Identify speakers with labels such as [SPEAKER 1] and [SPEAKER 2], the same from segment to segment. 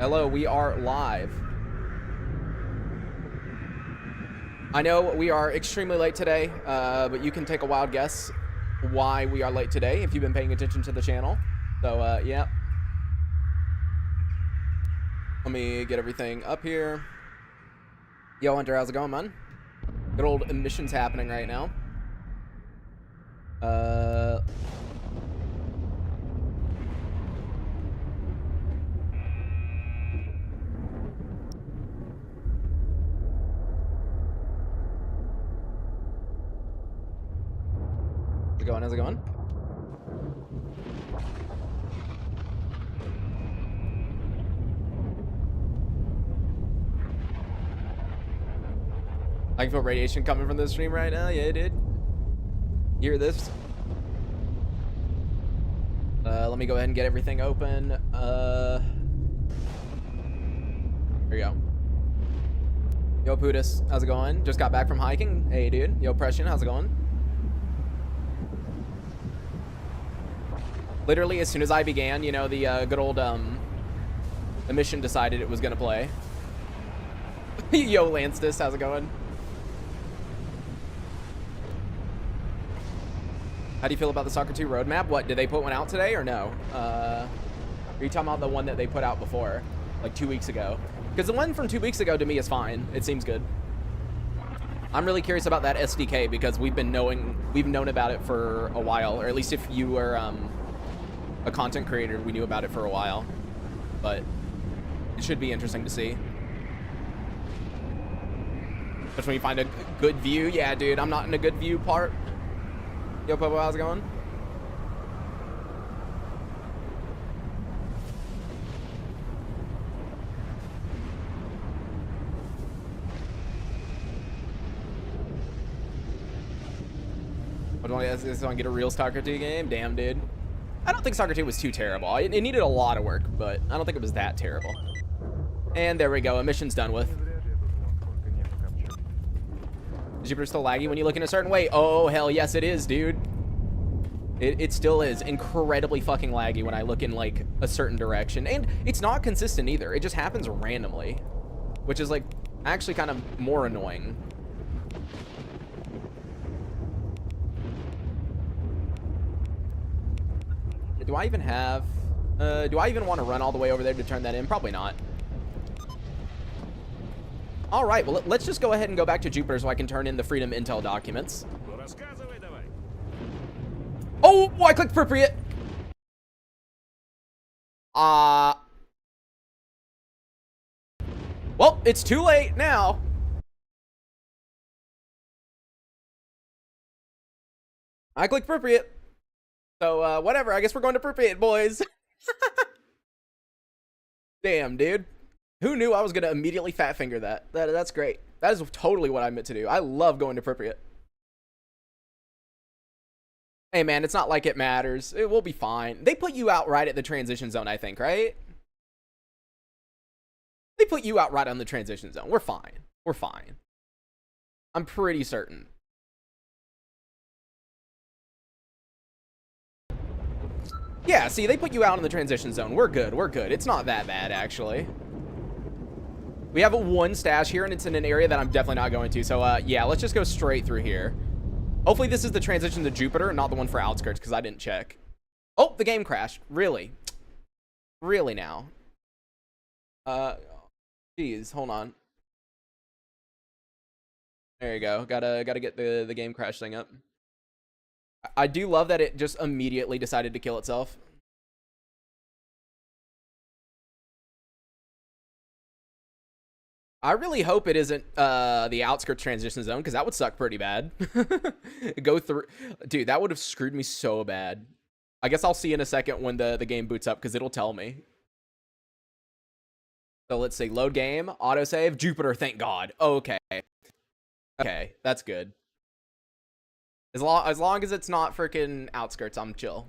[SPEAKER 1] Hello, we are live. I know we are extremely late today, but you can take a wild guess why we are late today if you've been paying attention to the channel. So, yeah. Let me get everything up here. Yo, Hunter, how's it going, man? Good old emissions happening right now. How's it going? I can feel radiation coming from the stream right now. Yeah, dude. You hear this? Let me go ahead and get everything open. There we go. Yo, Pudis, how's it going? Just got back from hiking. Hey, dude. Yo, Pression, how's it going? Literally, as soon as I began, you know, the good old emission decided it was gonna play. Yo, Lanstis, how's it going? How do you feel about the Soccer 2 roadmap? What, did they put one out today or no? Are you talking about the one that they put out before? Like 2 weeks ago? Because the one from 2 weeks ago to me is fine. It seems good. I'm really curious about that SDK because we've known about it for a while, or at least if you were a content creator, we knew about it for a while. But it should be interesting to see. But when you find a good view, yeah, dude, I'm not in a good view part. Yo, Popo, how's it going? What do I want to get a real Soccer 2 game? Damn, dude. I don't think Soccer 2 was too terrible. It needed a lot of work, but I don't think it was that terrible. And there we go. Emission's done with. Is Jupiter still laggy when you look in a certain way? Oh, hell yes, it is, dude. It still is incredibly fucking laggy when I look in, like, a certain direction. And it's not consistent either. It just happens randomly, which is, like, actually kind of more annoying. Do I even have... do I even want to run all the way over there to turn that in? Probably not. All right, well, let's just go ahead and go back to Jupiter so I can turn in the Freedom Intel documents. Oh, I clicked appropriate. Well, it's too late now. I clicked appropriate. So, whatever. I guess we're going to appropriate, boys. Damn, dude. Who knew I was going to immediately fat finger that? That's great. That is totally what I meant to do. I love going to appropriate. Hey, man, it's not like it matters. It will be fine. They put you out right at the transition zone, I think, right? They put you out right on the transition zone. We're fine. We're fine. I'm pretty certain. Yeah, see, they put you out in the transition zone. We're good. We're good. It's not that bad, actually. We have one stash here, and it's in an area that I'm definitely not going to. So, yeah, let's just go straight through here. Hopefully this is the transition to Jupiter, not the one for Outskirts, because I didn't check. Oh, the game crashed. Really? Really now? Jeez, hold on. There you go. Gotta get the game crash thing up. I do love that it just immediately decided to kill itself. I really hope it isn't the Outskirts transition zone, because that would suck pretty bad. Go through... Dude, that would have screwed me so bad. I guess I'll see in a second when the game boots up, because it'll tell me. So let's see. Load game. Autosave. Jupiter, thank God. Okay. Okay, that's good. As long as it's not freaking Outskirts, I'm chill.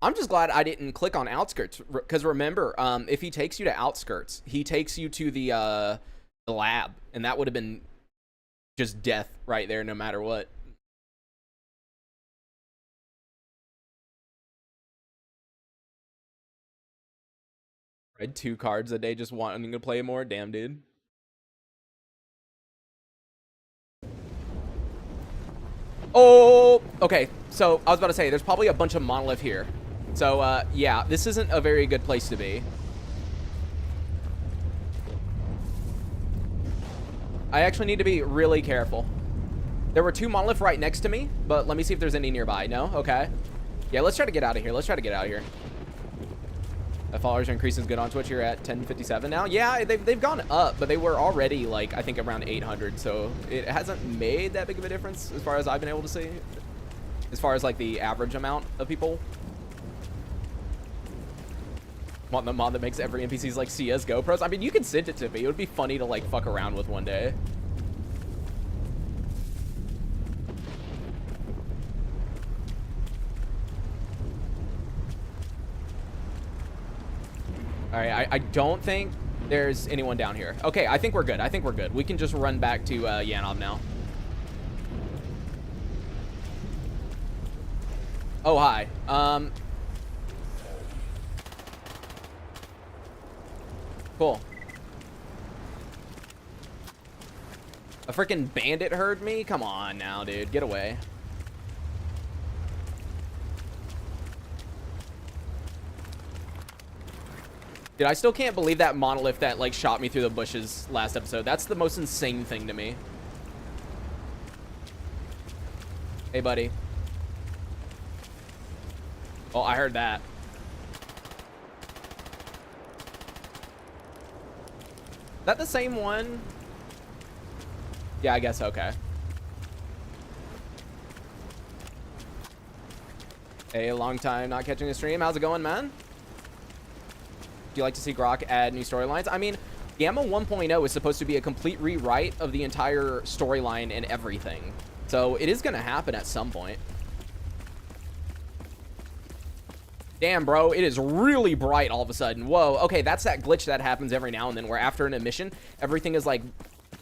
[SPEAKER 1] I'm just glad I didn't click on Outskirts, because remember, if he takes you to Outskirts, he takes you to the lab, and that would have been just death right there no matter what. Read 2 cards a day just wanting to play more. Damn, dude. Oh, okay. So I was about to say, there's probably a bunch of monolith here. So, yeah, this isn't a very good place to be. I actually need to be really careful. There were 2 monolith right next to me, but let me see if there's any nearby. No? Okay. Yeah, let's try to get out of here. Let's try to get out of here. The followers are increasing good on Twitch. You're at 1057 now. Yeah, they've gone up, but they were already, like, I think around 800, so it hasn't made that big of a difference as far as I've been able to see. As far as, like, the average amount of people. Want the mod that makes every NPC's, like, CSGO pros? I mean, you can send it to me. It would be funny to, like, fuck around with one day. All right, I don't think there's anyone down here. Okay, I think we're good. I think we're good. We can just run back to Yanov now. Oh, hi. Cool. A freaking bandit heard me? Come on now, dude. Get away. Dude, I still can't believe that monolith that, like, shot me through the bushes last episode. That's the most insane thing to me. Hey, buddy. Oh, I heard that. Is that the same one? Yeah, I guess. Okay. Hey, a long time not catching a stream. How's it going, man? Do you like to see Grok add new storylines? I mean, Gamma 1.0 is supposed to be a complete rewrite of the entire storyline and everything. So it is going to happen at some point. Damn, bro, it is really bright all of a sudden. Whoa, okay, that's that glitch that happens every now and then where after an emission, everything is, like,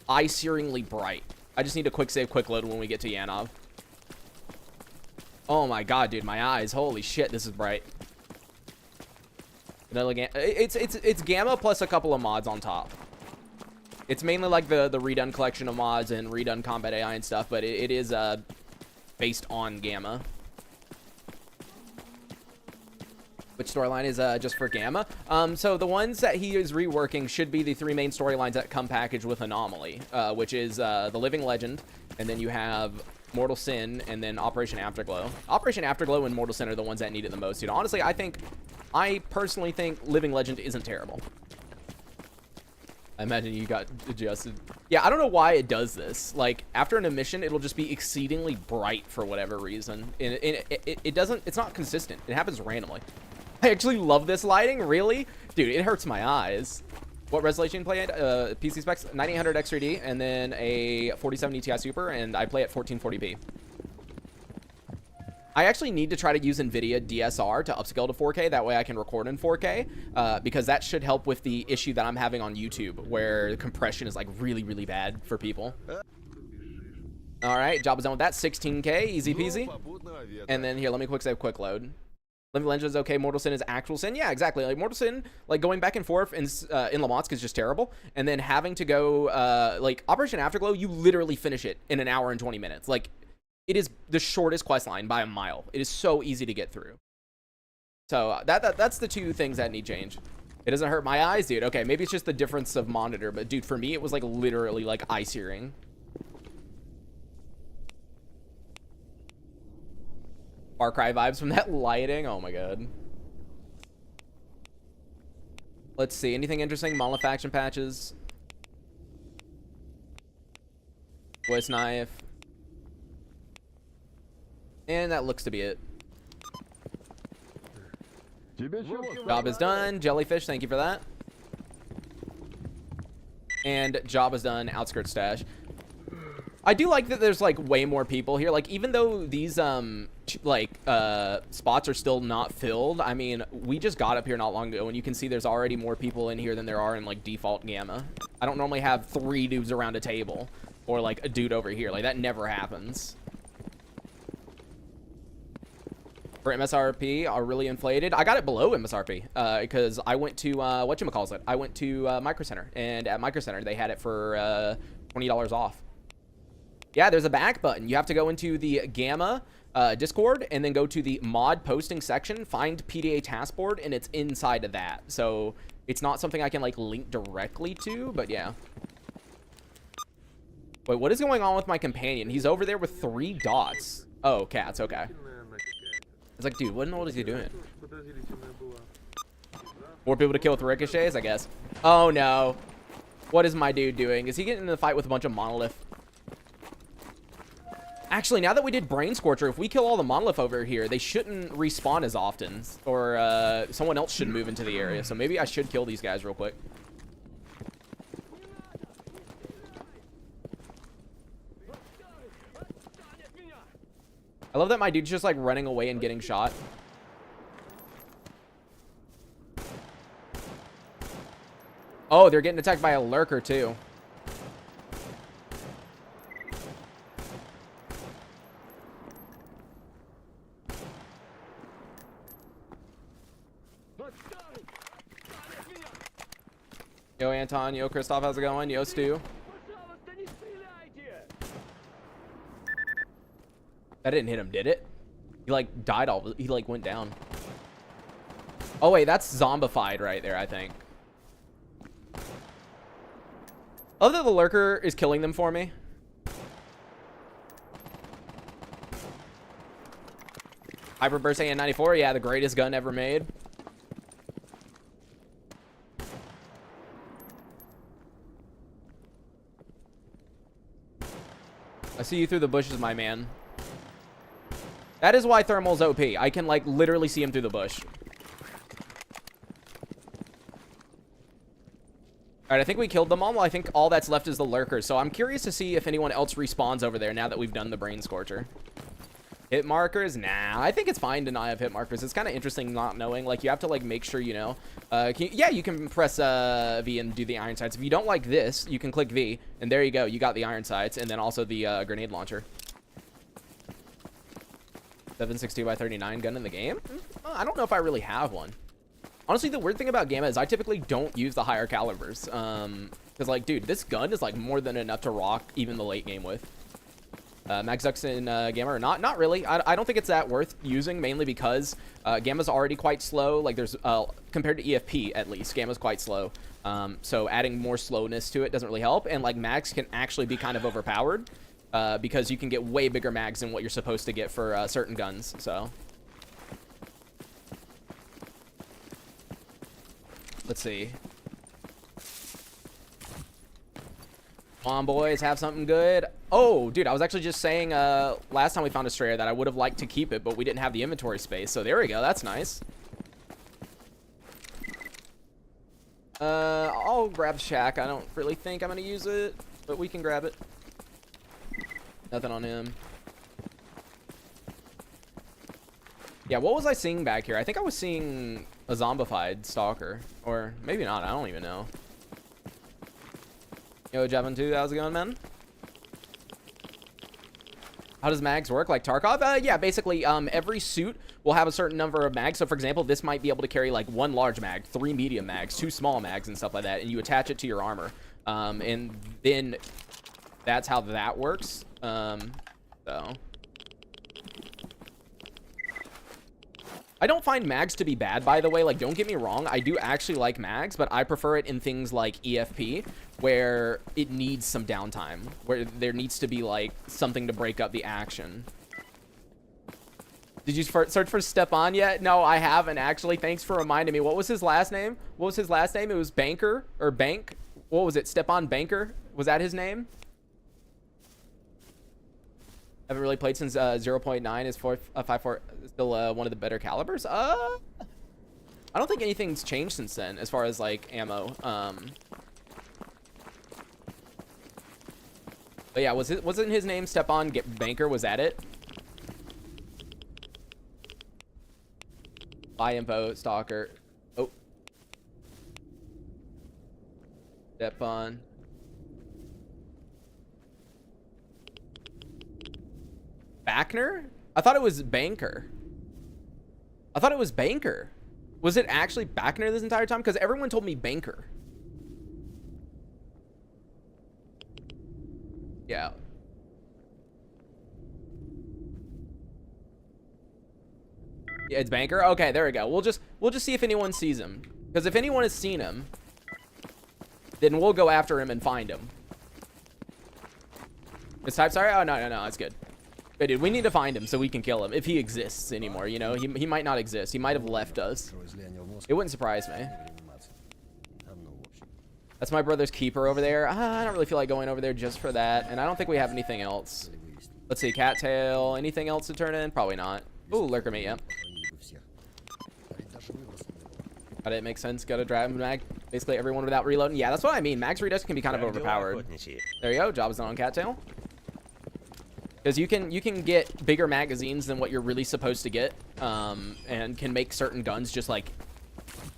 [SPEAKER 1] eye-searingly bright. I just need to quick save, quick load when we get to Yanov. Oh my god, dude, my eyes. Holy shit, this is bright. It's Gamma plus a couple of mods on top. It's mainly like the redone collection of mods and redone combat AI and stuff, but it is based on Gamma. Which storyline is just for Gamma? So the ones that he is reworking should be the 3 main storylines that come packaged with Anomaly, which is the Living Legend, and then you have Mortal Sin, and then Operation Afterglow. Operation Afterglow and Mortal Sin are the ones that need it the most. You know, honestly, I personally think Living Legend isn't terrible. I imagine you got adjusted. Yeah, I don't know why it does this. Like, after an emission, it'll just be exceedingly bright for whatever reason. And it doesn't, it's not consistent. It happens randomly. I actually love this lighting, really? Dude, it hurts my eyes. What resolution play at? PC specs, 9800 X3D, and then a 4070 Ti Super, and I play at 1440p. I actually need to try to use NVIDIA DSR to upscale to 4K. That way I can record in 4K, because that should help with the issue that I'm having on YouTube, where compression is, like, really, really bad for people. All right, job is done with that. 16K, easy peasy. And then here, let me quick save, quick load. Living Legend is okay. Mortal Sin is actual sin. Yeah, exactly. Like, Mortal Sin, like, going back and forth in Lamonsk is just terrible. And then having to go, like, Operation Afterglow, you literally finish it in an hour and 20 minutes. Like, it is the shortest quest line by a mile. It is so easy to get through. So that's the 2 things that need change. It doesn't hurt my eyes, dude. Okay, maybe it's just the difference of monitor. But, dude, for me, it was, like, literally, like, eye-searing. Far Cry vibes from that lighting. Oh my god. Let's see. Anything interesting? Monolith faction patches. Voice knife. And that looks to be it. Job is done. Jellyfish, thank you for that. And job is done. Outskirts stash. I do like that there's, like, way more people here. Like, even though these, spots are still not filled, I mean, we just got up here not long ago, and you can see there's already more people in here than there are in, like, default Gamma. I don't normally have 3 dudes around a table, or, like, a dude over here. Like, that never happens. for MSRP are really inflated. I got it below MSRP because I went to whatchamacallit. I went to Micro Center, and at Micro Center they had it for $20 off. Yeah, there's a back button. You have to go into the Gamma Discord and then go to the mod posting section, find PDA taskboard, and it's inside of that. So it's not something I can like link directly to, but yeah. Wait, what is going on with my companion? He's over there with 3 dots. Oh, cats. Okay. It's like, dude, what is he doing? More people to kill with ricochets, I guess. Oh, no. What is my dude doing? Is he getting in a fight with a bunch of monolith? Actually, now that we did Brain Scorcher, if we kill all the monolith over here, they shouldn't respawn as often. Or someone else should move into the area. So maybe I should kill these guys real quick. I love that my dude's just like running away and getting shot. Oh, they're getting attacked by a lurker too. Yo, Anton. Yo, Christoph. How's it going? Yo, Stu. That didn't hit him, did it? He like died all. He like went down. Oh wait, that's zombified right there, I think. I love that the lurker is killing them for me. Hyperburst AN-94, yeah, the greatest gun ever made. I see you through the bushes, my man. That is why Thermal's OP. I can, like, literally see him through the bush. Alright, I think we killed them all. I think all that's left is the lurkers. So I'm curious to see if anyone else respawns over there now that we've done the Brain Scorcher. Hit markers? Nah, I think it's fine to not have hit markers. It's kind of interesting not knowing. Like, you have to, like, make sure you know. Yeah, you can press V and do the iron sights. If you don't like this, you can click V. And there you go. You got the iron sights. And then also the grenade launcher. 7.62x39 gun in the game? I don't know if I really have one. Honestly, the weird thing about Gamma is I typically don't use the higher calibers. Because, like, dude, this gun is, like, more than enough to rock even the late game with. Max Ducks in Gamma or not? Not really. I don't think it's that worth using, mainly because Gamma's already quite slow. Like, there's, compared to EFP, at least, Gamma's quite slow. So adding more slowness to it doesn't really help. And, like, Mags can actually be kind of overpowered. Because you can get way bigger mags than what you're supposed to get for certain guns, so. Let's see. Come on, boys, have something good. Oh, dude, I was actually just saying last time we found a s.t.a.l.k.e.r that I would have liked to keep it, but we didn't have the inventory space, so there we go, that's nice. I'll grab Shack. I don't really think I'm going to use it, but we can grab it. Nothing on him. Yeah, what was I seeing back here? I think I was seeing a zombified stalker. Or maybe not. I don't even know. Yo, Javin 2, how's it going, man? How does mags work? Like Tarkov? Yeah, basically, every suit will have a certain number of mags. So, for example, this might be able to carry, like, 1 large mag, 3 medium mags, 2 small mags, and stuff like that. And you attach it to your armor. And then that's how that works. So I don't find mags to be bad, by the way. Like, don't get me wrong, I do actually like mags, but I prefer it in things like EFP, where it needs some downtime, where there needs to be, like, something to break up the action. Did you search for Stepan yet? No, I haven't, actually. Thanks for reminding me. What was his last name? What was his last name? It was Banker, or Bank. What was it? Stepan Banker? Was that his name? Haven't really played since 0.9. Is 5.4 still one of the better calibers? I don't think anything's changed since then as far as, like, ammo. But yeah, wasn't his name Stepan Banker? Was that it? Buy info, stalker. Oh. Stepan. Backner? I thought it was Banker. I thought it was Banker. Was it actually Backner this entire time? Because everyone told me Banker. Yeah. Yeah, it's Banker. Okay, there we go. We'll just see if anyone sees him. Because if anyone has seen him, then we'll go after him and find him. Is type sorry? Oh no, it's good. But dude, we need to find him so we can kill him if he exists anymore. You know, he might not exist. He might have left us. It wouldn't surprise me. That's my brother's keeper over there. I don't really feel like going over there just for that. And I don't think we have anything else. Let's see, cattail. Anything else to turn in? Probably not. Ooh, lurker meat, yep. Got it, makes sense. Gotta drive mag. Basically everyone without reloading. Yeah, that's what I mean. Max redust can be kind of overpowered. There you go. Job is done on cattail. Because you can get bigger magazines than what you're really supposed to get, and can make certain guns just like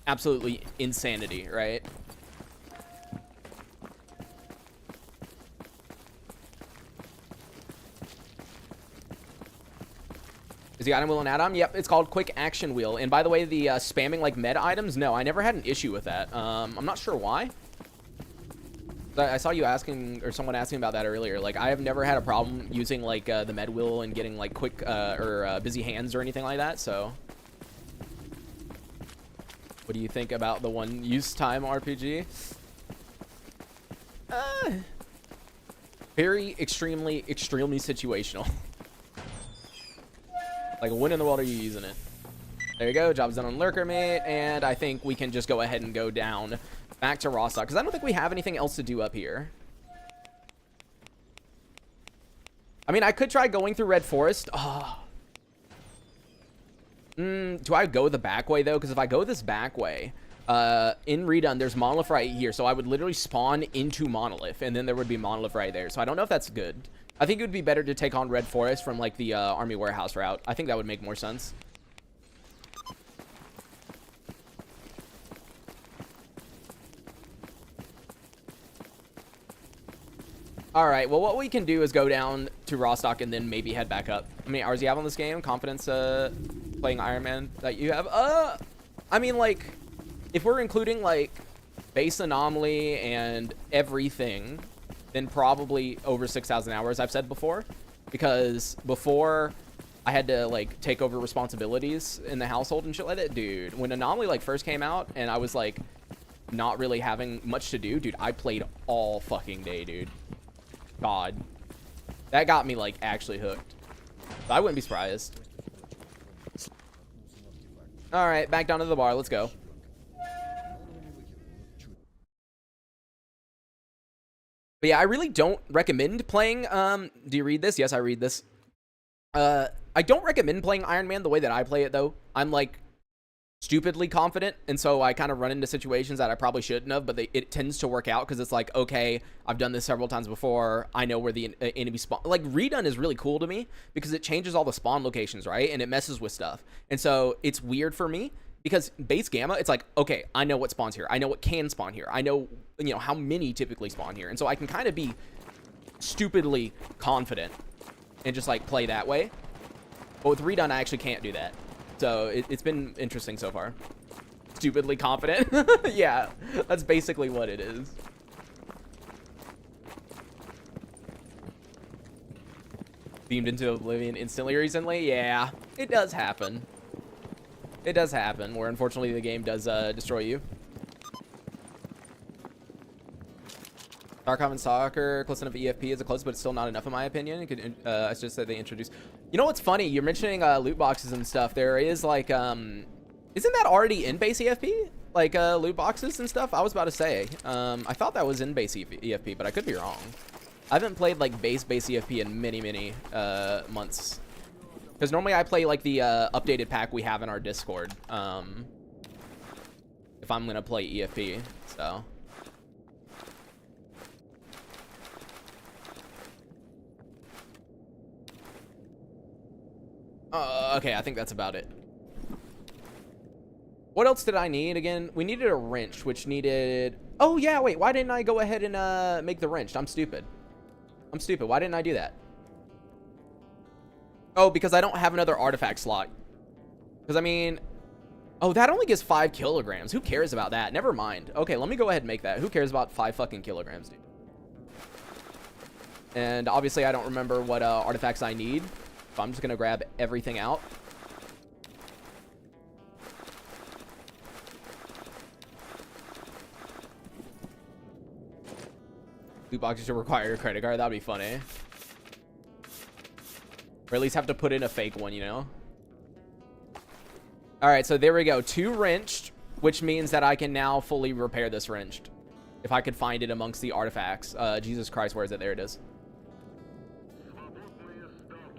[SPEAKER 1] absolutely insanity, right? Is the item wheel an add-on? Yep, it's called Quick Action Wheel. And by the way, the spamming like meta items, no, I never had an issue with that. I'm not sure why. I saw you asking, or someone asking about that earlier. Like, I have never had a problem using like the med wheel and getting like quick or busy hands or anything like that. So, what do you think about the one use time RPG? Very extremely situational. Like, when in the world are you using it? There you go. Job's done on lurker mate, and I think we can just go ahead and go down back to raw stock because I don't think we have anything else to do up here. I mean, I could try going through Red Forest. Oh. Do I go the back way though? Because if I go this back way, in redone, there's monolith right here, so I would literally spawn into monolith, and then there would be monolith right there. So I don't know if that's good. I think it would be better to take on Red Forest from like the army warehouse route. I think that would make more sense. All right, well, what we can do is go down to Rostock and then maybe head back up. How many hours do you have on this game? Confidence playing Iron Man that you have? I mean, like, if we're including like base anomaly and everything, then probably over 6,000 hours, I've said before. Because before I had to like take over responsibilities in the household and shit like that, dude, when anomaly like first came out and I was like not really having much to do, dude, I played all fucking day, dude. God, that got me like actually hooked. I wouldn't be surprised. All right, back down to the bar. Let's go. But yeah, I really don't recommend playing. Do you read this? Yes, I read this. I don't recommend playing Iron Man the way that I play it though. I'm like stupidly confident, and so I kind of run into situations that I probably shouldn't have, but it tends to work out because it's like, okay, I've done this several times before. I know where the enemy spawn. Like, redone is really cool to me because it changes all the spawn locations, right? And it messes with stuff. And so it's weird for me because base gamma, it's like, okay, I know what spawns here. I know what can spawn here. I know, you know, how many typically spawn here. And so I can kind of be stupidly confident and just like play that way. But with redone, I actually can't do that. So it's been interesting so far. Stupidly confident. Yeah, that's basically what it is. Beamed into oblivion instantly recently. Yeah, it does happen. It does happen where unfortunately the game does destroy you. Tarkov and soccer, close enough EFP is a close, but it's still not enough in my opinion. It could, I just said they introduced. You know what's funny? You're mentioning loot boxes and stuff. There is like, isn't that already in base EFP? Like loot boxes and stuff? I was about to say. I thought that was in base EFP, but I could be wrong. I haven't played like base EFP in many months. Because normally I play like the updated pack we have in our Discord. If I'm gonna play EFP, so. Okay, I think that's about it. What else did I need again? We needed a wrench, which needed... Oh, yeah, wait. Why didn't I go ahead and make the wrench? I'm stupid. I'm stupid. Why didn't I do that? Oh, because I don't have another artifact slot. Because, I mean... Oh, that only gives 5 kilograms. Who cares about that? Never mind. Okay, let me go ahead and make that. Who cares about 5 fucking kilograms, dude? And obviously, I don't remember what artifacts I need. So I'm just going to grab everything out. Loot boxes should require a credit card. That'd be funny. Or at least have to put in a fake one, you know? All right, so there we go. 2 wrenched, which means that I can now fully repair this wrenched. If I could find it amongst the artifacts. Jesus Christ, where is it? There it is.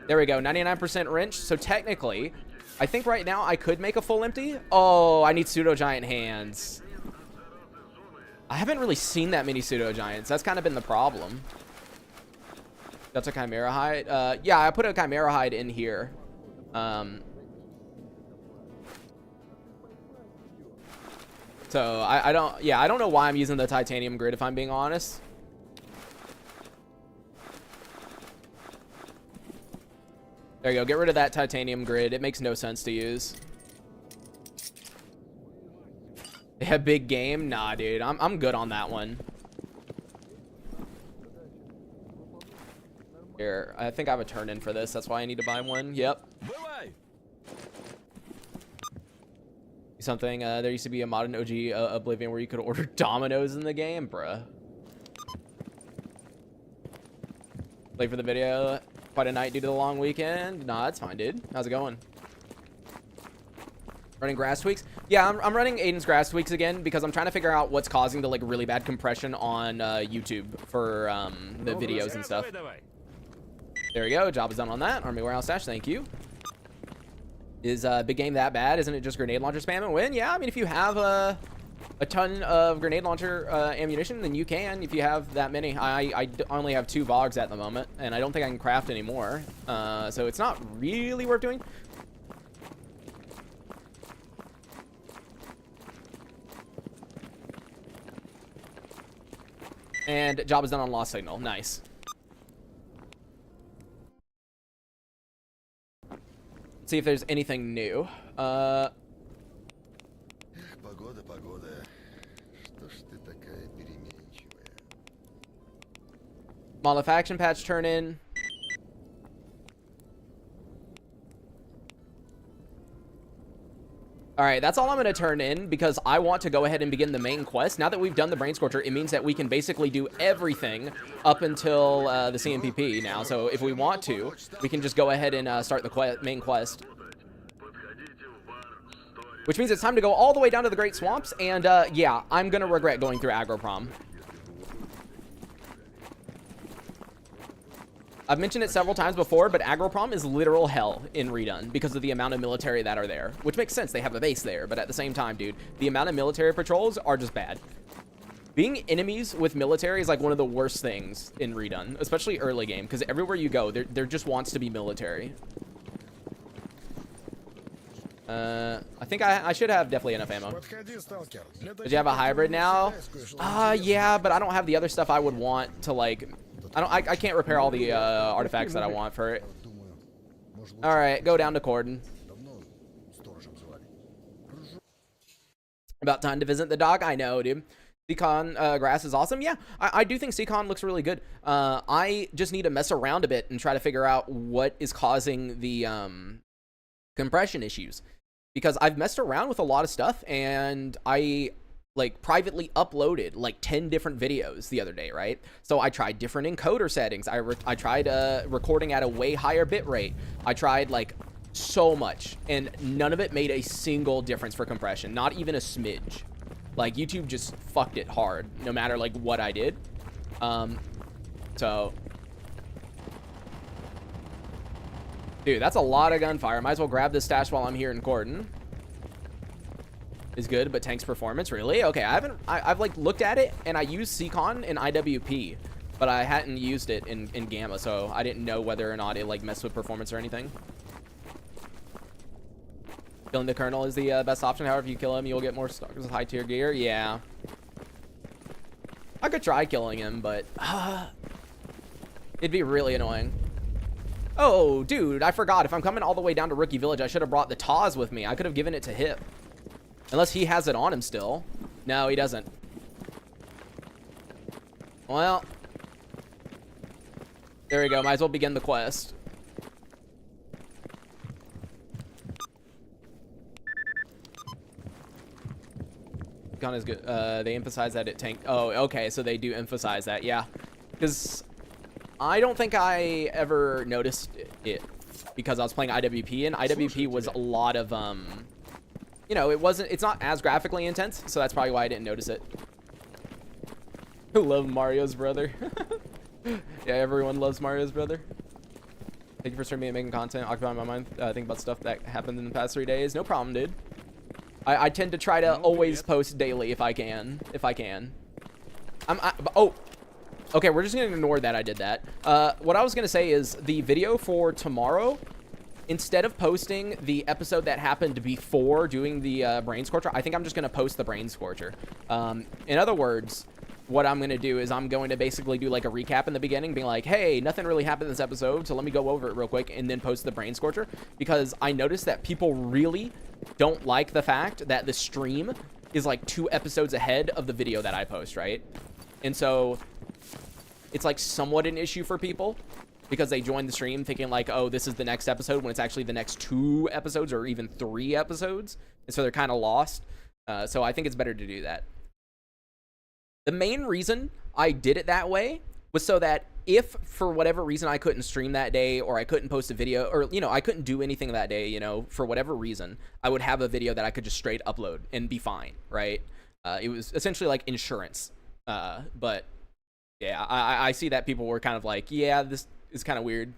[SPEAKER 1] There we go. 99% wrenched. So technically, I think right now I could make a full empty. Oh, I need pseudo giant hands. I haven't really seen that many pseudo giants. That's kind of been the problem. That's a chimera hide. Yeah, I put a chimera hide in here. So I don't know why I'm using the titanium grid, if I'm being honest. There you go. Get rid of that titanium grid. It makes no sense to use. Yeah, big game? Nah, dude. I'm good on that one. Here, I think I have a turn in for this. That's why I need to buy one. Yep. Something. There used to be a modern OG Oblivion where you could order Dominoes in the game, bruh. Late for the video. Quite a night due to the long weekend. Nah, that's fine, dude. How's it going? Running grass tweaks? Yeah, I'm running Aiden's grass tweaks again because I'm trying to figure out what's causing the like really bad compression on YouTube for the videos and stuff. There we go. Job is done on that. Army warehouse stash. Thank you. Is big game that bad? Isn't it just grenade launcher spam and win? Yeah, I mean, if you have a ton of grenade launcher ammunition, then you can. If you have that many, I only have 2 Vogs at the moment, and I don't think I can craft anymore. So it's not really worth doing. And job is done on lost signal. Nice. See if there's anything new. Malefaction patch turn in. All right, that's all I'm going to turn in because I want to go ahead and begin the main quest. Now that we've done the Brain Scorcher, it means that we can basically do everything up until the CMPP now. So if we want to, we can just go ahead and start the main quest. Which means it's time to go all the way down to the Great Swamps. And yeah, I'm going to regret going through Agroprom. I've mentioned it several times before, but Agroprom is literal hell in Redone because of the amount of military that are there, which makes sense. They have a base there, but at the same time, dude, the amount of military patrols are just bad. Being enemies with military is like one of the worst things in Redone, especially early game, because everywhere you go, there just wants to be military. I think I should have definitely enough ammo. Did you have a hybrid now? Yeah, but I don't have the other stuff I would want to like... I can't repair all the artifacts that I want for it. All right, go down to Corden. About time to visit the dock. I know, dude. Seacon grass is awesome. Yeah, I do think Seacon looks really good. I just need to mess around a bit and try to figure out what is causing the compression issues. Because I've messed around with a lot of stuff and I... like privately uploaded like 10 different videos the other day, right? So I tried different encoder settings. I tried recording at a way higher bit rate. I tried like so much and none of it made a single difference for compression, not even a smidge. Like YouTube just fucked it hard no matter like what I did. So dude, that's a lot of gunfire. Might as well grab this stash while I'm here in Corden. Is good, but tanks performance, really? Okay, I've like looked at it and I used Seacon in IWP, but I hadn't used it in Gamma, so I didn't know whether or not it like messed with performance or anything. Killing the Colonel is the best option. However, if you kill him, you'll get more stars with high tier gear. Yeah. I could try killing him, but it'd be really annoying. Oh, dude, I forgot. If I'm coming all the way down to Rookie Village, I should have brought the Taz with me. I could have given it to Hip. Unless he has it on him still. No, he doesn't. Well, there we go. Might as well begin the quest. Gun is good. They emphasize that it tank. Oh, okay. So they do emphasize that. Yeah. Because I don't think I ever noticed it because I was playing IWP, and IWP was a lot of, you know, it's not as graphically intense. So that's probably why I didn't notice it. I love Mario's brother. Yeah, everyone loves Mario's brother. Thank you for streaming and making content, occupying my mind. Think about stuff that happened in the past 3 days. No problem, dude. I tend to try to always post daily if I can. Oh, okay. We're just gonna ignore that I did that. What I was gonna say is the video for tomorrow, instead of posting the episode that happened before doing the brain scorcher, I think I'm just gonna post the brain scorcher. In other words, what I'm going to do is I'm going to basically do like a recap in the beginning, being like, hey, nothing really happened in this episode, so let me go over it real quick, and then post the brain scorcher, because I noticed that people really don't like the fact that the stream is like 2 episodes ahead of the video that I post, right? And so it's like somewhat an issue for people because they join the stream thinking like, oh, this is the next episode, when it's actually the next 2 episodes or even 3 episodes. And so they're kind of lost. So I think it's better to do that. The main reason I did it that way was so that if for whatever reason I couldn't stream that day, or I couldn't post a video, or, you know, I couldn't do anything that day, you know, for whatever reason, I would have a video that I could just straight upload and be fine, right? It was essentially like insurance. But yeah, I see that people were kind of like, yeah, this is kind of weird.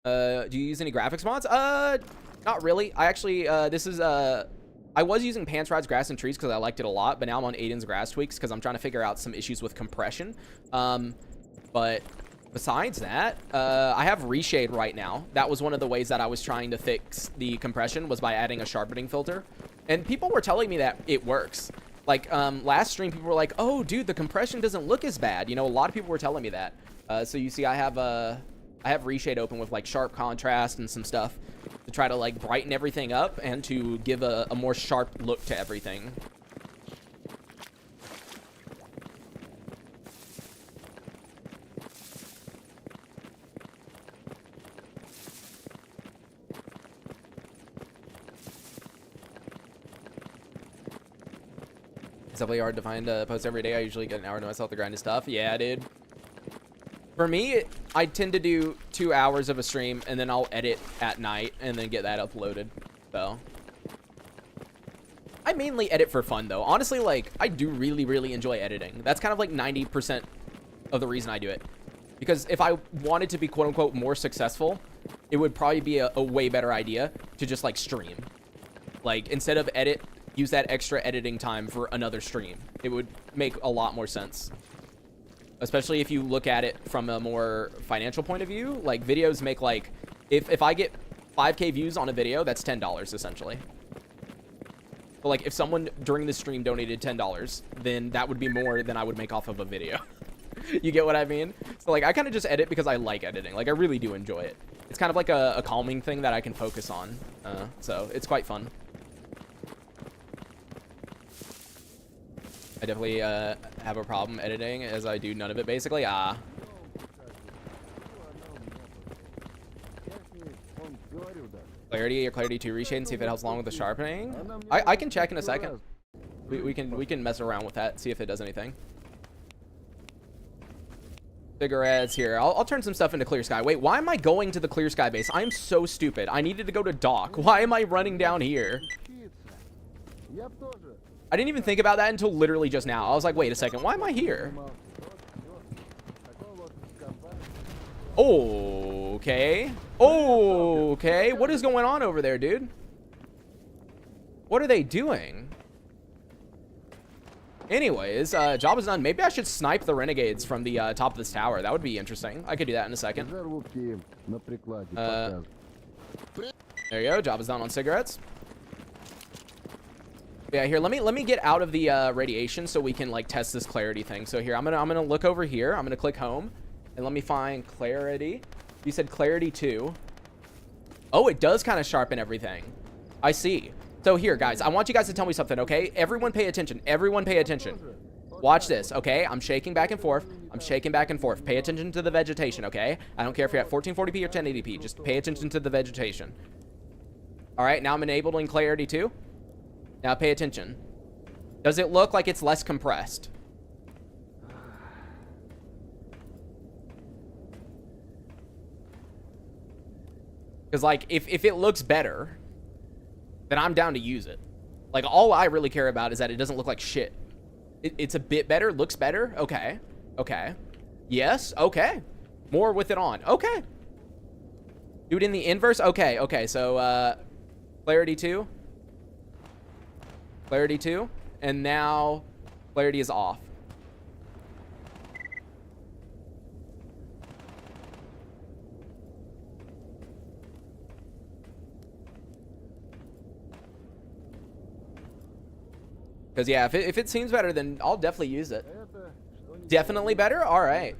[SPEAKER 1] Do you use any graphics mods? Not really. I actually, I was using Pants, Rods, Grass, and Trees because I liked it a lot, but now I'm on Aiden's Grass Tweaks because I'm trying to figure out some issues with compression. But besides that, I have Reshade right now. That was one of the ways that I was trying to fix the compression, was by adding a sharpening filter. And people were telling me that it works. Like, last stream, people were like, oh, dude, the compression doesn't look as bad. You know, a lot of people were telling me that. So you see, I have Reshade open with, like, sharp contrast and some stuff to try to, like, brighten everything up and to give a more sharp look to everything. It's definitely hard to find a post every day. I usually get an hour to myself to grind stuff. Yeah, dude. For me, I tend to do 2 hours of a stream, and then I'll edit at night and then get that uploaded. So I mainly edit for fun, though. Honestly, like, I do really, really enjoy editing. That's kind of like 90% of the reason I do it. Because if I wanted to be quote-unquote more successful, it would probably be a way better idea to just, like, stream. Like, instead of edit, use that extra editing time for another stream. It would make a lot more sense. Especially if you look at it from a more financial point of view. Like, videos make, like, if I get 5K views on a video, that's $10 essentially. But like, if someone during the stream donated $10, then that would be more than I would make off of a video. You get what I mean? So like, I kind of just edit because I like editing. Like, I really do enjoy it. It's kind of like a calming thing that I can focus on. So it's quite fun. I definitely have a problem editing, as I do none of it basically. Clarity or Clarity 2 reshade and see if it helps along with the sharpening. I can check in a second. We can mess around with that, see if it does anything. Cigarettes here. I'll turn some stuff into Clear Sky. Wait, why am I going to the Clear Sky base? I'm so stupid. I needed to go to dock. Why am I running down here? I didn't even think about that until literally just now. I was like, wait a second, why am I here? Okay. Okay. What is going on over there, dude? What are they doing? Anyways, job is done. Maybe I should snipe the renegades from the top of this tower. That would be interesting. I could do that in a second. There you go. Job is done on cigarettes. Yeah, here, let me get out of the radiation so we can like test this clarity thing. So here, I'm gonna look over here. I'm gonna click home, And let me find clarity. You said clarity 2. Oh, it does kind of sharpen everything. I see. So here, guys, I want you guys to tell me something, okay? Everyone pay attention. Everyone pay attention. Watch this, okay? I'm shaking back and forth. I'm shaking back and forth. Pay attention to the vegetation, okay? I don't care if you're at 1440p or 1080p. Just pay attention to the vegetation. All right, now I'm enabling clarity 2. Now pay attention. Does it look like it's less compressed? Because, like, if it looks better, then I'm down to use it. Like, all I really care about is that it doesn't look like shit. It's a bit better, looks better. Okay. Okay. Yes. Okay. More with it on. Okay. Do it in the inverse. Okay. Okay. So, clarity 2. Clarity 2. And now clarity is off. Because, yeah, if it seems better, then I'll definitely use it. Definitely better? All right.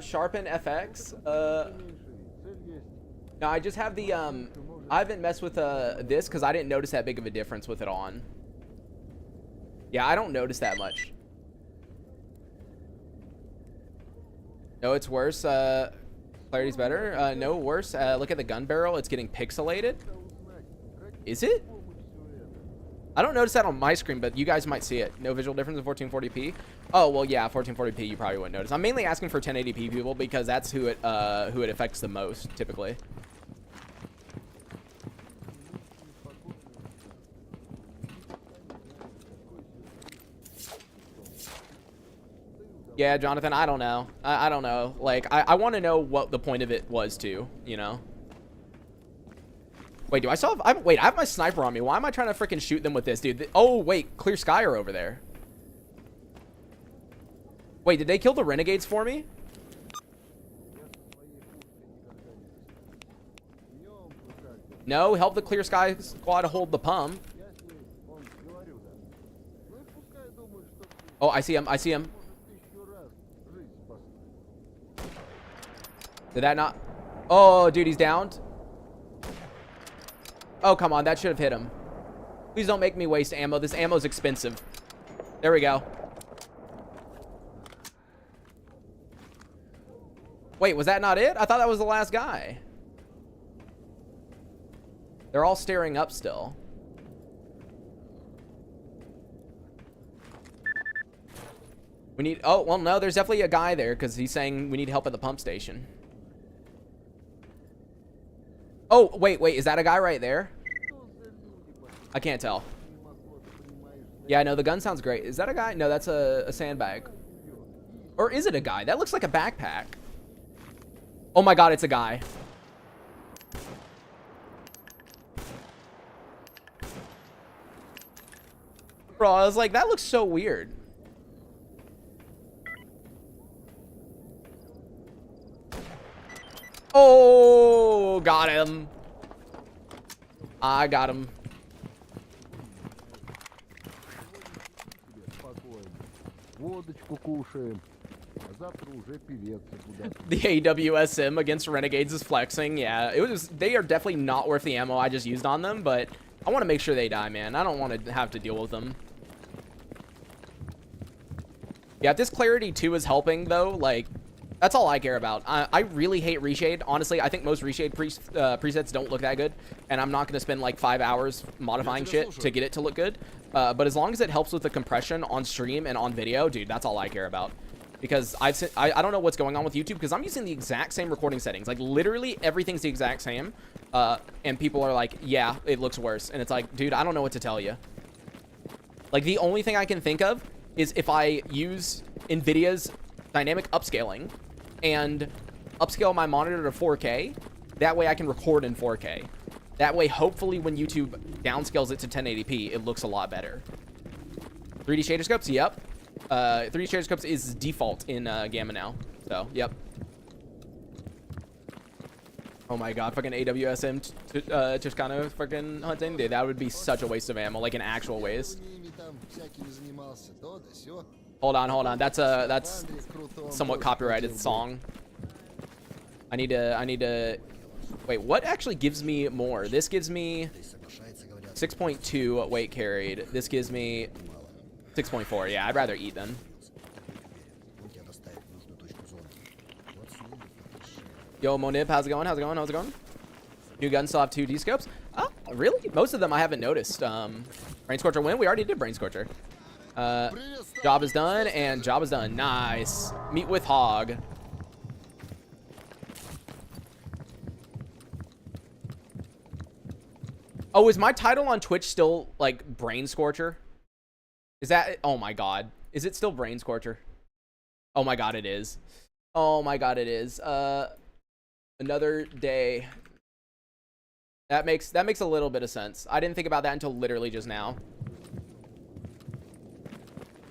[SPEAKER 1] Sharpen FX. No, I just have the, I haven't messed with this because I didn't notice that big of a difference with it on. Yeah, I don't notice that much. No, it's worse. Clarity's better. No, worse. Look at the gun barrel. It's getting pixelated. Is it? I don't notice that on my screen, but you guys might see it. No visual difference in 1440p. Oh, well, yeah, 1440p you probably wouldn't notice. I'm mainly asking for 1080p people because that's who it affects the most, typically. Yeah, Jonathan, I don't know. I don't know. Like, I want to know what the point of it was, too, you know? Wait, do I still have... wait, I have my sniper on me. Why am I trying to freaking shoot them with this, dude? Oh, wait, s.t.a.l.k.e.r are over there. Wait, did they kill the renegades for me? No, help the Clear Sky squad hold the pump. Oh, I see him. I see him. Did that not... Oh, dude, he's downed. Oh, come on. That should have hit him. Please don't make me waste ammo. This ammo's expensive. There we go. Wait, was that not it? I thought that was the last guy. They're all staring up still. We need... Oh, well, no. There's definitely a guy there because he's saying we need help at the pump station. Oh, wait. Is that a guy right there? I can't tell. Yeah, no, the gun sounds great. Is that a guy? No, that's a sandbag. Or is it a guy? That looks like a backpack. Oh my god, it's a guy. Bro, I was like, that looks so weird. Oh, got him. I got him. The AWSM against Renegades is flexing. Yeah, they are definitely not worth the ammo I just used on them, but I want to make sure they die, man. I don't want to have to deal with them. Yeah, if this Clarity 2 is helping, though, like, that's all I care about. I really hate reshade. Honestly, I think most reshade presets don't look that good, and I'm not going to spend like 5 hours modifying shit to get it to look good. But as long as it helps with the compression on stream and on video, dude, that's all I care about. Because I don't know what's going on with YouTube, because I'm using the exact same recording settings. Like, literally everything's the exact same. And people are like, yeah, it looks worse. And it's like, dude, I don't know what to tell you. Like, the only thing I can think of is if I use NVIDIA's dynamic upscaling and upscale my monitor to 4K. That way I can record in 4K. That way, hopefully, when YouTube downscales it to 1080p, it looks a lot better. 3D shader scopes? Yep. 3D shader scopes is default in Gamma now. So, yep. Oh my god, fucking AWSM Toscano fucking hunting. Dude, that would be such a waste of ammo. Like, an actual waste. Hold on. That's somewhat copyrighted song. I need to. Wait, what actually gives me more? This gives me 6.2 weight carried. This gives me 6.4. Yeah, I'd rather eat then. Yo, Monib, how's it going? How's it going? New guns still have 2 D-scopes? Oh, really? Most of them I haven't noticed. Brain Scorcher win? We already did Brain Scorcher. Job is done, and job is done. Nice. Meet with Hog. Oh, is my title on Twitch still, like, Brain Scorcher? Is that... Oh, my God. Is it still Brain Scorcher? Oh, my God, it is. Oh, my God, it is. Another day. That makes a little bit of sense. I didn't think about that until literally just now.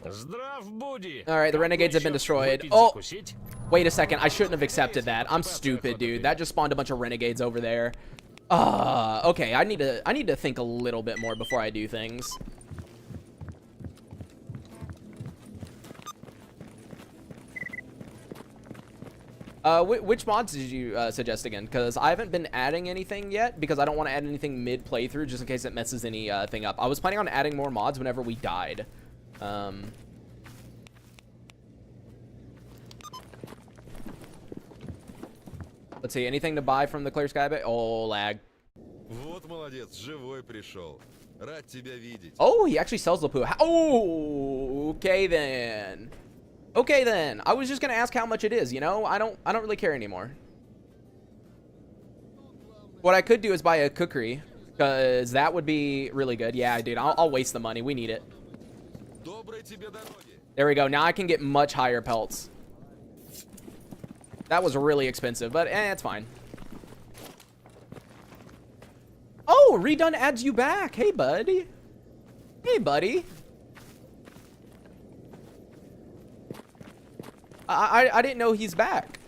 [SPEAKER 1] All right, the renegades have been destroyed. Oh, wait a second. I shouldn't have accepted that. I'm stupid, dude. That just spawned a bunch of renegades over there. Okay. I need to think a little bit more before I do things. Which mods did you suggest again? Because I haven't been adding anything yet because I don't want to add anything mid playthrough just in case it messes anything up. I was planning on adding more mods whenever we died. Let's see, anything to buy from the Clear Sky Bay? Oh, lag. Oh, he actually sells Lapu. Oh, okay then. Okay then. I was just gonna ask how much it is. You know, I don't really care anymore. What I could do is buy a cookery, because that would be really good. Yeah, dude, I'll waste the money. We need it. There we go. Now I can get much higher pelts. That was really expensive, but it's fine. Oh, redone adds you back. Hey, buddy. Hey, buddy. I didn't know he's back.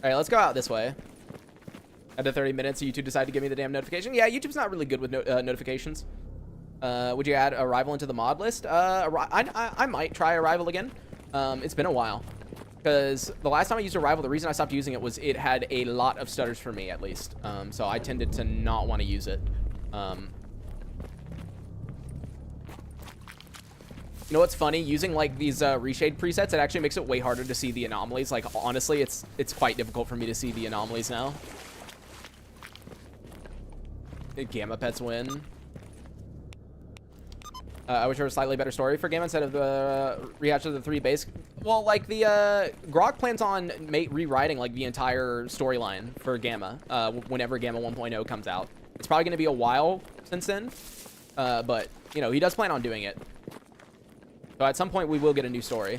[SPEAKER 1] All right, let's go out this way. After 30 minutes, YouTube decided to give me the damn notification. Yeah, YouTube's not really good with notifications. Would you add Arrival into the mod list? I might try Arrival again. It's been a while. Because the last time I used Arrival, the reason I stopped using it was it had a lot of stutters for me, at least. So I tended to not want to use it. You know what's funny? Using like these reshade presets, it actually makes it way harder to see the anomalies. Like honestly, it's quite difficult for me to see the anomalies now. Gamma Pets win. I wish there was a slightly better story for Gamma instead of the rehash of the 3 base. Well, like the Grok plans on rewriting like the entire storyline for Gamma whenever Gamma 1.0 comes out. It's probably going to be a while since then, but you know he does plan on doing it. So at some point we will get a new story.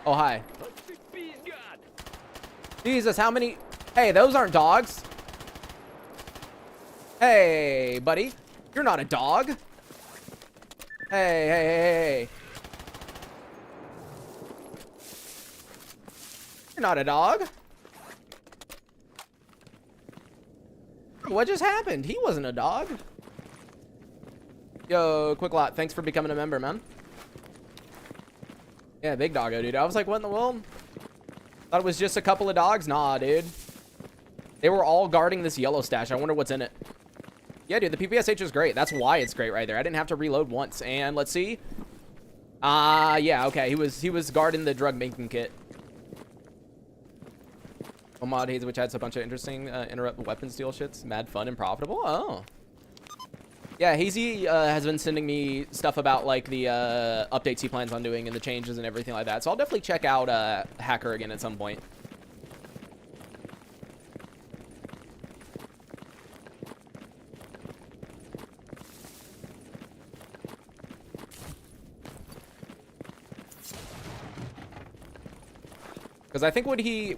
[SPEAKER 1] Oh hi. Jesus, how many? Hey, those aren't dogs. Hey, buddy. You're not a dog. Hey. You're not a dog. What just happened? He wasn't a dog. Yo, Quick Lot, thanks for becoming a member, man. Yeah, big doggo, dude. I was like, what in the world? Thought it was just a couple of dogs. Nah, dude. They were all guarding this yellow stash. I wonder what's in it. Yeah, dude, the PPSH is great. That's why it's great right there. I didn't have to reload once. And let's see. Yeah, okay. He was guarding the drug making kit. A mod haze which adds a bunch of interesting interrupt weapon steal shits. Mad fun and profitable. Oh. Yeah, Hazy has been sending me stuff about like the updates he plans on doing and the changes and everything like that. So I'll definitely check out Hacker again at some point. Because I think what he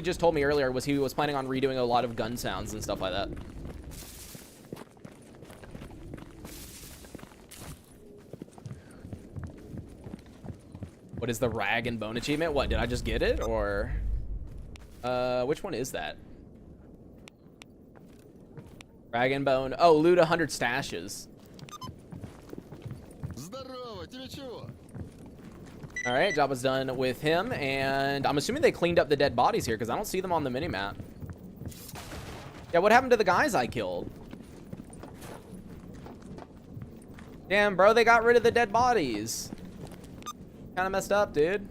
[SPEAKER 1] just told me earlier was he was planning on redoing a lot of gun sounds and stuff like that. What is the rag and bone achievement? What, did I just get it? Or which one is that? Dragon bone. Oh, loot 100 stashes. All right, job was done with him, and I'm assuming they cleaned up the dead bodies here because I don't see them on the minimap. Yeah, what happened to the guys I killed? Damn, bro, they got rid of the dead bodies. Kind of messed up, dude.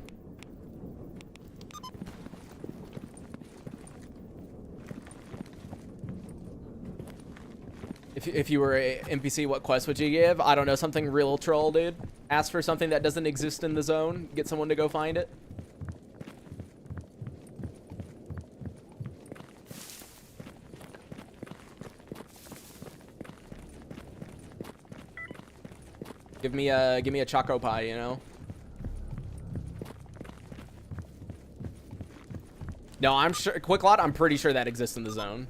[SPEAKER 1] If you were a NPC, what quest would you give? I don't know, something real troll, dude. Ask for something that doesn't exist in the zone. Get someone to go find it. Give me a choco pie, you know. No, I'm sure quick lot. I'm pretty sure that exists in the zone.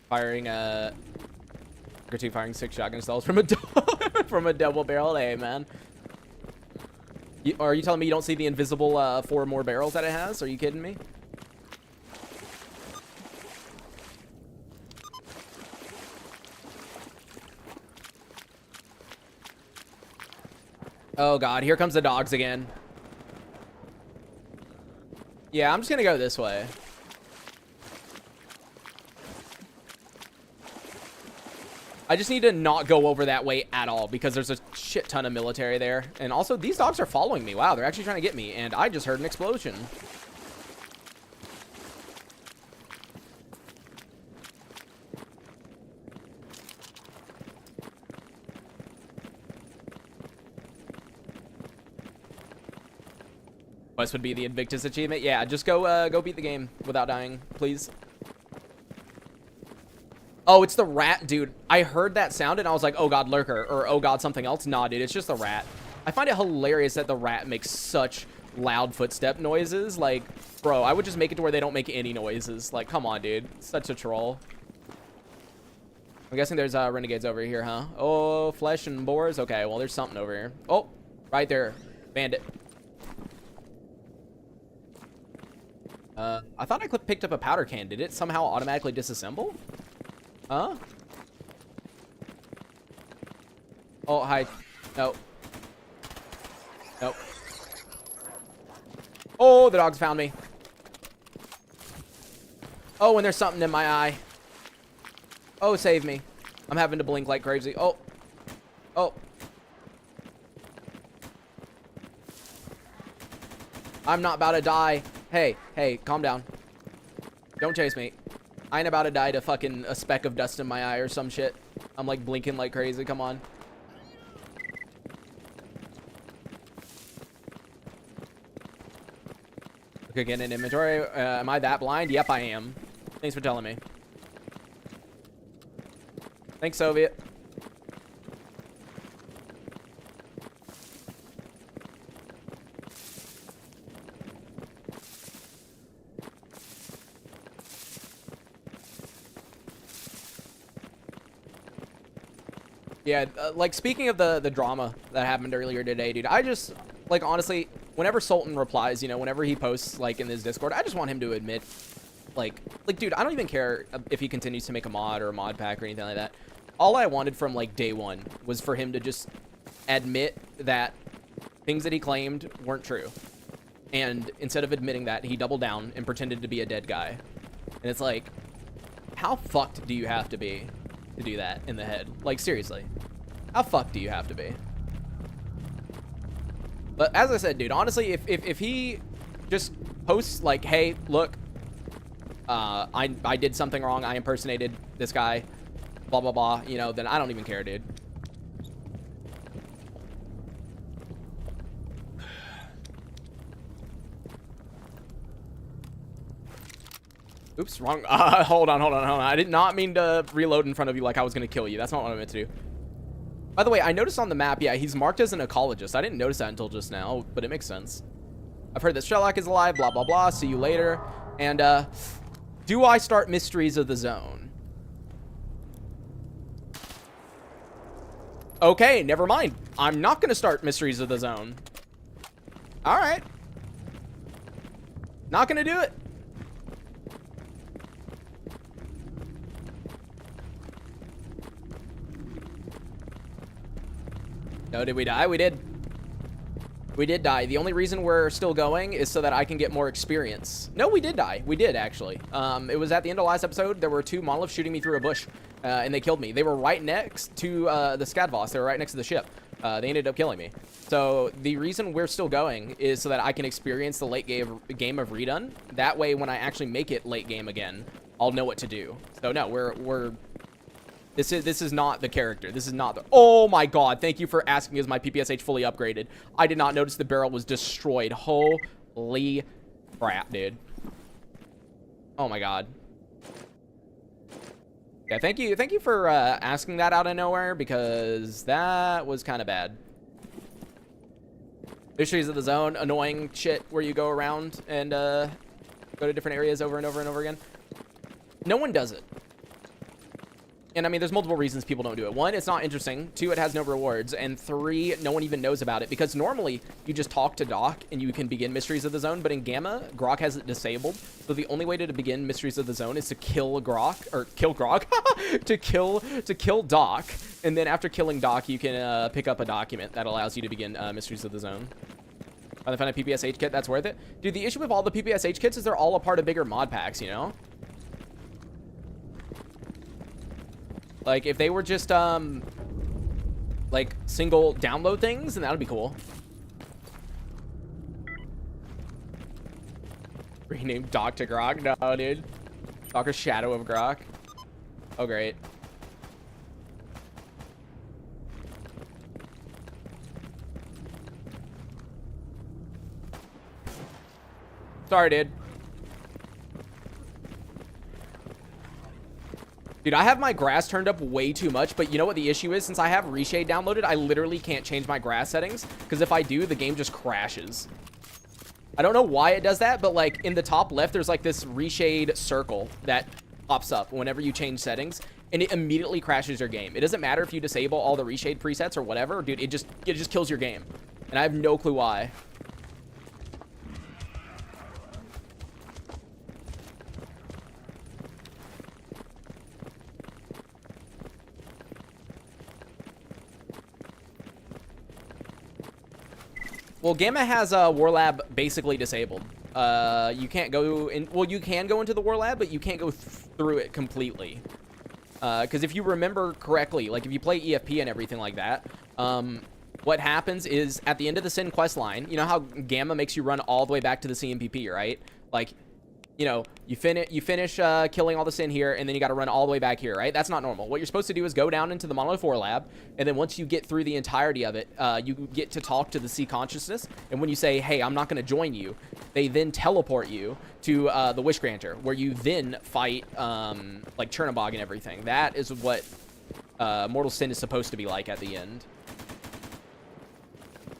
[SPEAKER 1] Firing firing 6 shotgun shells from a from a double barrel. Hey, man. Are you telling me you don't see the invisible 4 more barrels that it has? Are you kidding me? Oh god, here comes the dogs again. Yeah, I'm just gonna go this way. I just need to not go over that way at all because there's a shit ton of military there. And also, these dogs are following me. Wow, they're actually trying to get me. And I just heard an explosion. Quest would be the Invictus achievement. Yeah, just go beat the game without dying, please. Oh, it's the rat, dude. I heard that sound and I was like, oh god, lurker, or oh god, something else. Nah, dude, it's just the rat. I find it hilarious that the rat makes such loud footstep noises. Like, bro, I would just make it to where they don't make any noises. Like, come on, dude. Such a troll. I'm guessing there's renegades over here, huh? Oh, flesh and boars. Okay, well, there's something over here. Oh, right there. Bandit. I thought I picked up a powder can. Did it somehow automatically disassemble? Huh? Oh, hi. No. Nope. Oh, the dogs found me. Oh, and there's something in my eye. Oh, save me. I'm having to blink like crazy. Oh. Oh. I'm not about to die. Hey, hey, calm down. Don't chase me. I ain't about to die to fucking a speck of dust in my eye or some shit. I'm like blinking like crazy. Come on. Look again in inventory. Am I that blind? Yep, I am. Thanks for telling me. Thanks, Soviet. Yeah, like, speaking of the drama that happened earlier today, dude, I just, like, honestly, whenever Sultan replies, you know, whenever he posts, like, in his Discord, I just want him to admit, like, dude, I don't even care if he continues to make a mod or a mod pack or anything like that. All I wanted from, like, day one was for him to just admit that things that he claimed weren't true. And instead of admitting that, he doubled down and pretended to be a dead guy. And it's like, how fucked do you have to be to do that in the head? Like, seriously, how fucked do you have to be? But as I said, dude, honestly, if he just posts like, hey, look, I did something wrong, I impersonated this guy, blah blah blah, you know, then I don't even care, dude. Oops, wrong. Hold on. I did not mean to reload in front of you like I was going to kill you. That's not what I meant to do. By the way, I noticed on the map, yeah, he's marked as an ecologist. I didn't notice that until just now, but it makes sense. I've heard that s.t.a.l.k.e.r is alive, blah, blah, blah. See you later. And, do I start Mysteries of the Zone? Okay, never mind. I'm not gonna start Mysteries of the Zone. All right. Not gonna do it. No, did we die? We did. We did die. The only reason we're still going is so that I can get more experience. No, we did die. We did, actually. It was at the end of last episode. There were 2 monoliths shooting me through a bush, and they killed me. They were right next to the Scadvoss. They were right next to the ship. They ended up killing me. So the reason we're still going is so that I can experience the late game of Redone. That way, when I actually make it late game again, I'll know what to do. So no, we're this is not the character. This is not the... Oh my god, thank you for asking, is my PPSH fully upgraded? I did not notice the barrel was destroyed. Holy crap, dude. Oh my god. Yeah, thank you for asking that out of nowhere, because that was kind of bad. Mysteries of the Zone, annoying shit where you go around and go to different areas over and over and over again. No one does it. And I mean, there's multiple reasons people don't do it. 1, it's not interesting. 2, it has no rewards. And 3, no one even knows about it. Because normally, you just talk to Doc and you can begin Mysteries of the Zone. But in Gamma, Grok has it disabled. So the only way to begin Mysteries of the Zone is to kill Grok. Or kill Grok. to kill Doc. And then after killing Doc, you can pick up a document that allows you to begin Mysteries of the Zone. Finally found a PPSH kit. That's worth it. Dude, the issue with all the PPSH kits is they're all a part of bigger mod packs, you know? Like, if they were just, like, single download things, then that would be cool. Rename Doc to Grok? No, dude. Dr. Shadow of Grok. Oh, great. Sorry, dude. Dude, I have my grass turned up way too much, but you know what the issue is? Since I have Reshade downloaded, I literally can't change my grass settings, because if I do, the game just crashes. I don't know why it does that, but like in the top left, there's like this Reshade circle that pops up whenever you change settings, and it immediately crashes your game. It doesn't matter if you disable all the Reshade presets or whatever, dude, it just kills your game. And I have no clue why. Well, Gamma has War Lab basically disabled. You can't go in... Well, you can go into the War Lab, but you can't go through it completely. Because if you remember correctly, like if you play EFP and everything like that, what happens is at the end of the Sin quest line, you know how Gamma makes you run all the way back to the CMPP, right? Like, you know, you finish killing all the Sin here, and then you got to run all the way back here, right? That's not normal. What you're supposed to do is go down into the Monolith 4 lab, and then once you get through the entirety of it, you get to talk to the Sea Consciousness, and when you say, hey, I'm not going to join you, they then teleport you to the Wish Granter, where you then fight, like, Chernobog and everything. That is what Mortal Sin is supposed to be like at the end.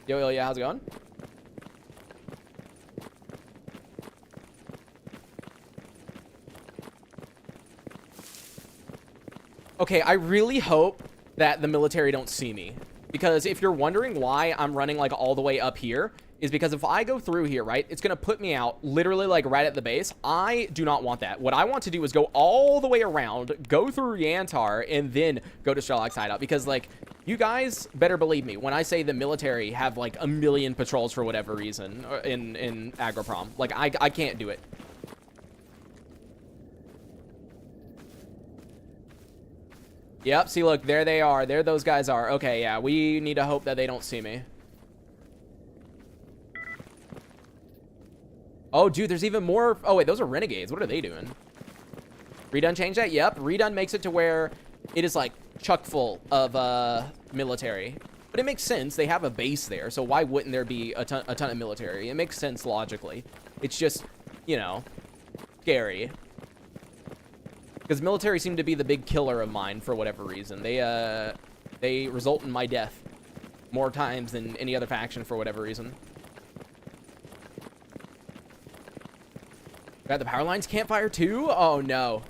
[SPEAKER 1] Yo, yeah, how's it going? Okay, I really hope that the military don't see me. Because if you're wondering why I'm running, like, all the way up here, is because if I go through here, right, it's going to put me out literally, like, right at the base. I do not want that. What I want to do is go all the way around, go through Yantar, and then go to s.t.a.l.k.e.r hideout. Because, like, you guys better believe me when I say the military have, like, a million patrols for whatever reason in Agroprom. Like, I can't do it. Yep, see, look, there they are. There those guys are. Okay, yeah, we need to hope that they don't see me. Oh, dude, there's even more. Oh, wait, those are renegades. What are they doing? Redone changed that? Yep, Redone makes it to where it is, like, chock full of military. But it makes sense. They have a base there, so why wouldn't there be a ton of military? It makes sense logically. It's just, you know, scary. Because military seem to be the big killer of mine for whatever reason. They result in my death more times than any other faction for whatever reason. Got the power lines campfire too? Oh no.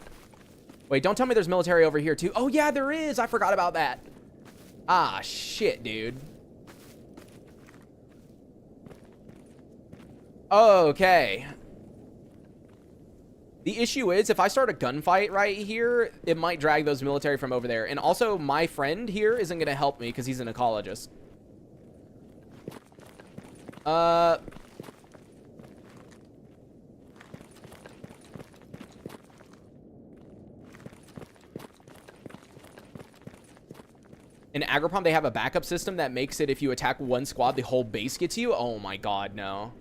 [SPEAKER 1] Wait, don't tell me there's military over here too. Oh yeah, there is. I forgot about that. Ah, shit, dude. Okay. The issue is, if I start a gunfight right here, it might drag those military from over there. And also, my friend here isn't going to help me because he's an ecologist. In Agroprom, they have a backup system that makes it if you attack one squad, the whole base gets you. Oh my god, no.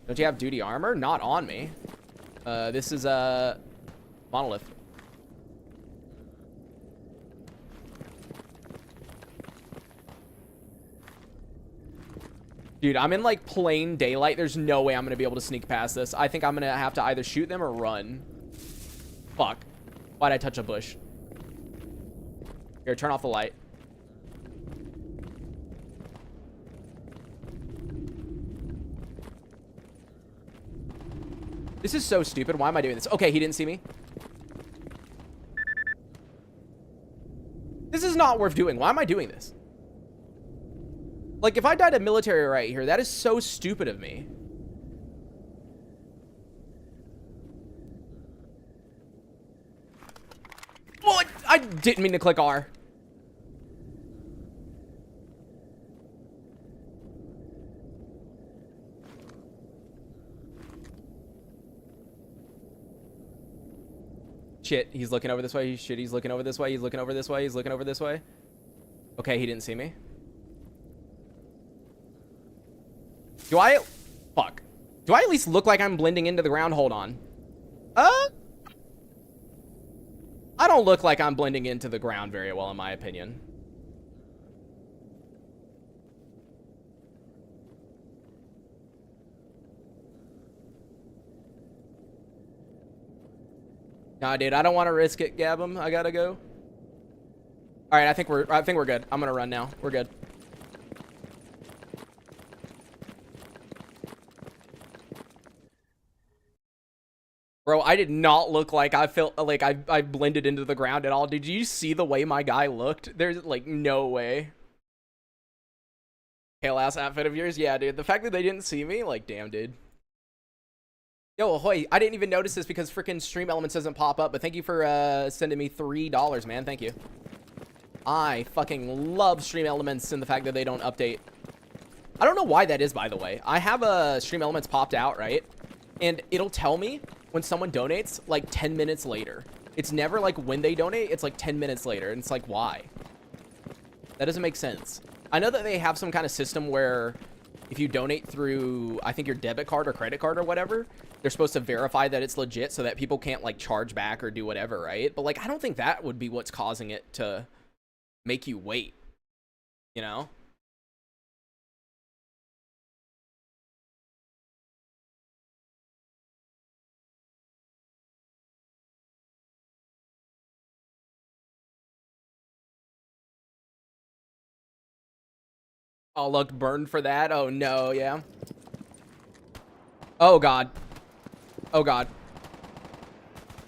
[SPEAKER 1] Don't you have duty armor? Not on me. This is a monolith. Dude, I'm in like plain daylight. There's no way I'm gonna be able to sneak past this. I think I'm gonna have to either shoot them or run. Fuck. Why'd I touch a bush? Here, turn off the light. This is so stupid. Why am I doing this? Okay, he didn't see me. This is not worth doing. Why am I doing this? Like, if I died of military right here, that is so stupid of me. What? I didn't mean to click R. Shit, he's looking over this way. Shit, he's looking over this way. He's looking over this way. He's looking over this way. Okay, he didn't see me. Do I... Fuck. Do I at least look like I'm blending into the ground? Hold on. I don't look like I'm blending into the ground very well, in my opinion. Nah, dude, I don't want to risk it, Gabum. I gotta go. All right, I think we're good. I'm gonna run now. We're good. Bro, I did not look like I felt like I blended into the ground at all. Did you see the way my guy looked? There's like no way. Okay, last outfit of yours? Yeah, dude. The fact that they didn't see me, like, damn, dude. Yo, Ahoy, I didn't even notice this because freaking Stream Elements doesn't pop up, but thank you for sending me $3, man. Thank you. I fucking love Stream Elements and the fact that they don't update. I don't know why that is, by the way. I have a Stream Elements popped out, right? And it'll tell me when someone donates like 10 minutes later. It's never like when they donate, it's like 10 minutes later. And it's like, why? That doesn't make sense. I know that they have some kind of system where if you donate through, I think, your debit card or credit card or whatever, they're supposed to verify that it's legit so that people can't like charge back or do whatever, right? But like, I don't think that would be what's causing it to make you wait, you know? Oh, look, burned for that. Oh, no, yeah. Oh, God. Oh, God.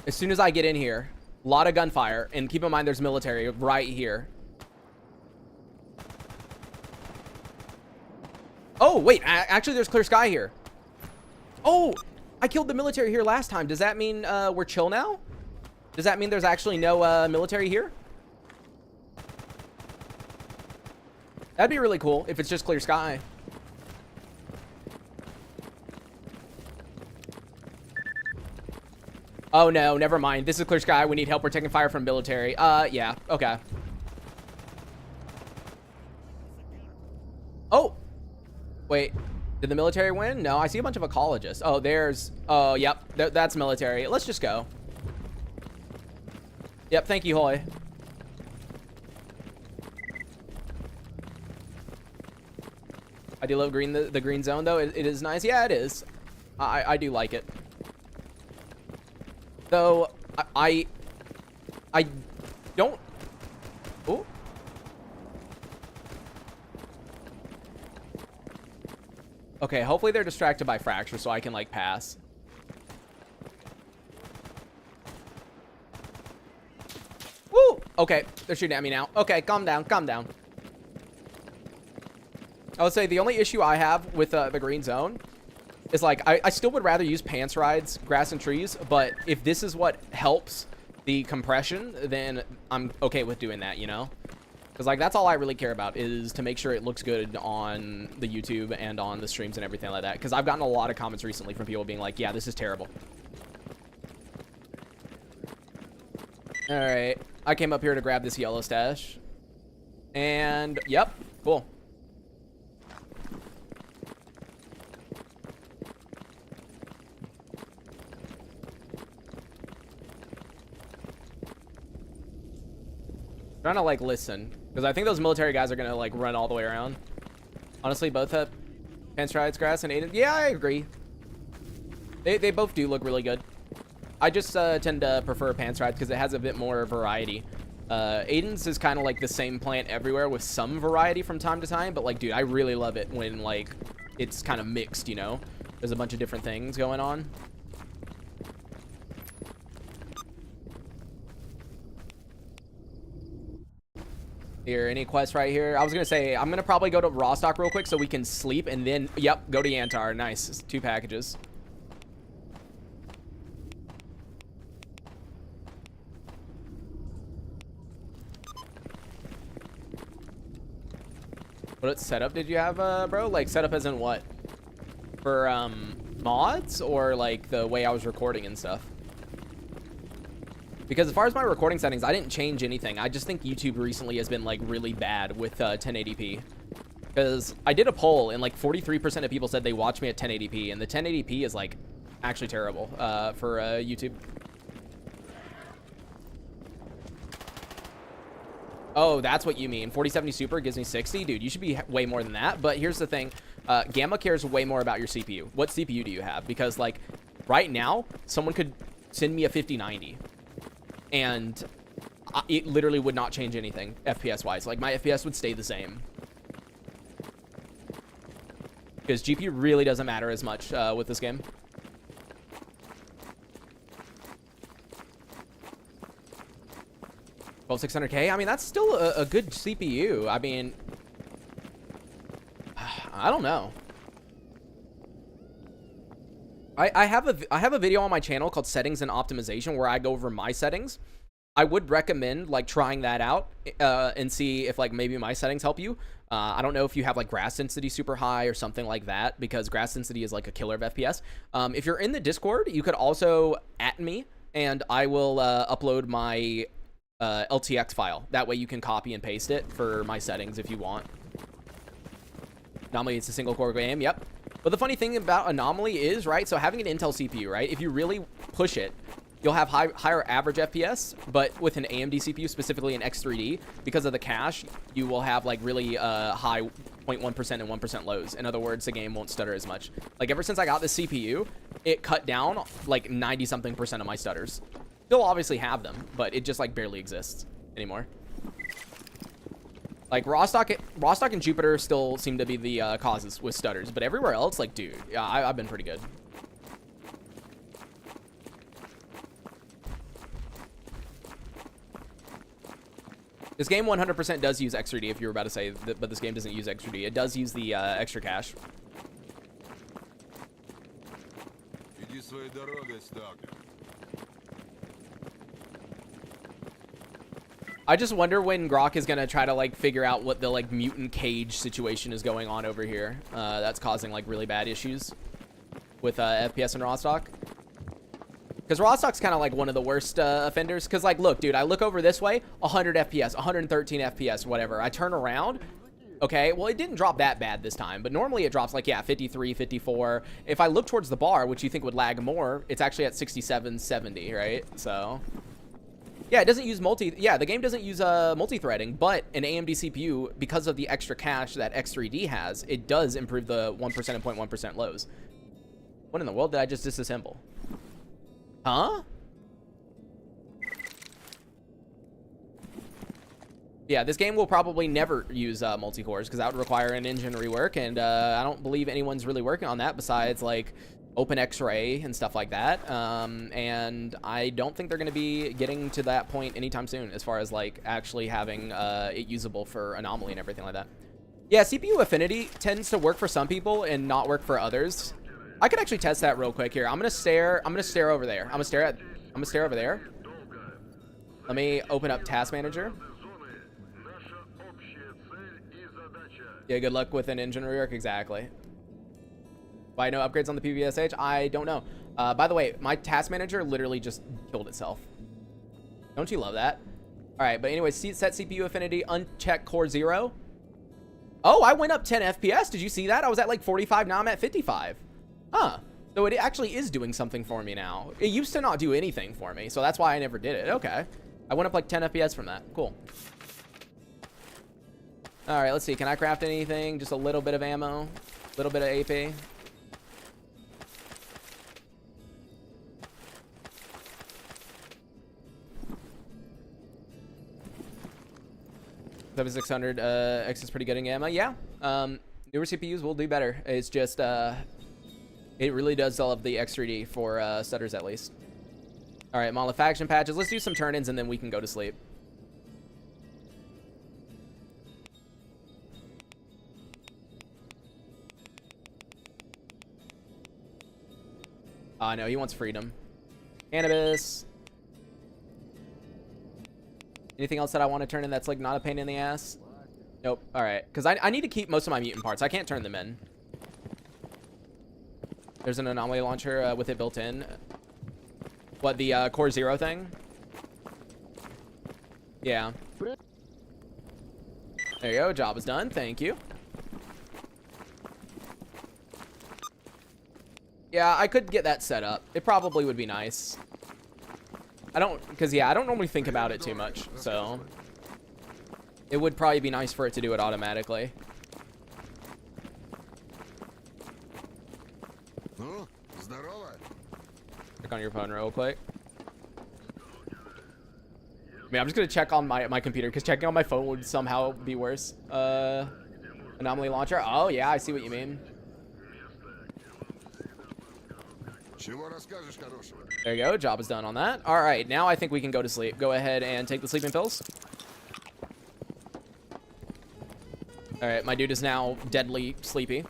[SPEAKER 1] As soon as I get in here, a lot of gunfire. And keep in mind, there's military right here. Oh, wait. Actually, there's clear sky here. Oh, I killed the military here last time. Does that mean we're chill now? Does that mean there's actually no military here? That'd be really cool if it's just clear sky. Oh, no, never mind. This is clear sky. We need help. We're taking fire from military. Yeah, okay. Oh, wait. Did the military win? No, I see a bunch of ecologists. Oh, there's... Oh, yep. That's military. Let's just go. Yep, thank you, Hoy. I do love green, the green zone, though. It is nice. Yeah, it is. I do like it. Though, I don't... Oh. Okay, hopefully they're distracted by fracture so I can, like, pass. Woo! Okay, they're shooting at me now. Okay, calm down, calm down. I would say the only issue I have with the green zone is like, I still would rather use pants rides, grass and trees, but if this is what helps the compression, then I'm okay with doing that, you know? Because like, that's all I really care about, is to make sure it looks good on the YouTube and on the streams and everything like that. Because I've gotten a lot of comments recently from people being like, yeah, this is terrible. All right, I came up here to grab this yellow stash. And, yep, cool. Trying to like listen, because I think those military guys are gonna like run all the way around. Honestly, both have pants rides, grass, and Aiden. Yeah, I agree. They both do look really good. I just tend to prefer pants rides because it has a bit more variety. Aiden's is kind of like the same plant everywhere with some variety from time to time, but like, dude, I really love it when like it's kind of mixed, you know? There's a bunch of different things going on. Here, any quests right here? I was gonna say, I'm gonna probably go to Rostock real quick so we can sleep, and then, yep, go to Yantar. Nice, it's 2 packages. What setup did you have, bro? Like, setup as in what? For, mods? Or, like, the way I was recording and stuff? Because as far as my recording settings, I didn't change anything. I just think YouTube recently has been, like, really bad with 1080p. Because I did a poll, and, like, 43% of people said they watch me at 1080p, and the 1080p is, like, actually terrible for YouTube. Oh, that's what you mean. 4070 Super gives me 60? Dude, you should be way more than that. But here's the thing. Gamma cares way more about your CPU. What CPU do you have? Because, like, right now, someone could send me a 5090. And it literally would not change anything FPS-wise. Like, my FPS would stay the same. Because GPU really doesn't matter as much with this game. $600K? I mean, that's still a good CPU. I mean, I don't know. I have a video on my channel called Settings and Optimization where I go over my settings. I would recommend like trying that out and see if like maybe my settings help you. I don't know if you have like grass density super high or something like that, because grass density is like a killer of FPS. If you're in the Discord, you could also @ me and I will upload my LTX file. That way you can copy and paste it for my settings if you want. Anomaly, it's a single core game. Yep. But the funny thing about Anomaly is, right, so having an Intel CPU, right, if you really push it, you'll have higher average FPS, but with an AMD CPU, specifically an X3D, because of the cache, you will have like really high 0.1% and 1% lows. In other words, the game won't stutter as much. Like ever since I got this CPU, it cut down like 90-something% of my stutters. Still obviously have them, but it just like barely exists anymore. Like Rostock and Jupiter still seem to be the causes with stutters, but everywhere else, like, dude, yeah, I've been pretty good. This game 100% does use X3D, if you were about to say that, but this game doesn't use X3D. It does use the extra cache. I just wonder when Grok is gonna try to like figure out what the like mutant cage situation is going on over here. That's causing like really bad issues with FPS in Rostock. Because Rostock's kind of like one of the worst offenders. Because like, look, dude, I look over this way, 100 FPS, 113 FPS, whatever. I turn around. Okay, well, it didn't drop that bad this time, but normally it drops like, yeah, 53, 54. If I look towards the bar, which you think would lag more, it's actually at 67, 70, right? So, yeah, it doesn't use the game doesn't use multi-threading, but an AMD CPU, because of the extra cache that X3D has, it does improve the 1% and 0.1% lows. What in the world did I just disassemble? Huh? Yeah, this game will probably never use multi-cores because that would require an engine rework, and I don't believe anyone's really working on that besides like open X-ray and stuff like that. And I don't think they're going to be getting to that point anytime soon as far as like actually having it usable for anomaly and everything like that. Yeah, CPU affinity tends to work for some people and not work for others. I could actually test that real quick here. I'm gonna stare over there. I'm gonna stare over there. Let me open up Task Manager. Yeah, good luck with an engine rework. Exactly. Why no upgrades on the PVSH? I don't know. By the way, my Task Manager literally just killed itself. Don't you love that? All right, but anyway, set CPU affinity, uncheck core 0. Oh, I went up 10 FPS. Did you see that? I was at like 45, now I'm at 55. Huh. So it actually is doing something for me now. It used to not do anything for me, so that's why I never did it. Okay. I went up like 10 FPS from that. Cool. All right, let's see. Can I craft anything? Just a little bit of ammo, a little bit of AP. 7600 X is pretty good in gamma. Yeah. Newer CPUs will do better. It's just it really does solve the X3D for stutters at least. All right, malefaction patches. Let's do some turn-ins and then we can go to sleep. No, he wants freedom. Cannabis. Anything else that I want to turn in that's like not a pain in the ass? Nope. All right, because I need to keep most of my mutant parts. I can't turn them in. There's an anomaly launcher with it built in. What, the core 0 thing? Yeah. There you go. Job is done. Thank you. Yeah, I could get that set up. It probably would be nice. I don't normally think about it too much, so it would probably be nice for it to do it automatically. Check on your phone real quick. I mean, I'm just gonna check on my computer because checking on my phone would somehow be worse. Anomaly launcher. Oh yeah, I see what you mean. There you go. Job is done on that. All right, now I think we can go to sleep. Go ahead and take the sleeping pills. All right, my dude is now deadly sleepy.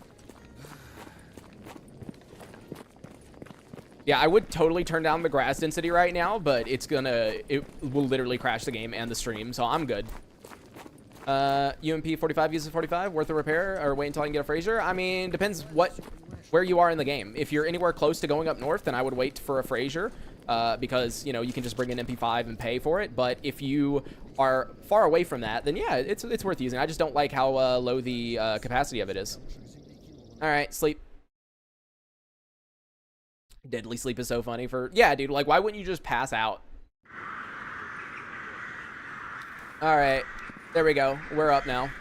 [SPEAKER 1] Yeah, I would totally turn down the grass density right now, but it will literally crash the game and the stream, so I'm good. UMP 45 uses 45, worth a repair, or wait until I can get a Fraser? I mean, depends where you are in the game. If you're anywhere close to going up north, then I would wait for a Fraser, because, you know, you can just bring an MP5 and pay for it. But if you are far away from that, then yeah, it's worth using. I just don't like how low the capacity of it is. All right, sleep. Deadly sleep is so funny for... Yeah, dude, like, why wouldn't you just pass out? All right, there we go. We're up now.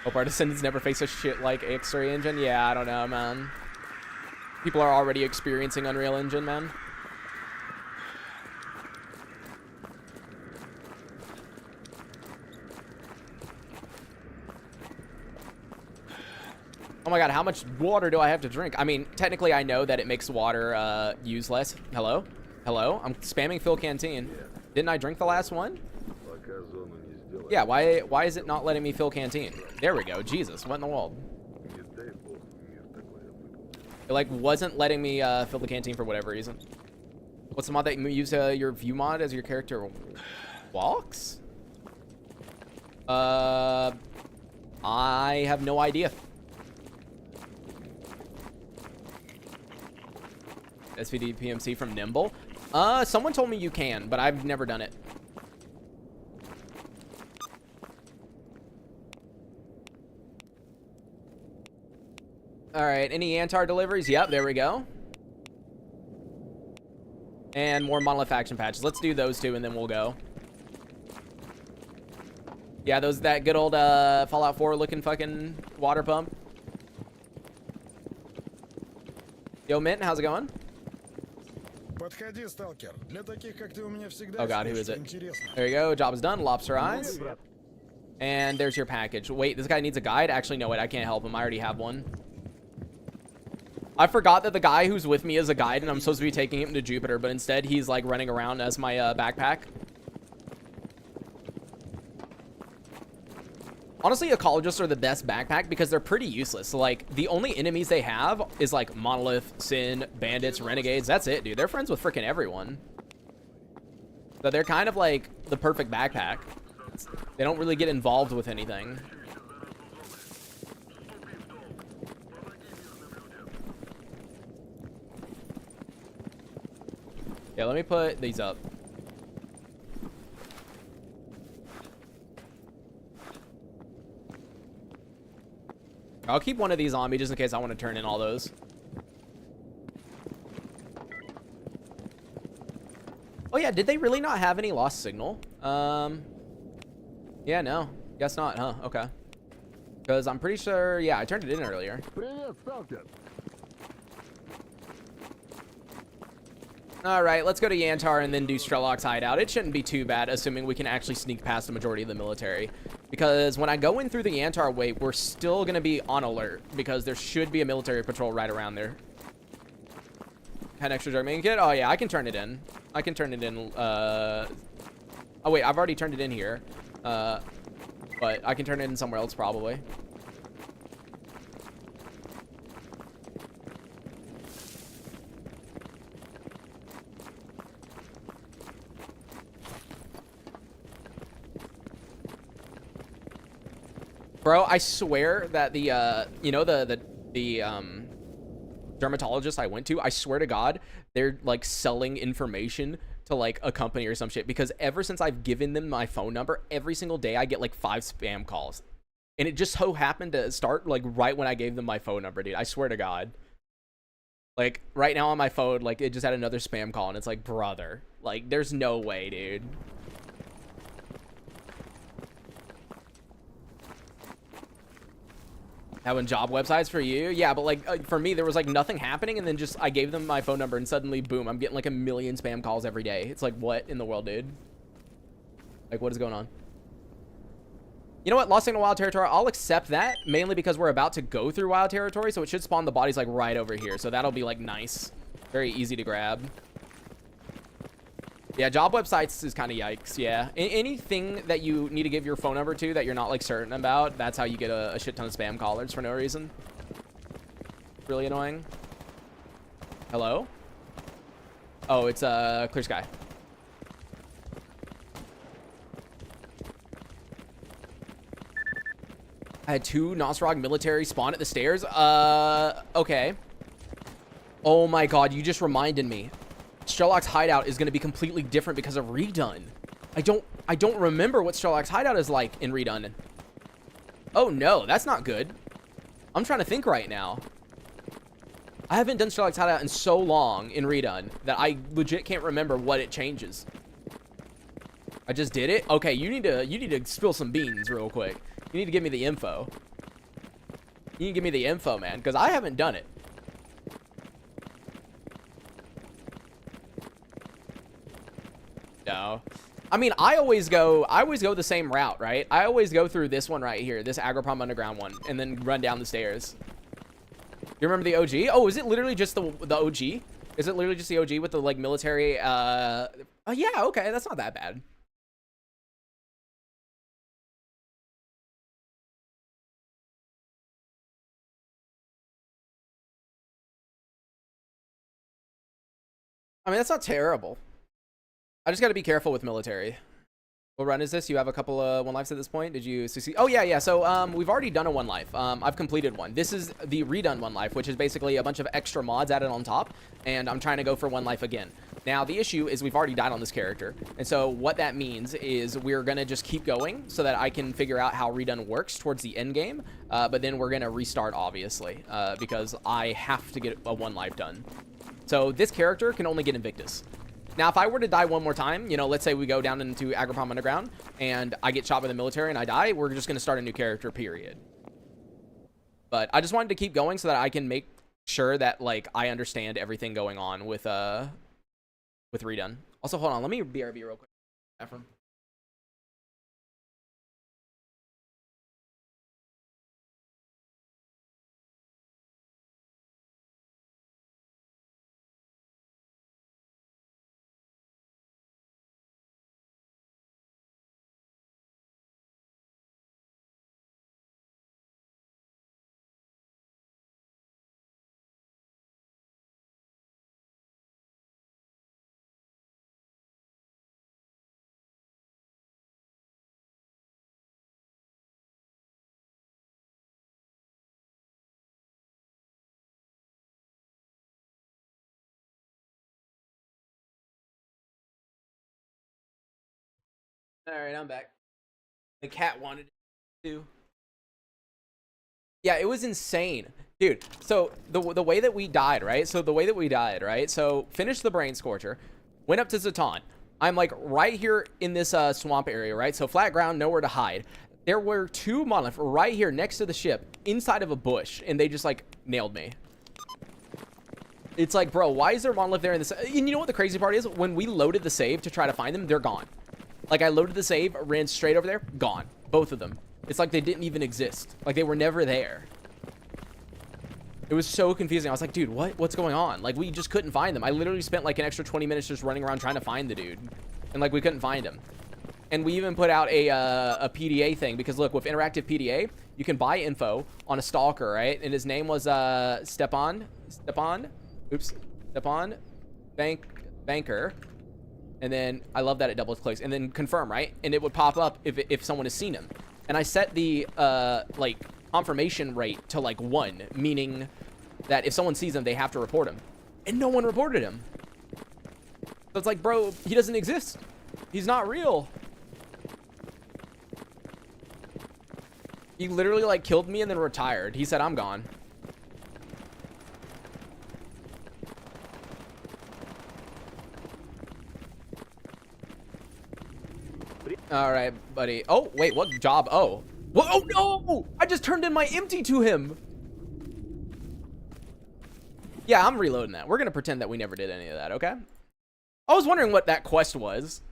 [SPEAKER 1] Hope our descendants never face a shit like X3 engine. Yeah, I don't know, man. People are already experiencing Unreal Engine, man. Oh my god, how much water do I have to drink? I mean, technically I know that it makes water use less. Hello? Hello? I'm spamming fill canteen. Didn't I drink the last one? Yeah, why is it not letting me fill canteen? There we go. Jesus, what in the world? It like wasn't letting me fill the canteen for whatever reason. What's the mod that you use your view mod as your character walks? I have no idea. SVD PMC from Nimble. Someone told me you can, but I've never done it. All right, any Antar deliveries? Yep, there we go. And more malefaction patches. Let's do those two and then we'll go. Yeah, that good old Fallout 4 looking fucking water pump. Yo, Mint, how's it going? Oh god, who is it? There you go, job is done. Lobster eyes. And there's your package. Wait, this guy needs a guide? Actually, no, wait, I can't help him. I already have one. I forgot that the guy who's with me is a guide, and I'm supposed to be taking him to Jupiter, but instead he's like running around as my backpack. Honestly, ecologists are the best backpack because they're pretty useless. So, like, the only enemies they have is like Monolith, Sin, Bandits, Renegades. That's it, dude. They're friends with freaking everyone. So they're kind of like the perfect backpack. They don't really get involved with anything. Yeah, let me put these up. I'll keep one of these on me just in case I want to turn in all those. Oh yeah, did they really not have any lost signal? Yeah, no. Guess not, huh? Okay. Because I'm pretty sure, yeah, I turned it in earlier. Alright, let's go to Yantar and then do s.t.a.l.k.e.r hideout. It shouldn't be too bad, assuming we can actually sneak past the majority of the military. Because when I go in through the Yantar way, we're still going to be on alert. Because there should be a military patrol right around there. Had an extra drug making kit? Oh yeah, I can turn it in. I can turn it in. Oh wait, I've already turned it in here. But I can turn it in somewhere else probably. Bro, I swear that the you know, the dermatologist I went to, I swear to God, they're like selling information to like a company or some shit, because ever since I've given them my phone number, every single day I get like 5 spam calls. And it just so happened to start like right when I gave them my phone number, dude. I swear to God. Like right now on my phone, like it just had another spam call and it's like, brother, like there's no way, dude. Having job websites for you? Yeah, but like for me, there was like nothing happening, and then just I gave them my phone number, and suddenly, boom, I'm getting like 1,000,000 spam calls every day. It's like, what in the world, dude? Like, what is going on? You know what? Lost Signal Wild Territory, I'll accept that, mainly because we're about to go through Wild Territory, so it should spawn the bodies like right over here. So that'll be like nice. Very easy to grab. Yeah, job websites is kind of yikes. Yeah, anything that you need to give your phone number to that you're not like certain about, that's how you get a shit ton of spam callers for no reason. Really annoying. Hello? Oh, it's Clear Sky. I had 2 Nosrog military spawn at the stairs. Okay. Oh my God, you just reminded me. s.t.a.l.k.e.r hideout is going to be completely different because of Redone. I don't remember what s.t.a.l.k.e.r hideout is like in Redone. Oh no, that's not good. I'm trying to think right now. I haven't done s.t.a.l.k.e.r hideout in so long in Redone that I legit can't remember what it changes. I just did it. Okay, you need to spill some beans real quick. You need to give me the info. You need to give me the info, man, because I haven't done it. No. I mean, I always go the same route, right? I always go through this one right here, this Agroprom Underground one, and then run down the stairs. You remember the OG? Oh, is it literally just the OG? Is it literally just the OG with the, like, military, oh, yeah, okay, that's not that bad. I mean, that's not terrible. I just got to be careful with military. What run is this? You have a couple of 1 lives at this point. Did you succeed? Oh yeah. So we've already done a 1 life. I've completed one. This is the redone 1 life, which is basically a bunch of extra mods added on top, and I'm trying to go for 1 life again. Now the issue is we've already died on this character, and so what that means is we're gonna just keep going so that I can figure out how redone works towards the end game. But then we're gonna restart, obviously, because I have to get a 1 life done. So this character can only get Invictus. Now, if I were to die 1 more time, you know, let's say we go down into Agroprom Underground and I get shot by the military and I die, we're just going to start a new character, period. But I just wanted to keep going so that I can make sure that, like, I understand everything going on with Redone. Also, hold on, let me BRB real quick. Ephraim. All right, I'm back. The cat wanted to. Yeah, it was insane, dude. So the way that we died, right? So finished the brain scorcher, went up to Zatan. I'm like right here in this swamp area, right? So flat ground, nowhere to hide. There were two monoliths right here next to the ship, inside of a bush, and they just like nailed me. It's like, bro, why is there a monolith there in this? And you know what the crazy part is? When we loaded the save to try to find them, they're gone. Like I loaded the save, ran straight over there, gone. Both of them. It's like they didn't even exist. Like they were never there. It was so confusing. I was like, dude, what's going on? Like we just couldn't find them. I literally spent like an extra 20 minutes just running around trying to find the dude. And like we couldn't find him. And we even put out a PDA thing because look, with interactive PDA, you can buy info on a stalker, right? And his name was Stepan Banker. And then I love that it double clicks and then confirm, right? And it would pop up if someone has seen him. And I set the like confirmation rate to like 1, meaning that if someone sees him, they have to report him. And no one reported him. So it's like, bro, he doesn't exist. He's not real. He literally like killed me and then retired. He said, I'm gone. All right, buddy. Oh, wait, what job? Oh. What? Oh, no! I just turned in my empty to him. Yeah, I'm reloading that. We're going to pretend that we never did any of that, okay? I was wondering what that quest was.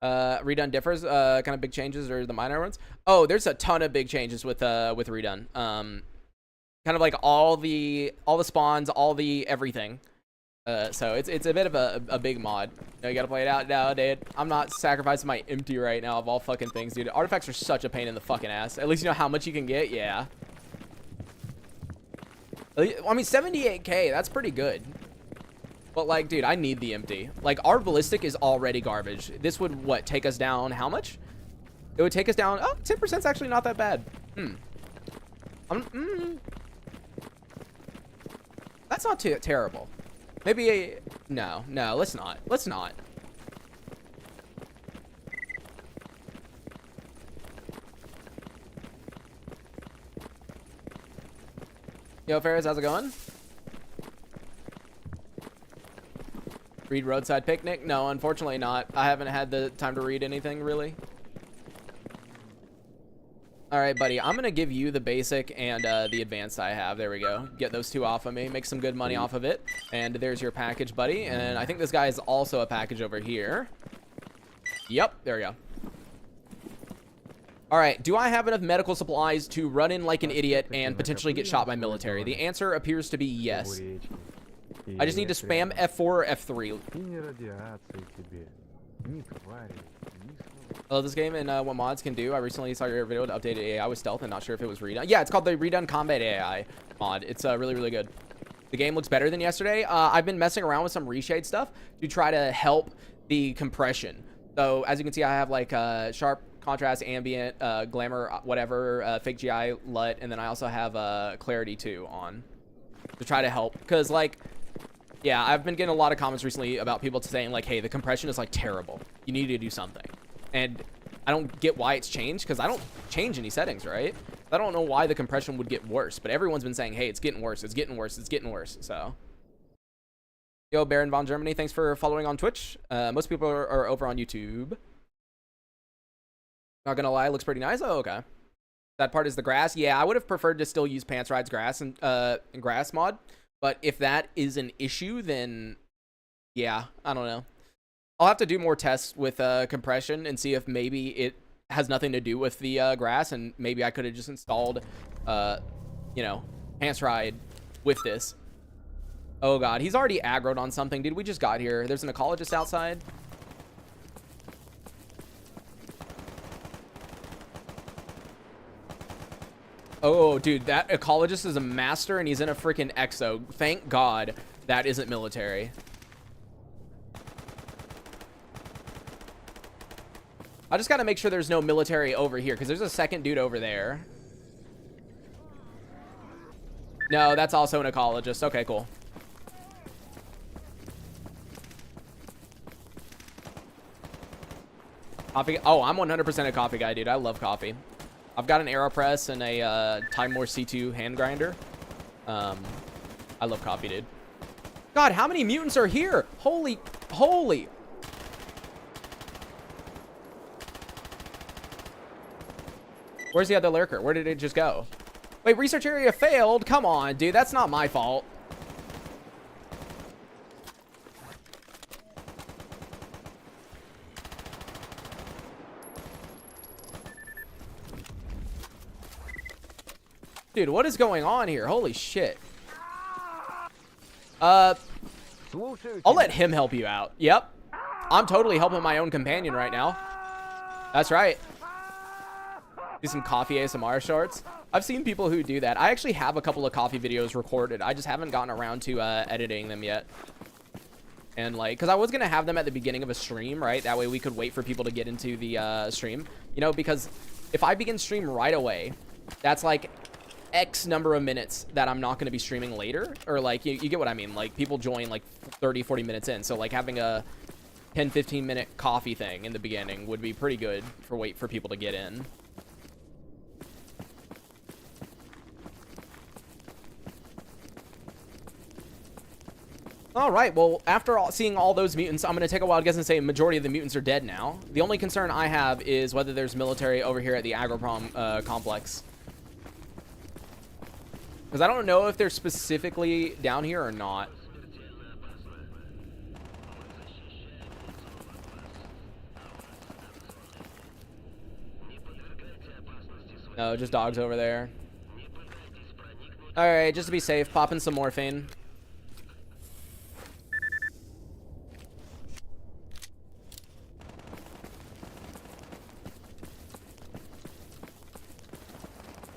[SPEAKER 1] Redone differs. Kind of big changes or the minor ones? Oh, there's a ton of big changes with Redone. Kind of like all the spawns, all the everything. So it's a bit of a big mod. You gotta play it out now, dude. I'm not sacrificing my empty right now of all fucking things, dude. Artifacts are such a pain in the fucking ass. At least you know how much you can get, yeah. I mean, 78k, that's pretty good. But like, dude, I need the empty. Like, our ballistic is already garbage. This would, what, take us down how much? It would take us down, oh, 10% is actually not that bad. That's not too terrible. Maybe no, let's not. Let's not. Yo, Ferris, how's it going? Read Roadside Picnic? No, unfortunately not. I haven't had the time to read anything, really. All right, buddy. I'm going to give you the basic and the advanced I have. There we go. Get those two off of me. Make some good money off of it. And there's your package, buddy. And I think this guy is also a package over here. Yep. There we go. All right. Do I have enough medical supplies to run in like an idiot and potentially get shot by military? The answer appears to be yes. I just need to spam F4 or F3. I love this game and what mods can do. I recently saw your video to update AI with stealth and not sure if it was redone. Yeah, it's called the Redone Combat AI mod. It's really, really good. The game looks better than yesterday. I've been messing around with some reshade stuff to try to help the compression. So as you can see, I have like sharp, contrast, ambient, glamour, whatever, fake GI, LUT, and then I also have clarity 2 on to try to help. Because like, yeah, I've been getting a lot of comments recently about people saying like, hey, the compression is like terrible. You need to do something. And I don't get why it's changed because I don't change any settings, right? I don't know why the compression would get worse, but everyone's been saying, hey, it's getting worse, it's getting worse, it's getting worse. So, yo, Baron von Germany, thanks for following on Twitch. Most people are over on YouTube. Not gonna lie, looks pretty nice. Oh, okay. That part is the grass. Yeah, I would have preferred to still use Pants Ride's grass and grass mod, but if that is an issue, then yeah, I don't know. I'll have to do more tests with compression and see if maybe it has nothing to do with the grass, and maybe I could have just installed, you know, Pants Ride with this. Oh god, he's already aggroed on something. Dude, we just got here. There's an ecologist outside. Oh, dude, that ecologist is a master, and he's in a freaking exo. Thank God that isn't military. I just got to make sure there's no military over here, because there's a second dude over there. No, that's also an ecologist. Okay, cool. Coffee. Oh, I'm 100% a coffee guy, dude. I love coffee. I've got an AeroPress and a Time More C2 hand grinder. I love coffee, dude. God, how many mutants are here? Holy. Where's the other lurker? Where did it just go? Wait, research area failed? Come on, dude. That's not my fault. Dude, what is going on here? Holy shit. I'll let him help you out. Yep. I'm totally helping my own companion right now. That's right. Do some coffee ASMR shorts. I've seen people who do that. I actually have a couple of coffee videos recorded. I just haven't gotten around to editing them yet. And like, because I was going to have them at the beginning of a stream, right? That way we could wait for people to get into the stream. You know, because if I begin stream right away, that's like X number of minutes that I'm not going to be streaming later. Or like, you get what I mean? Like, people join like 30, 40 minutes in. So like having a 10, 15 minute coffee thing in the beginning would be pretty good for wait for people to get in. All right, well, after seeing all those mutants, I'm going to take a wild guess and say majority of the mutants are dead now. The only concern I have is whether there's military over here at the Agroprom complex. Because I don't know if they're specifically down here or not. No, just dogs over there. All right, just to be safe, popping some morphine.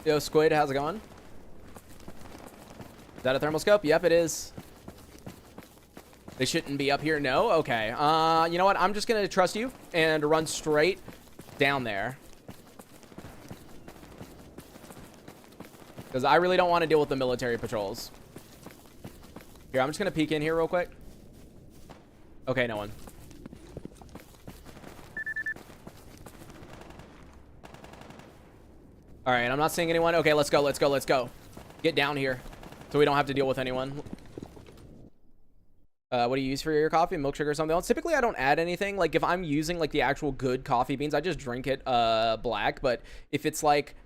[SPEAKER 1] Yo, Squid, how's it going? Is that a thermal scope? Yep, it is. They shouldn't be up here. No? Okay. You know what? I'm just going to trust you and run straight down there. Because I really don't want to deal with the military patrols. Here, I'm just going to peek in here real quick. Okay, no one. All right, I'm not seeing anyone. Okay, let's go, let's go, let's go. Get down here so we don't have to deal with anyone. What do you use for your coffee? Milk, sugar, or something else? Typically, I don't add anything. Like, if I'm using, like, the actual good coffee beans, I just drink it black. But if it's like,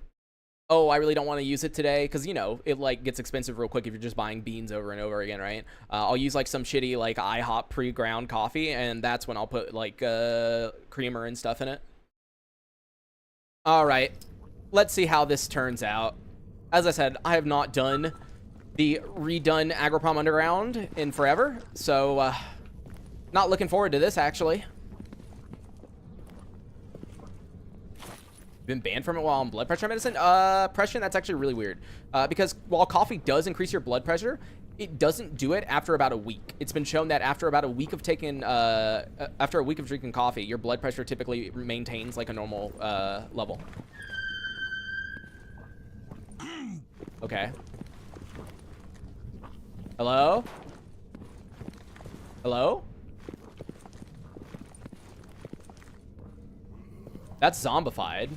[SPEAKER 1] oh, I really don't want to use it today, because, you know, it, like, gets expensive real quick if you're just buying beans over and over again, right? I'll use, like, some shitty, like, IHOP pre-ground coffee, and that's when I'll put, like, creamer and stuff in it. All right. Let's see how this turns out. As I said, I have not done the redone Agroprom Underground in forever, so not looking forward to this, actually. Been banned from it while on blood pressure medicine? Pression, that's actually really weird. Because while coffee does increase your blood pressure, it doesn't do it after about a week. It's been shown that after about a week of taking, after a week of drinking coffee, your blood pressure typically maintains like a normal level. Okay. Hello? Hello? That's zombified.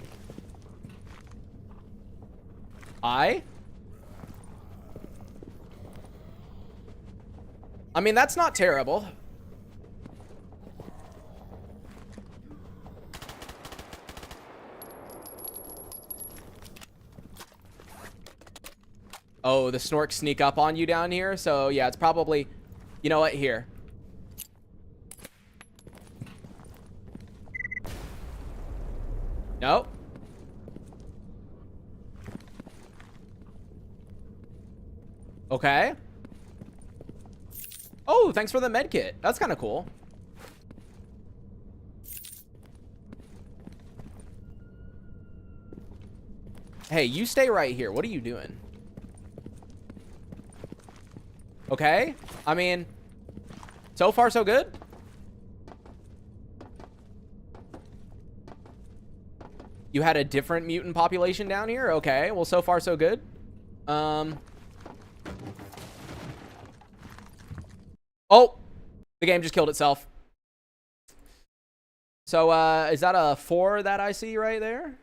[SPEAKER 1] I mean, that's not terrible. Oh, the snorks sneak up on you down here. So, yeah, it's probably... You know what? Here. Nope. Okay. Oh, thanks for the med kit. That's kind of cool. Hey, you stay right here. What are you doing? Okay. I mean, so far so good. You had a different mutant population down here? Okay. Well, so far so good. Oh, the game just killed itself. So is that a 4 that I see right there?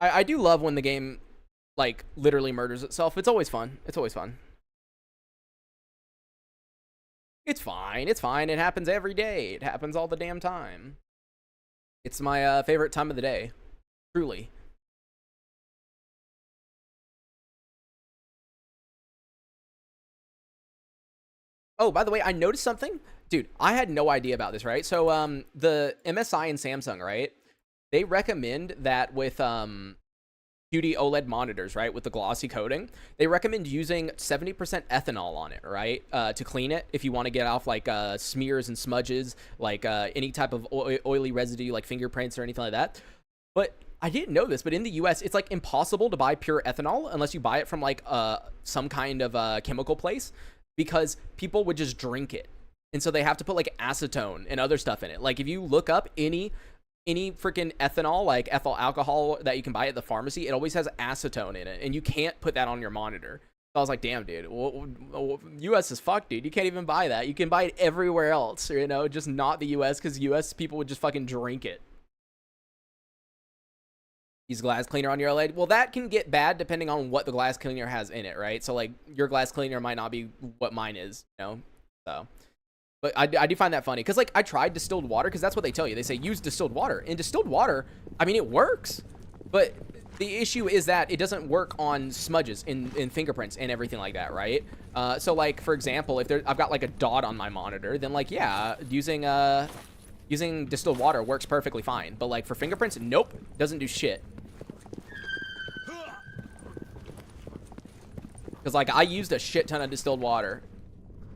[SPEAKER 1] I do love when the game like literally murders itself. It's always fun. It's always fun. It's fine. It's fine. It happens every day. It happens all the damn time. It's my favorite time of the day. Truly. Oh, by the way, I noticed something. Dude, I had no idea about this, right? So the MSI and Samsung, right? They recommend that with QD OLED monitors, right, with the glossy coating, they recommend using 70% ethanol on it, right, to clean it if you want to get off like smears and smudges, like any type of oily residue, like fingerprints or anything like that. But I didn't know this, but in the US, it's like impossible to buy pure ethanol unless you buy it from like some kind of chemical place, because people would just drink it. And so they have to put like acetone and other stuff in it. Like if you look up any freaking ethanol, like ethyl alcohol that you can buy at the pharmacy, it always has acetone in it, and you can't put that on your monitor. So I was like, damn, dude, US is fucked, dude. You can't even buy that. You can buy it everywhere else, you know, just not the US, because US people would just fucking drink it. Use glass cleaner on your OLED. Well, that can get bad depending on what the glass cleaner has in it, right? So like your glass cleaner might not be what mine is, you know. So, but I do find that funny because like I tried distilled water, because that's what they tell you. They say use distilled water. And distilled water, I mean, it works, but the issue is that it doesn't work on smudges in fingerprints and everything like that, right? So like for example, if I've got like a dot on my monitor, then like yeah, using distilled water works perfectly fine. But like for fingerprints, nope, doesn't do shit. Because like I used a shit ton of distilled water,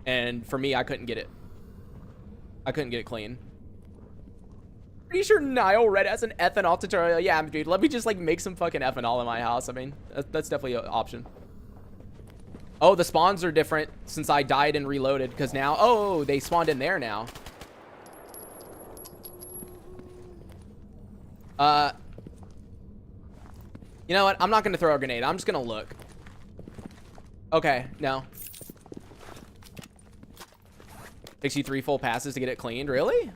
[SPEAKER 1] and for me, I couldn't get it. I couldn't get it clean. Pretty sure Nile Red has an ethanol tutorial. Yeah, dude, let me just like make some fucking ethanol in my house. I mean, that's definitely an option. Oh, the spawns are different since I died and reloaded, because now, oh, they spawned in there now. You know what? I'm not going to throw a grenade. I'm just going to look. Okay, no. Takes you 3 full passes to get it cleaned. Really?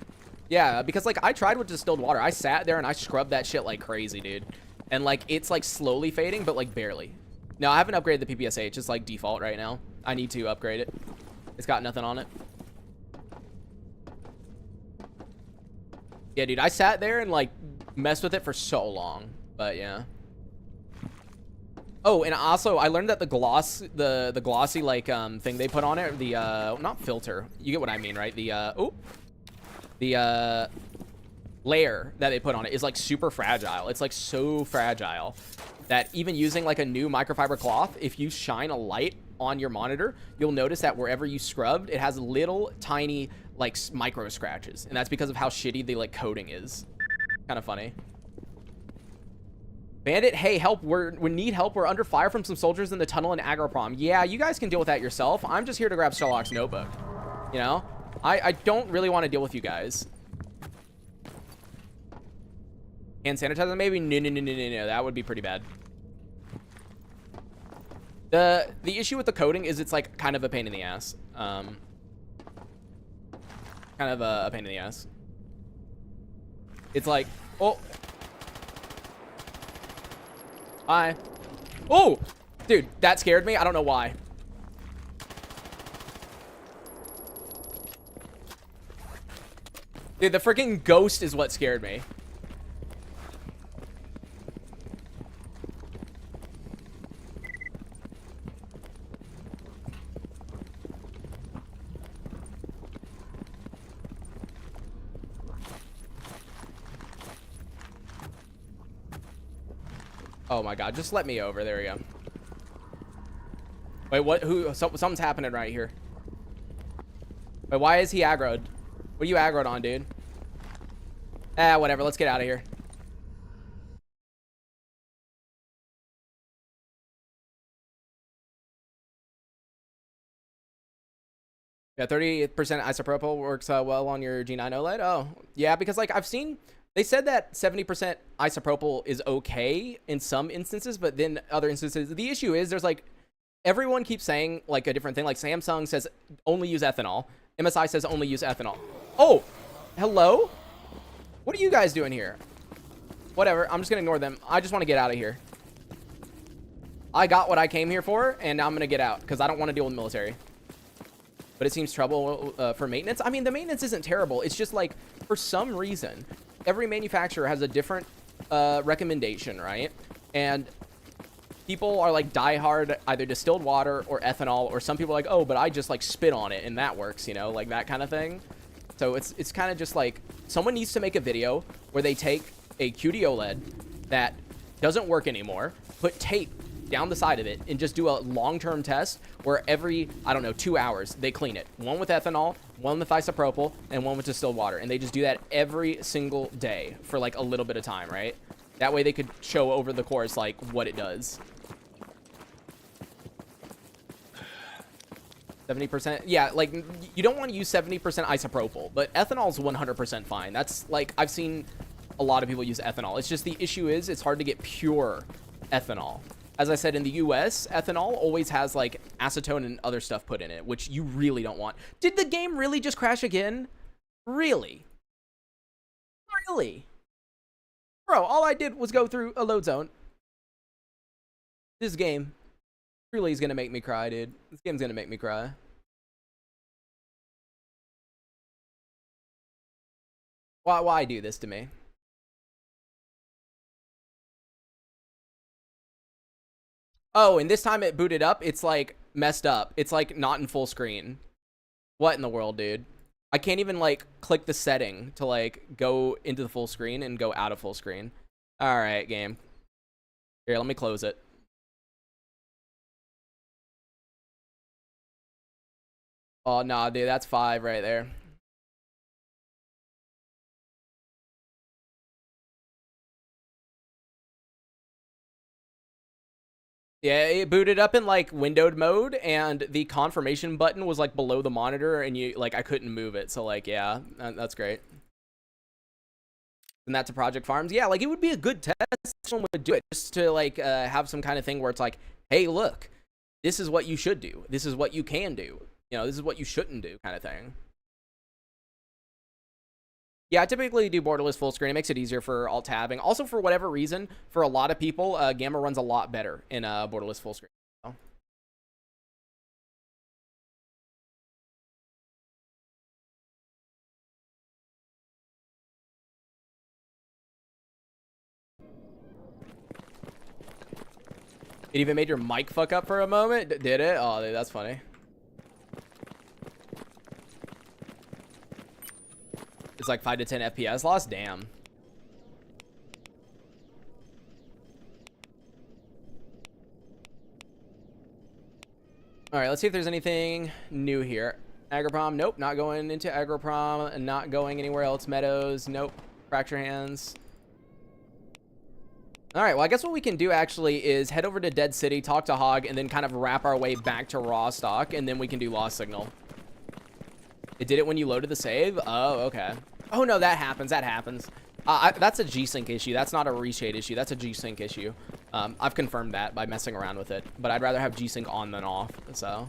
[SPEAKER 1] Yeah, because like I tried with distilled water. I sat there and I scrubbed that shit like crazy, dude. And like it's like slowly fading, but like barely. No, I haven't upgraded the PPSH. It's like default right now. I need to upgrade it. It's got nothing on it. Yeah, dude, I sat there and like messed with it for so long. But yeah. Oh, and also I learned that the glossy like thing they put on it, the not filter. You get what I mean, right? The layer that they put on it is like super fragile. It's like so fragile that even using like a new microfiber cloth, if you shine a light on your monitor, you'll notice that wherever you scrubbed, it has little tiny like micro scratches, and that's because of how shitty the like coating is. Kind of funny. Bandit, hey, help. We need help. We're under fire from some soldiers in the tunnel in Agroprom. Yeah, you guys can deal with that yourself. I'm just here to grab s.t.a.l.k.e.r's notebook. You know? I don't really want to deal with you guys. Hand sanitizer, maybe? No. That would be pretty bad. The issue with the coating is it's like kind of a pain in the ass. Kind of a pain in the ass. It's like, oh. Hi. Oh, dude, that scared me. I don't know why. Dude, the freaking ghost is what scared me. Oh my god, just let me over. There we go. Wait, what? Who? Something's happening right here. Wait, why is he aggroed? What are you aggroed on, dude? Ah, whatever. Let's get out of here. Yeah, 30% isopropyl works well on your G9 OLED. Oh, yeah, because like I've seen, they said that 70% isopropyl is okay in some instances, but then other instances, the issue is there's like everyone keeps saying like a different thing. Like Samsung says only use ethanol. MSI says only use ethanol. Oh, hello? What are you guys doing here? Whatever, I'm just gonna ignore them. I just want to get out of here. I got what I came here for, and now I'm gonna get out because I don't want to deal with the military. But it seems trouble for maintenance. I mean, the maintenance isn't terrible. It's just like, for some reason, every manufacturer has a different recommendation, right? And people are like diehard either distilled water or ethanol, or some people are like, oh, but I just like spit on it and that works, you know, like that kind of thing. So it's kind of just like, someone needs to make a video where they take a QD OLED that doesn't work anymore, put tape down the side of it, and just do a long-term test where every, I don't know, 2 hours, they clean it. One with ethanol, one with isopropyl, and one with distilled water. And they just do that every single day for like a little bit of time, right? That way they could show over the course like what it does. 70%, yeah, like you don't want to use 70% isopropyl, but ethanol is 100% fine. That's like, I've seen a lot of people use ethanol. It's just the issue is it's hard to get pure ethanol. As I said, in the US, ethanol always has like acetone and other stuff put in it, which you really don't want. Did the game really just crash again? Really? Really? Bro, all I did was go through a load zone. This game really is gonna make me cry, dude. This game's gonna make me cry. Why do this to me? Oh, and this time it booted up. It's like messed up. It's like not in full screen. What in the world, dude? I can't even like click the setting to like go into the full screen and go out of full screen. All right, game. Here, let me close it. Oh, nah, dude, that's 5 right there. Yeah, it booted up in like windowed mode, and the confirmation button was like below the monitor, and you like I couldn't move it. So like, yeah, that's great. And that's a Project Farms. Yeah, like it would be a good test. Someone would do it just to like have some kind of thing where it's like, hey, look, this is what you should do. This is what you can do. You know, this is what you shouldn't do, kind of thing. Yeah, I typically do borderless full screen. It makes it easier for alt tabbing. Also, for whatever reason, for a lot of people, Gamma runs a lot better in borderless full screen. So. It even made your mic fuck up for a moment? Did it? Oh, dude, that's funny. It's like 5 to 10 FPS loss? Damn. All right, let's see if there's anything new here. Agroprom, nope, not going into Agroprom, not going anywhere else. Meadows, nope. Fracture hands. All right, well, I guess what we can do actually is head over to Dead City, talk to Hog, and then kind of wrap our way back to Raw Stock, and then we can do Lost Signal. It did it when you loaded the save? Oh, okay. Oh, no, that happens. That happens. That's a G-Sync issue. That's not a reshade issue. That's a G-Sync issue. I've confirmed that by messing around with it, but I'd rather have G-Sync on than off, so...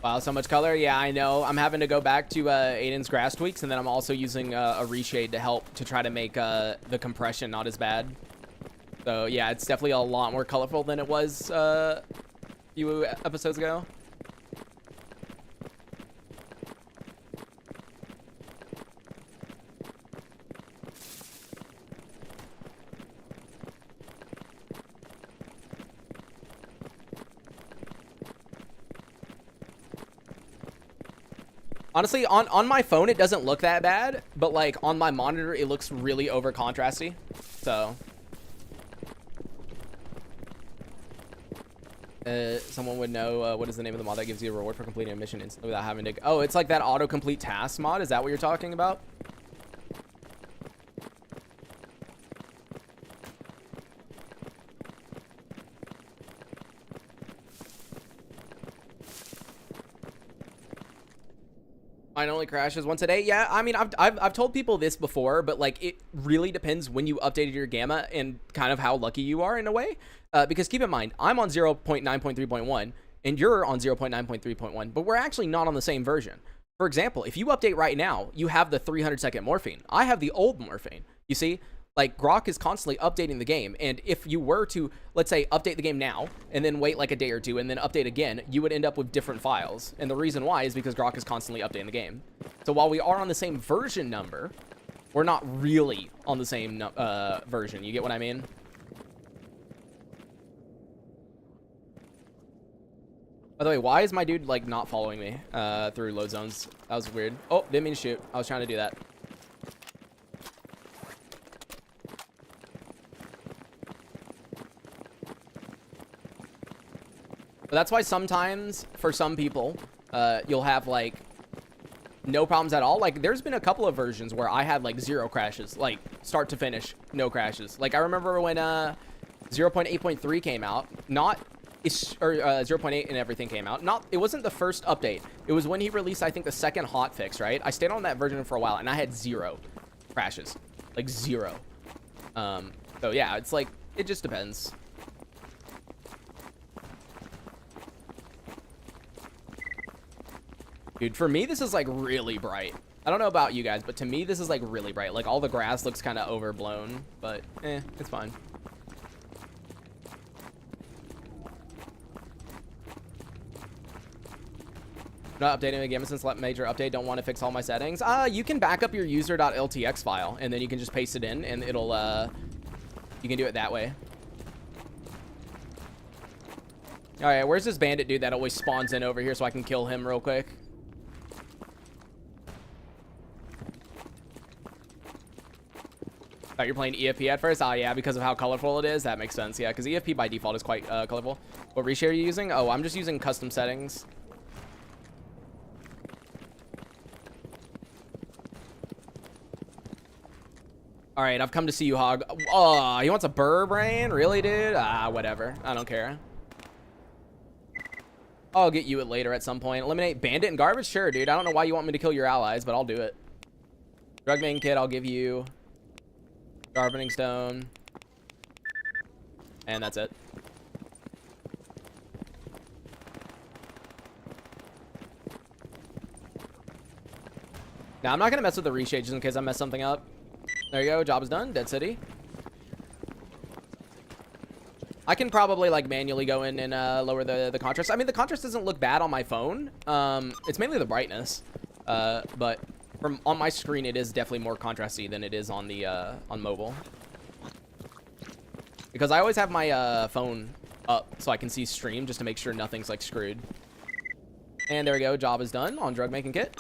[SPEAKER 1] Wow, so much color. Yeah, I know. I'm having to go back to Aiden's grass tweaks, and then I'm also using a reshade to help to try to make the compression not as bad. So yeah, it's definitely a lot more colorful than it was a few episodes ago. Honestly, on my phone, it doesn't look that bad, but like on my monitor, it looks really over contrasty. So, someone would know what is the name of the mod that gives you a reward for completing a mission instantly without having to. Oh, it's like that autocomplete task mod. Is that what you're talking about? Mine only crashes once a day. Yeah, I mean, I've told people this before, but like it really depends when you updated your gamma and kind of how lucky you are in a way. Because keep in mind, I'm on 0.9.3.1 and you're on 0.9.3.1, but we're actually not on the same version. For example, if you update right now, you have the 300-second morphine. I have the old morphine. You see? Like, Grok is constantly updating the game, and if you were to, let's say, update the game now, and then wait like a day or two, and then update again, you would end up with different files. And the reason why is because Grok is constantly updating the game. So while we are on the same version number, we're not really on the same version. You get what I mean? By the way, why is my dude, like, not following me through load zones? That was weird. Oh, didn't mean to shoot. I was trying to do that. But that's why sometimes, for some people, you'll have, like, no problems at all. Like, there's been a couple of versions where I had, like, 0 crashes. Like, start to finish, no crashes. Like, I remember when 0.8.3 came out. Not... or 0.8 and everything came out. It wasn't the first update. It was when he released, I think, the second hotfix, right? I stayed on that version for a while, and I had 0 crashes. Like, 0. So, yeah, it's like... It just depends. Dude, for me, this is, like, really bright. I don't know about you guys, but to me, this is, like, really bright. Like, all the grass looks kind of overblown, but, it's fine. Not updating the game since major update. Don't want to fix all my settings. You can back up your user.ltx file, and then you can just paste it in, and it'll, you can do it that way. All right, where's this bandit dude that always spawns in over here so I can kill him real quick? Thought you're playing EFP at first? Oh, yeah, because of how colorful it is. That makes sense, yeah, because EFP by default is quite colorful. What reshare are you using? Oh, I'm just using custom settings. All right, I've come to see you, Hog. Oh, he wants a burr brain? Really, dude? Ah, whatever. I don't care. I'll get you it later at some point. Eliminate bandit and garbage? Sure, dude. I don't know why you want me to kill your allies, but I'll do it. Drug main kit, I'll give you. Sharpening stone. And that's it. Now, I'm not going to mess with the reshade just in case I mess something up. There you go. Job is done. Dead City. I can probably, like, manually go in and lower the contrast. I mean, the contrast doesn't look bad on my phone. It's mainly the brightness. But on my screen, it is definitely more contrasty than it is on the on mobile. Because I always have my phone up so I can see stream just to make sure nothing's, like, screwed. And there we go. Job is done on drug making kit.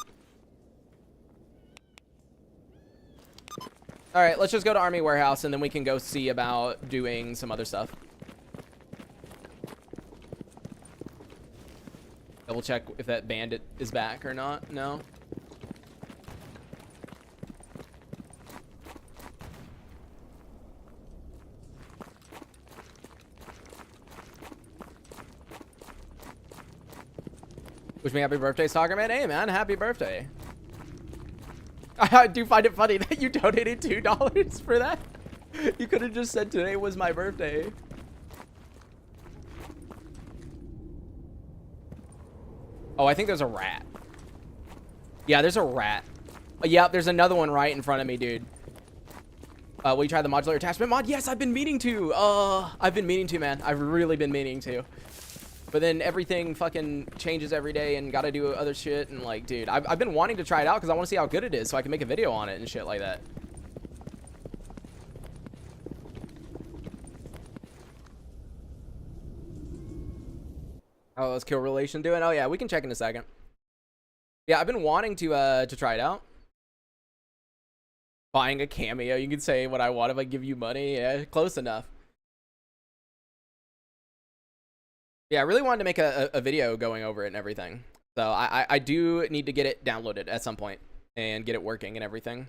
[SPEAKER 1] All right, let's just go to Army Warehouse, and then we can go see about doing some other stuff. Double check if that bandit is back or not. No. Wish me happy birthday, Stalker Man. Hey, man, happy birthday. I do find it funny that you donated $2 for that. You could have just said today was my birthday. Oh, I think there's a rat. Yeah, there's a rat. Yeah, there's another one right in front of me, dude. Will you try the modular attachment mod? Yes, I've been meaning to. I've been meaning to, man. I've really been meaning to. But then everything fucking changes every day and gotta do other shit. And, like, dude, I've been wanting to try it out because I want to see how good it is so I can make a video on it and shit like that. Oh, how's Kill Relation doing? Oh, yeah, we can check in a second. Yeah, I've been wanting to try it out. Buying a cameo. You can say what I want if I give you money. Yeah, close enough. Yeah, I really wanted to make a video going over it and everything. So I do need to get it downloaded at some point and get it working and everything.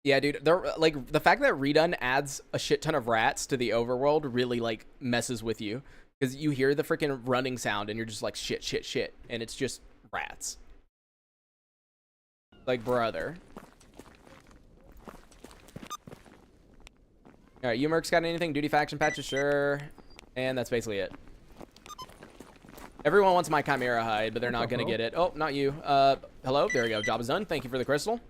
[SPEAKER 1] Yeah, dude, like the fact that Redone adds a shit ton of rats to the overworld really, like, messes with you. Because you hear the freaking running sound and you're just like, shit, shit, shit. And it's just rats. Like, brother. All right, you Mercs got anything? Duty faction patches? Sure. And that's basically it. Everyone wants my Chimera hide, but they're not going to get it. Oh, not you. Hello? There we go. Job is done. Thank you for the crystal.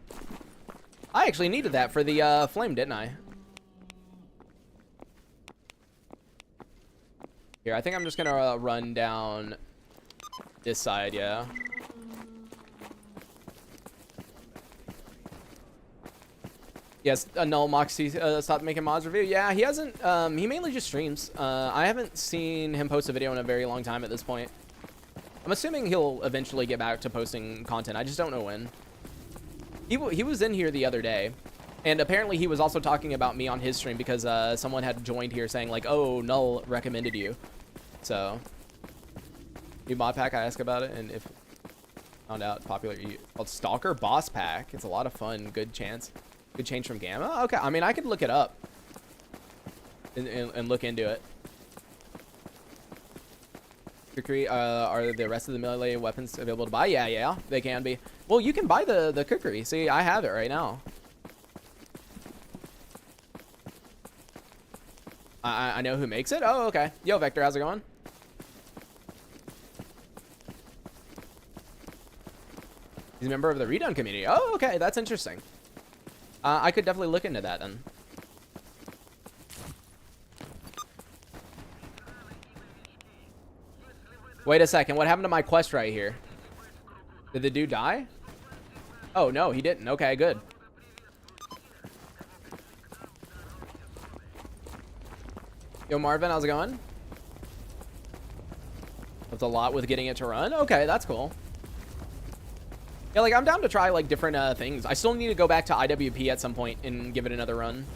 [SPEAKER 1] I actually needed that for the flame, didn't I? Here, I think I'm just going to run down this side, yeah. Yes, Null Moxie stopped making mods review. Yeah, he hasn't. He mainly just streams. I haven't seen him post a video in a very long time at this point. I'm assuming he'll eventually get back to posting content. I just don't know when. He was in here the other day, and apparently he was also talking about me on his stream because someone had joined here saying like, "Oh, Null recommended you." So, new mod pack. I asked about it, and if found out popular called Stalker Boss Pack. It's a lot of fun. Good chance. Good change from Gamma. Okay, I mean I could look it up and look into it. Kukri, are the rest of the melee weapons available to buy? Yeah, they can be. Well, you can buy the Kukri. See, I have it right now. I know who makes it. Oh, okay. Yo, Vector, how's it going? He's a member of the redone community. Oh, okay, that's interesting. I could definitely look into that then. Wait a second. What happened to my quest right here? Did the dude die? Oh, no, he didn't. Okay, good. Yo, Marvin, how's it going? That's a lot with getting it to run. Okay, that's cool. Yeah, like, I'm down to try, like, different things. I still need to go back to IWP at some point and give it another run.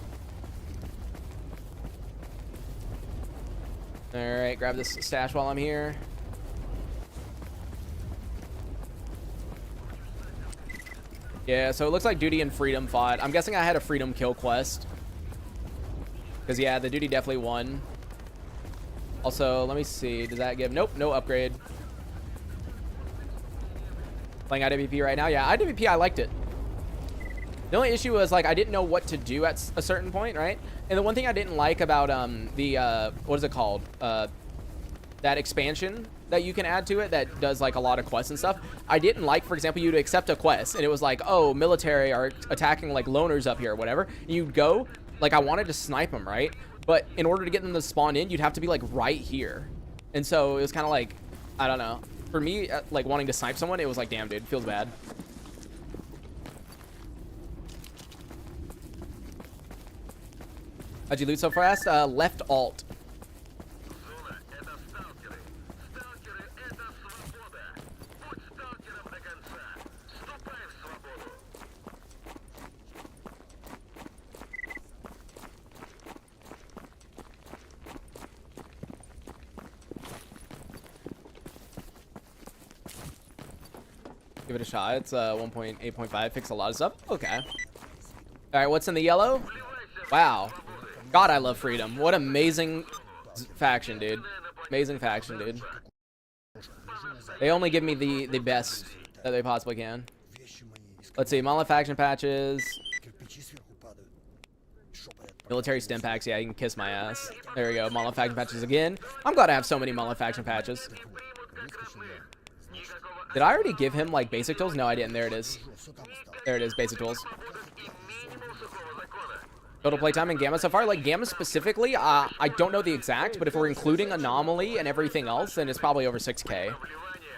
[SPEAKER 1] Alright, grab this stash while I'm here. Yeah, so it looks like Duty and Freedom fought. I'm guessing I had a Freedom kill quest. Because, yeah, the Duty definitely won. Also, let me see. Does that give... Nope, no upgrade. Playing IWP right now. Yeah, IWP, I liked it. The only issue was, like, I didn't know what to do at a certain point, right? And the one thing I didn't like about what is it called? That expansion that you can add to it that does, like, a lot of quests and stuff. I didn't like, for example, you'd accept a quest, and it was like, oh, military are attacking, like, loners up here or whatever. And you'd go, like, I wanted to snipe them, right? But in order to get them to spawn in, you'd have to be, like, right here. And so it was kind of like, I don't know. For me, like, wanting to snipe someone, it was like, damn, dude, feels bad. How'd you loot so fast? Left alt. Give it a shot. It's 1.8.5. Fix a lot of stuff. Okay. All right, what's in the yellow? Wow. God, I love Freedom. What amazing faction, dude. Amazing faction, dude. They only give me the best that they possibly can. Let's see. Monolith faction patches. Military stim packs. Yeah, you can kiss my ass. There we go. Monolith faction patches again. I'm glad I have so many Monolith faction patches. Did I already give him, like, basic tools? No, I didn't. There it is. There it is. Basic tools. Total playtime in Gamma so far. Like, Gamma specifically, I don't know the exact, but if we're including Anomaly and everything else, then it's probably over 6K.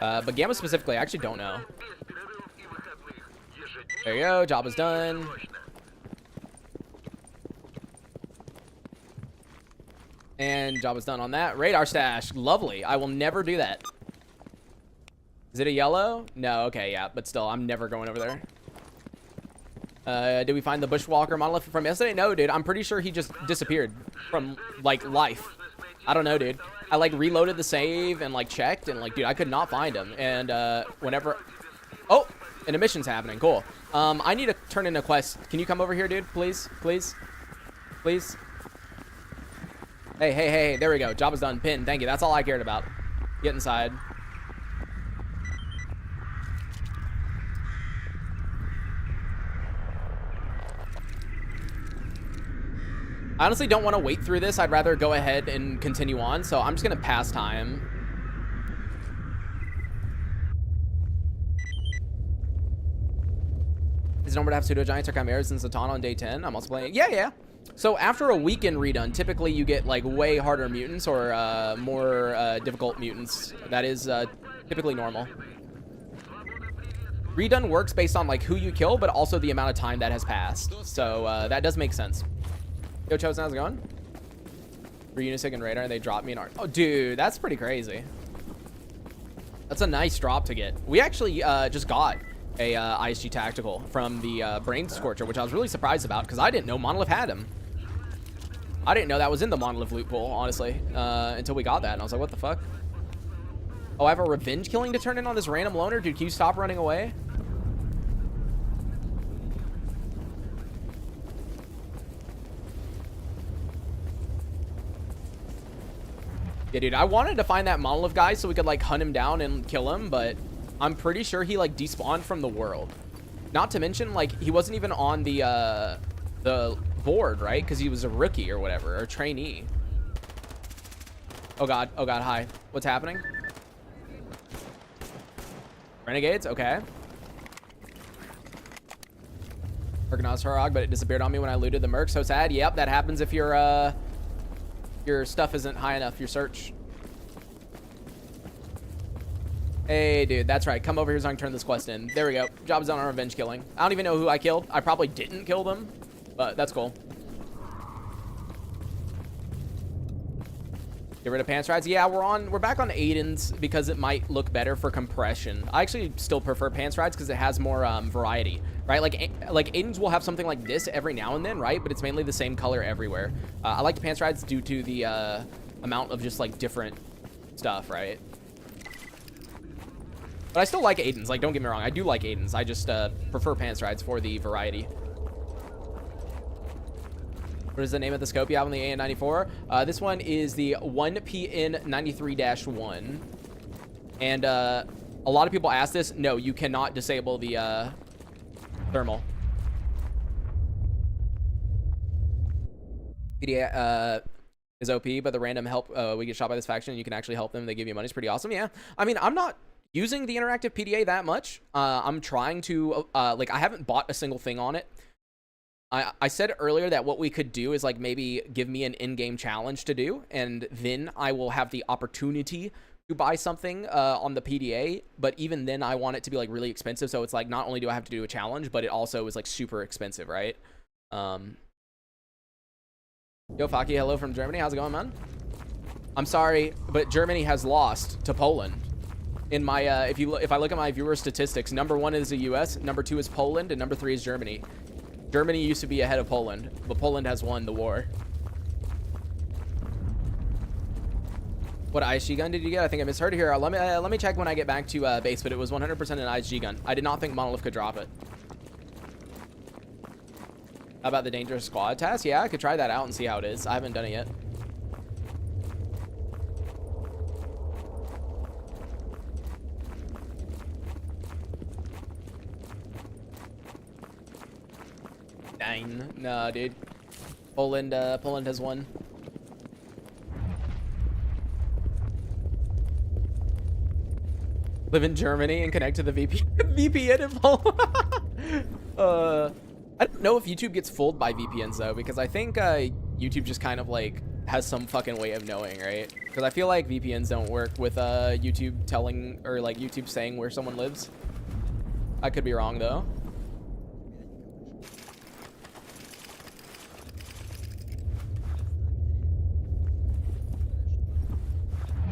[SPEAKER 1] But Gamma specifically, I actually don't know. There you go. Job is done. And job is done on that. Radar stash. Lovely. I will never do that. Is it a yellow? No, okay, yeah, but still, I'm never going over there. Did we find the Bushwalker monolith from yesterday? No, dude, I'm pretty sure he just disappeared from, like, life. I don't know, dude. I, like, reloaded the save and, like, checked, and, like, dude, I could not find him. And, whenever... Oh, an emission's happening. Cool. I need to turn in a quest. Can you come over here, dude? Please? Please? Please? Hey, hey, hey, there we go. Job is done. Pin. Thank you. That's all I cared about. Get inside. I honestly don't want to wait through this. I'd rather go ahead and continue on. So I'm just going to pass time. Is it normal to have pseudo giants or chimeras in Zatanna on day 10? I'm also playing. Yeah, yeah. So after a weekend redone, typically you get like way harder mutants or more difficult mutants. That is typically normal. Redone works based on like who you kill, but also the amount of time that has passed. So that does make sense. Yo, Chosen, how's it going? For Unisig and Radar, they dropped me an art. Oh, dude, that's pretty crazy. That's a nice drop to get. We actually just got a ISG Tactical from the Brain Scorcher, which I was really surprised about because I didn't know Monolith had him. I didn't know that was in the Monolith loot pool, honestly, until we got that. And I was like, what the fuck? Oh, I have a revenge killing to turn in on this random loner? Dude, can you stop running away? Yeah, dude, I wanted to find that Monolith guy so we could, like, hunt him down and kill him, but I'm pretty sure he, like, despawned from the world. Not to mention, like, he wasn't even on the board, right? Because he was a rookie or whatever, or a trainee. Oh, God. Oh, God. Hi. What's happening? Renegades? Okay. Argonauts Harag, but it disappeared on me when I looted the Merc. So sad. Yep, that happens if your stuff isn't high enough, your search. Hey, dude, that's right. Come over here so I can turn this quest in. There we go. Job is done on revenge killing. I don't even know who I killed. I probably didn't kill them, but that's cool. Get rid of pants rides. Yeah, we're back on Aiden's because it might look better for compression. I actually still prefer pants rides because it has more variety, right? Like Aiden's will have something like this every now and then, right? But it's mainly the same color everywhere. I like pants rides due to the amount of just like different stuff, right? But I still like Aiden's. Like, don't get me wrong, I do like Aiden's. I just prefer pants rides for the variety. What is the name of the scope you have on the AN94? This one is the 1PN93-1. And a lot of people ask this. No, you cannot disable the thermal. PDA is OP, but the random help, we get shot by this faction and you can actually help them. They give you money. It's pretty awesome. Yeah. I mean, I'm not using the interactive PDA that much. I'm trying to, like, I haven't bought a single thing on it. I said earlier that what we could do is like maybe give me an in-game challenge to do, and then I will have the opportunity to buy something on the PDA. But even then, I want it to be like really expensive. So it's like not only do I have to do a challenge, but it also is like super expensive, right? Yo, Faki, hello from Germany. How's it going, man? I'm sorry, but Germany has lost to Poland. In my if I look at my viewer statistics, #1 is the US, #2 is Poland, and #3 is Germany. Germany used to be ahead of Poland, but Poland has won the war. What ISG gun did you get? I think I misheard here. Let me check when I get back to base, but it was 100% an ISG gun. I did not think Monolith could drop it. How about the dangerous squad task? Yeah, I could try that out and see how it is. I haven't done it yet. Dang. No, dude. Poland has won. Live in Germany and connect to the VPN in Poland. I don't know if YouTube gets fooled by VPNs though, because I think YouTube just kind of like has some fucking way of knowing, right? Because I feel like VPNs don't work with YouTube telling, or like YouTube saying where someone lives. I could be wrong though.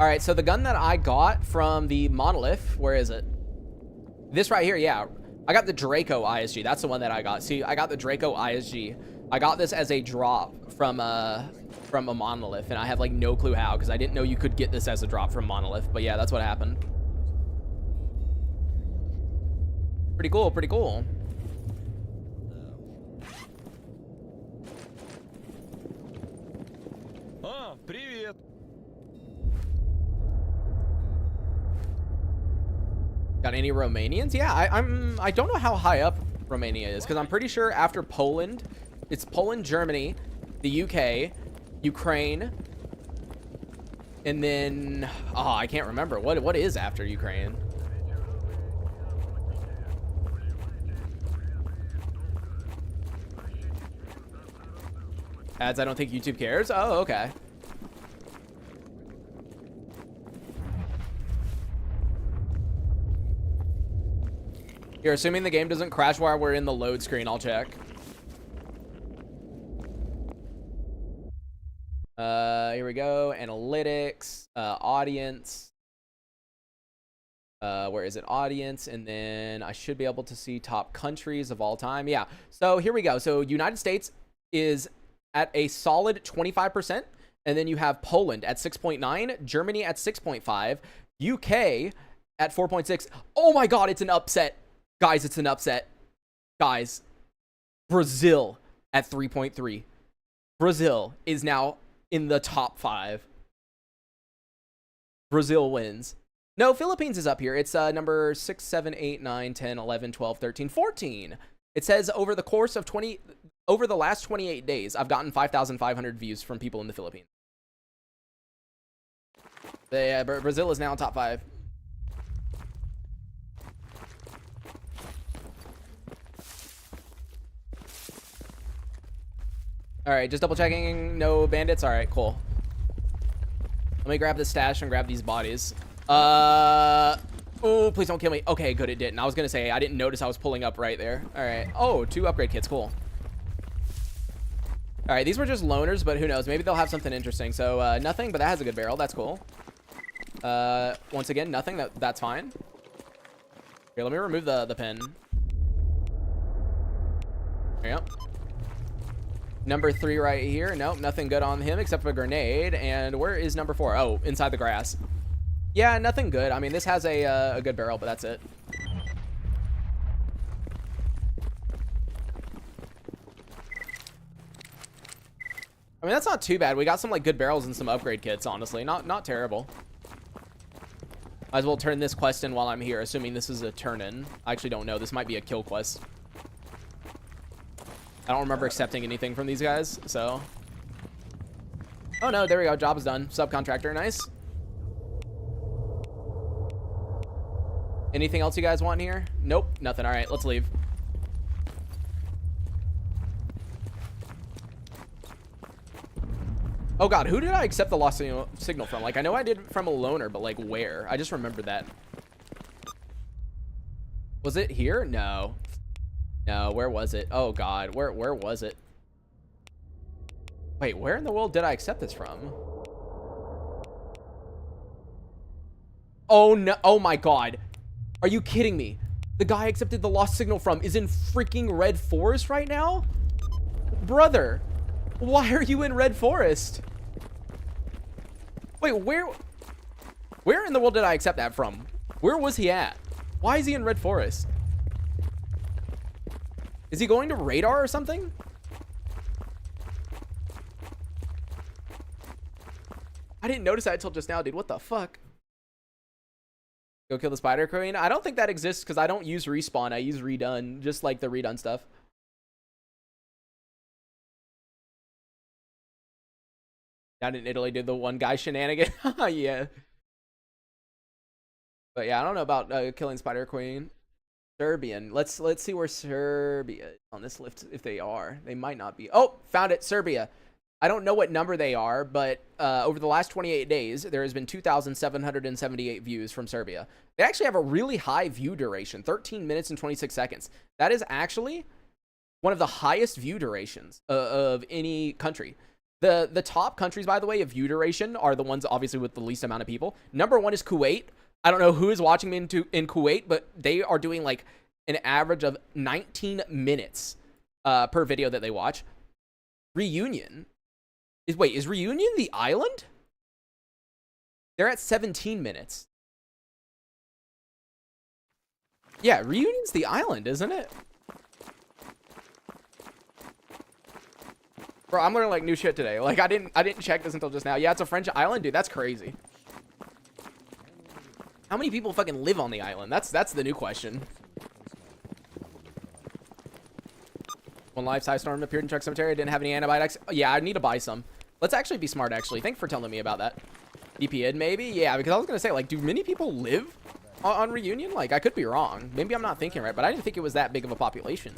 [SPEAKER 1] All right, so the gun that I got from the Monolith, where is it? This right here, yeah. I got the Draco ISG. That's the one that I got. See, I got the Draco ISG. I got this as a drop from a Monolith, and I have like no clue how, because I didn't know you could get this as a drop from Monolith. But yeah, that's what happened. Pretty cool, pretty cool.
[SPEAKER 2] Привет.
[SPEAKER 1] Got any Romanians? Yeah, I don't know how high up Romania is, because I'm pretty sure after Poland, it's Poland, Germany, the UK, Ukraine, and then I can't remember what is after Ukraine. Ads, I don't think YouTube cares. Oh, okay. You're assuming the game doesn't crash while we're in the load screen. I'll check. Here we go. Analytics, audience. Where is it? Audience. And then I should be able to see top countries of all time. Yeah. So here we go. So United States is at a solid 25%. And then you have Poland at 6.9, Germany at 6.5, UK at 4.6. Oh my God, it's an upset. Guys, it's an upset. Guys, Brazil at 3.3. Brazil is now in the top 5. Brazil wins. No, Philippines is up here. It's number 6, 7, 8, 9, 10, 11, 12, 13, 14. It says over the last 28 days, I've gotten 5,500 views from people in the Philippines. Yeah, Brazil is now in top 5. All right, just double checking. No bandits. All right, cool. Let me grab the stash and grab these bodies. Oh, please don't kill me. Okay, good, it didn't. I was gonna say I didn't notice I was pulling up right there. All right. Oh, 2 upgrade kits. Cool. All right, these were just loners, but who knows? Maybe they'll have something interesting. So nothing, but that has a good barrel. That's cool. Once again, nothing. That's fine. Here, let me remove the pin. There you go. Number 3 right here. Nope, nothing good on him except for a grenade. And where is number 4? Oh, inside the grass. Yeah, nothing good. I mean, this has a good barrel, but that's it. I mean, that's not too bad. We got some like good barrels and some upgrade kits, honestly. Not terrible. Might as well turn this quest in while I'm here, assuming this is a turn-in. I actually don't know. This might be a kill quest. I don't remember accepting anything from these guys, so. Oh no, there we go. Job is done. Subcontractor, nice. Anything else you guys want here? Nope, nothing. All right, let's leave. Oh God, who did I accept the lost signal from? Like, I know I did from a loner, but like where? I just remember that. Was it here? No. No, where was it? Oh God, where was it? Wait, where in the world did I accept this from? Oh no, oh my God. Are you kidding me? The guy I accepted the lost signal from is in freaking Red Forest right now? Brother, why are you in Red Forest? Wait, where in the world did I accept that from? Where was he at? Why is he in Red Forest? Is he going to radar or something? I didn't notice that until just now, dude. What the fuck? Go kill the spider queen? I don't think that exists because I don't use respawn. I use redone, just like the redone stuff. Down in Italy did the one guy shenanigan. Yeah. But yeah, I don't know about killing spider queen. Serbian. Let's see where Serbia is on this list, if they are. They might not be. Oh, found it. Serbia. I don't know what number they are, but over the last 28 days, there has been 2,778 views from Serbia. They actually have a really high view duration, 13 minutes and 26 seconds. That is actually one of the highest view durations of any country. The top countries, by the way, of view duration are the ones obviously with the least amount of people. Number 1 is Kuwait. I don't know who is watching me in Kuwait, but they are doing like an average of 19 minutes per video that they watch. Reunion is Reunion the island? They're at 17 minutes. Yeah, Reunion's the island, isn't it? Bro, I'm learning like new shit today. Like I didn't check this until just now. Yeah, it's a French island, dude. That's crazy. How many people fucking live on the island? That's the new question. When life-size storm appeared in Truck Cemetery, I didn't have any antibiotics. Oh, yeah, I need to buy some. Let's actually be smart, actually. Thanks for telling me about that. DPN, maybe? Yeah, because I was going to say, like, do many people live on Reunion? Like, I could be wrong. Maybe I'm not thinking right, but I didn't think it was that big of a population.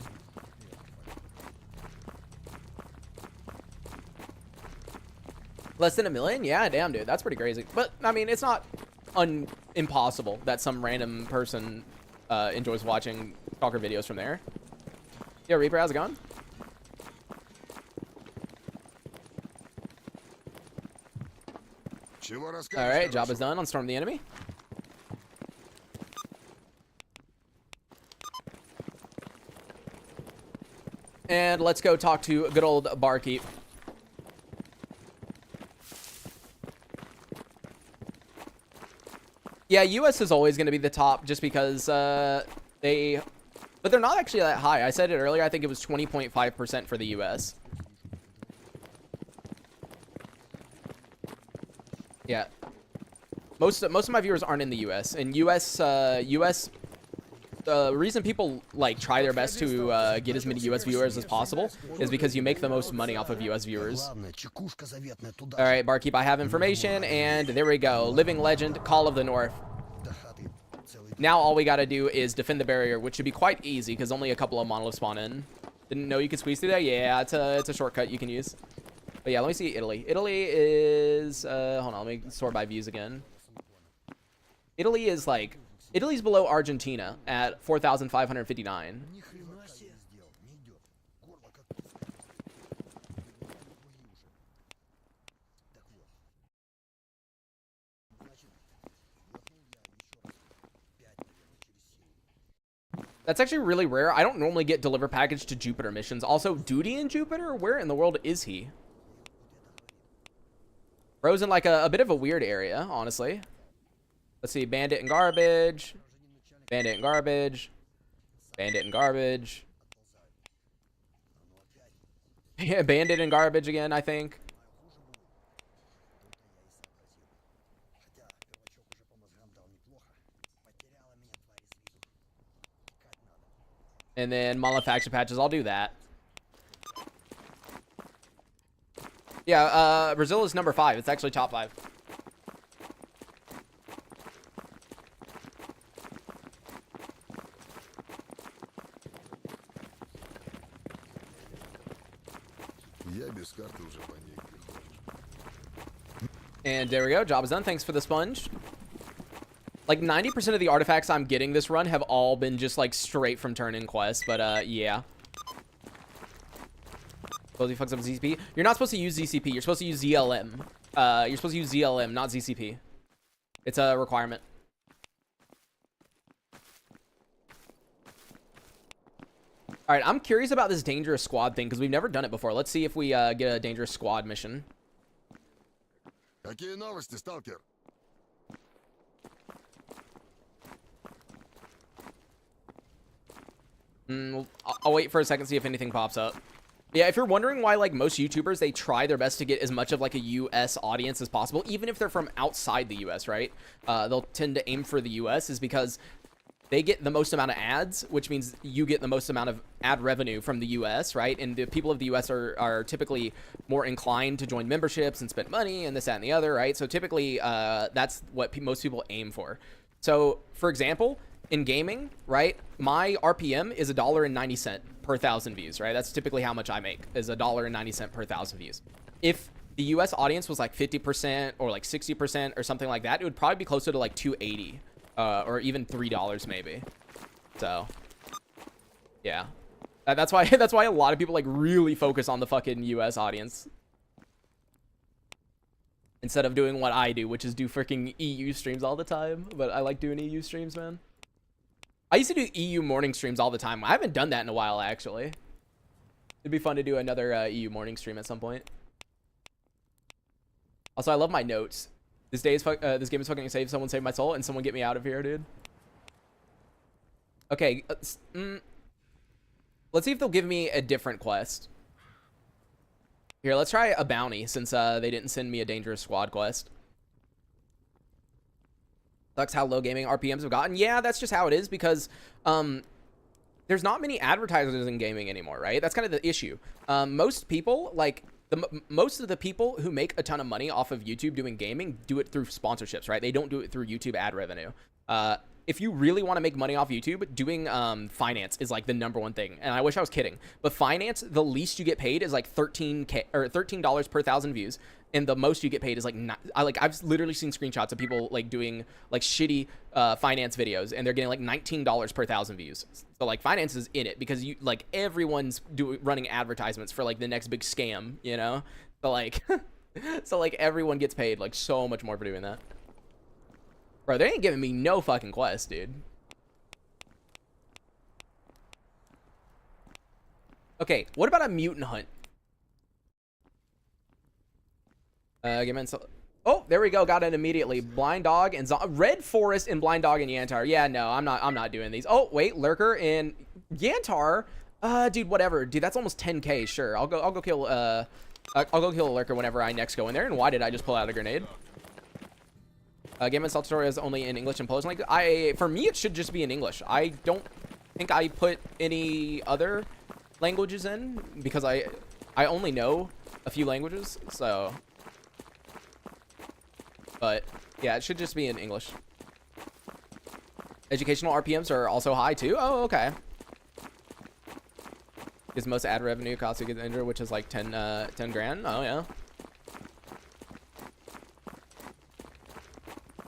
[SPEAKER 1] Less than 1 million? Yeah, damn, dude. That's pretty crazy. But, I mean, it's not impossible that some random person enjoys watching stalker videos from there. Yo, Reaper, how's it going? All right, job is done on Storm the Enemy. And let's go talk to good old Barkeep. Yeah, US is always going to be the top just because but they're not actually that high. I said it earlier. I think it was 20.5% for the US. Yeah. Most of my viewers aren't in the US. In US, the reason people like try their best to get as many US viewers as possible is because you make the most money off of US viewers. All right, Barkeep, I have information, and there we go. Living legend, Call of the North. Now all we got to do is defend the barrier, which should be quite easy because only a couple of monoliths spawn in. Didn't know you could squeeze through that? Yeah, it's a shortcut you can use. But yeah, let me see Italy. Italy is hold on, let me sort by views again. Italy is like Italy's below Argentina at 4,559. That's actually really rare. I don't normally get deliver package to Jupiter missions. Also, duty in Jupiter? Where in the world is he? Bro's in like a bit of a weird area, honestly. Let's see, bandit and garbage. Bandit and garbage. Bandit and garbage. Yeah, bandit and garbage again, I think. And then malefaction patches, I'll do that. Yeah, Brazil is number 5. It's actually top 5. And there we go. Job is done. Thanks for the sponge. Like 90% of the artifacts I'm getting this run have all been just like straight from turn-in quests, but yeah. Suppose he fucks up ZCP. You're not supposed to use ZCP. You're supposed to use ZLM. You're supposed to use ZLM, not ZCP. It's a requirement. All right, I'm curious about this dangerous squad thing because we've never done it before. Let's see if we get a dangerous squad mission.
[SPEAKER 2] Какие новости, s.t.a.l.k.e.r?
[SPEAKER 1] I'll wait for a second, see if anything pops up. Yeah, if you're wondering why, like, most YouTubers, they try their best to get as much of, like, a US audience as possible, even if they're from outside the US, right? They'll tend to aim for the US is because they get the most amount of ads, which means you get the most amount of ad revenue from the US, right? And the people of the US are typically more inclined to join memberships and spend money and this, that, and the other, right? So typically, that's what most people aim for. So, for example, in gaming, right, my RPM is $1.90 per 1,000 views, right? That's typically how much I make, is $1.90 per 1,000 views. If the US audience was like 50% or like 60% or something like that, it would probably be closer to like $2.80 or even $3 maybe. So, yeah. That's why a lot of people like really focus on the fucking US audience instead of doing what I do, which is do freaking EU streams all the time. But I like doing EU streams, man. I used to do EU morning streams all the time. I haven't done that in a while, actually. It'd be fun to do another EU morning stream at some point. Also, I love my notes. This game is fucking safe. Someone save my soul and someone get me out of here, dude. Okay. Let's see if they'll give me a different quest. Here, let's try a bounty since they didn't send me a dangerous squad quest. Sucks how low gaming RPMs have gotten. Yeah, that's just how it is because there's not many advertisers in gaming anymore, right? That's kind of the issue. Most people, like most of the people who make a ton of money off of YouTube doing gaming do it through sponsorships, right? They don't do it through YouTube ad revenue. If you really want to make money off YouTube, doing finance is like the #1 thing. And I wish I was kidding, but finance, the least you get paid is like $13K or $13 per 1,000 views, and the most you get paid is like I've literally seen screenshots of people like doing like shitty finance videos, and they're getting like $19 per 1,000 views. So like finance is in it because you like everyone's running advertisements for like the next big scam, you know? So like so like everyone gets paid like so much more for doing that. Bro, they ain't giving me no fucking quest, dude. Okay, what about a mutant hunt? Oh, there we go. Got it immediately. Blind Dog and Red Forest and Blind Dog and Yantar. Yeah, no, I'm not doing these. Oh, wait, Lurker and Yantar. Dude, whatever. Dude, that's almost 10K. Sure, I'll go kill a Lurker whenever I next go in there. And why did I just pull out a grenade? Game Install tutorial is only in English and Polish language. For me, it should just be in English. I don't think I put any other languages in because I only know a few languages. So, but yeah, it should just be in English. Educational RPMs are also high too. Oh, okay. Because most ad revenue costs to get the injury, which is like 10 grand. Oh yeah.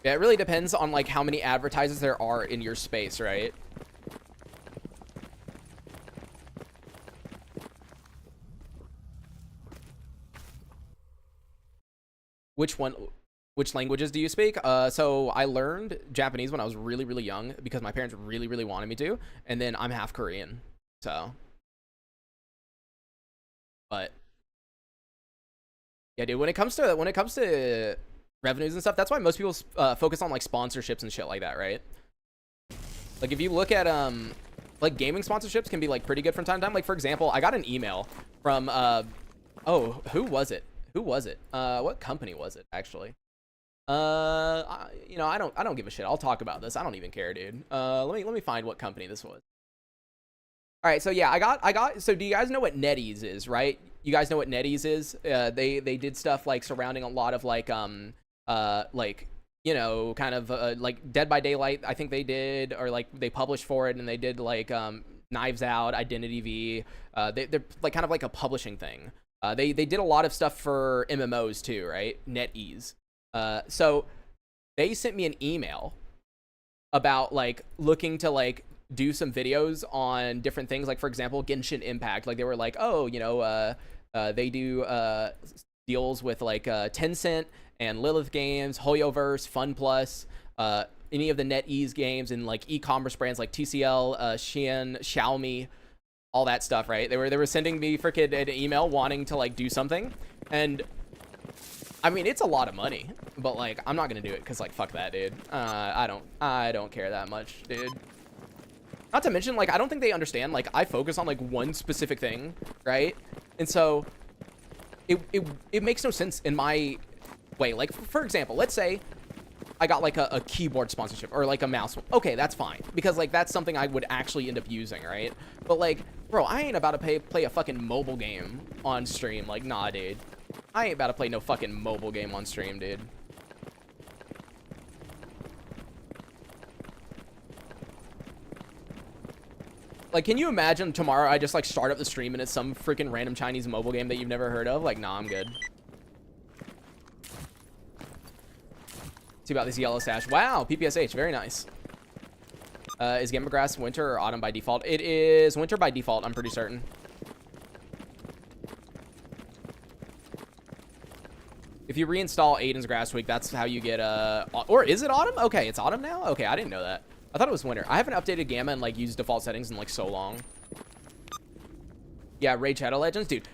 [SPEAKER 1] Yeah, it really depends on like how many advertisers there are in your space, right? Which languages do you speak? So I learned Japanese when I was really, really young because my parents really, really wanted me to, and then I'm half Korean, so. But yeah, dude, when it comes to revenues and stuff, that's why most people focus on like sponsorships and shit like that, right? Like if you look at like gaming sponsorships can be like pretty good from time to time. Like for example, I got an email from oh, who was it? What company was it actually? You know, I don't give a shit. I'll talk about this. I don't even care, dude. Let me find what company this was. All right, so yeah, I got. So do you guys know what NetEase is, right? You guys know what NetEase is? They did stuff like surrounding a lot of like like, you know, kind of like Dead by Daylight, I think they did, or like they published for it, and they did like Knives Out, Identity V. They're like kind of like a publishing thing. They did a lot of stuff for MMOs too, right? NetEase. So they sent me an email about like looking to like do some videos on different things, like for example Genshin Impact. Like they were like, oh, you know, they do deals with like Tencent and Lilith Games, Hoyoverse, Fun Plus, any of the NetEase games, and like e-commerce brands like TCL, Shein, Xiaomi, all that stuff, right? They were sending me freaking an email wanting to like do something, and I mean it's a lot of money, but like I'm not gonna do it because like fuck that, dude. I don't care that much, dude. Not to mention, like, I don't think they understand, like, I focus on, like, one specific thing, right? And so, it makes no sense in my way. Like, for example, let's say I got, like, a keyboard sponsorship or, like, a mouse. Okay, that's fine. Because, like, that's something I would actually end up using, right? But, like, bro, I ain't about to play a fucking mobile game on stream. Like, nah, dude. I ain't about to play no fucking mobile game on stream, dude. Like, can you imagine tomorrow I just, like, start up the stream and it's some freaking random Chinese mobile game that you've never heard of? Like, nah, I'm good. See about this yellow sash. Wow, PPSH, very nice. Is Game of Grass winter or autumn by default? It is winter by default, I'm pretty certain. If you reinstall Aiden's Grass Week, that's how you get, or is it autumn? Okay, it's autumn now? Okay, I didn't know that. I thought it was winter. I haven't updated Gamma and like used default settings in like so long. Yeah, Raid Shadow Legends, dude,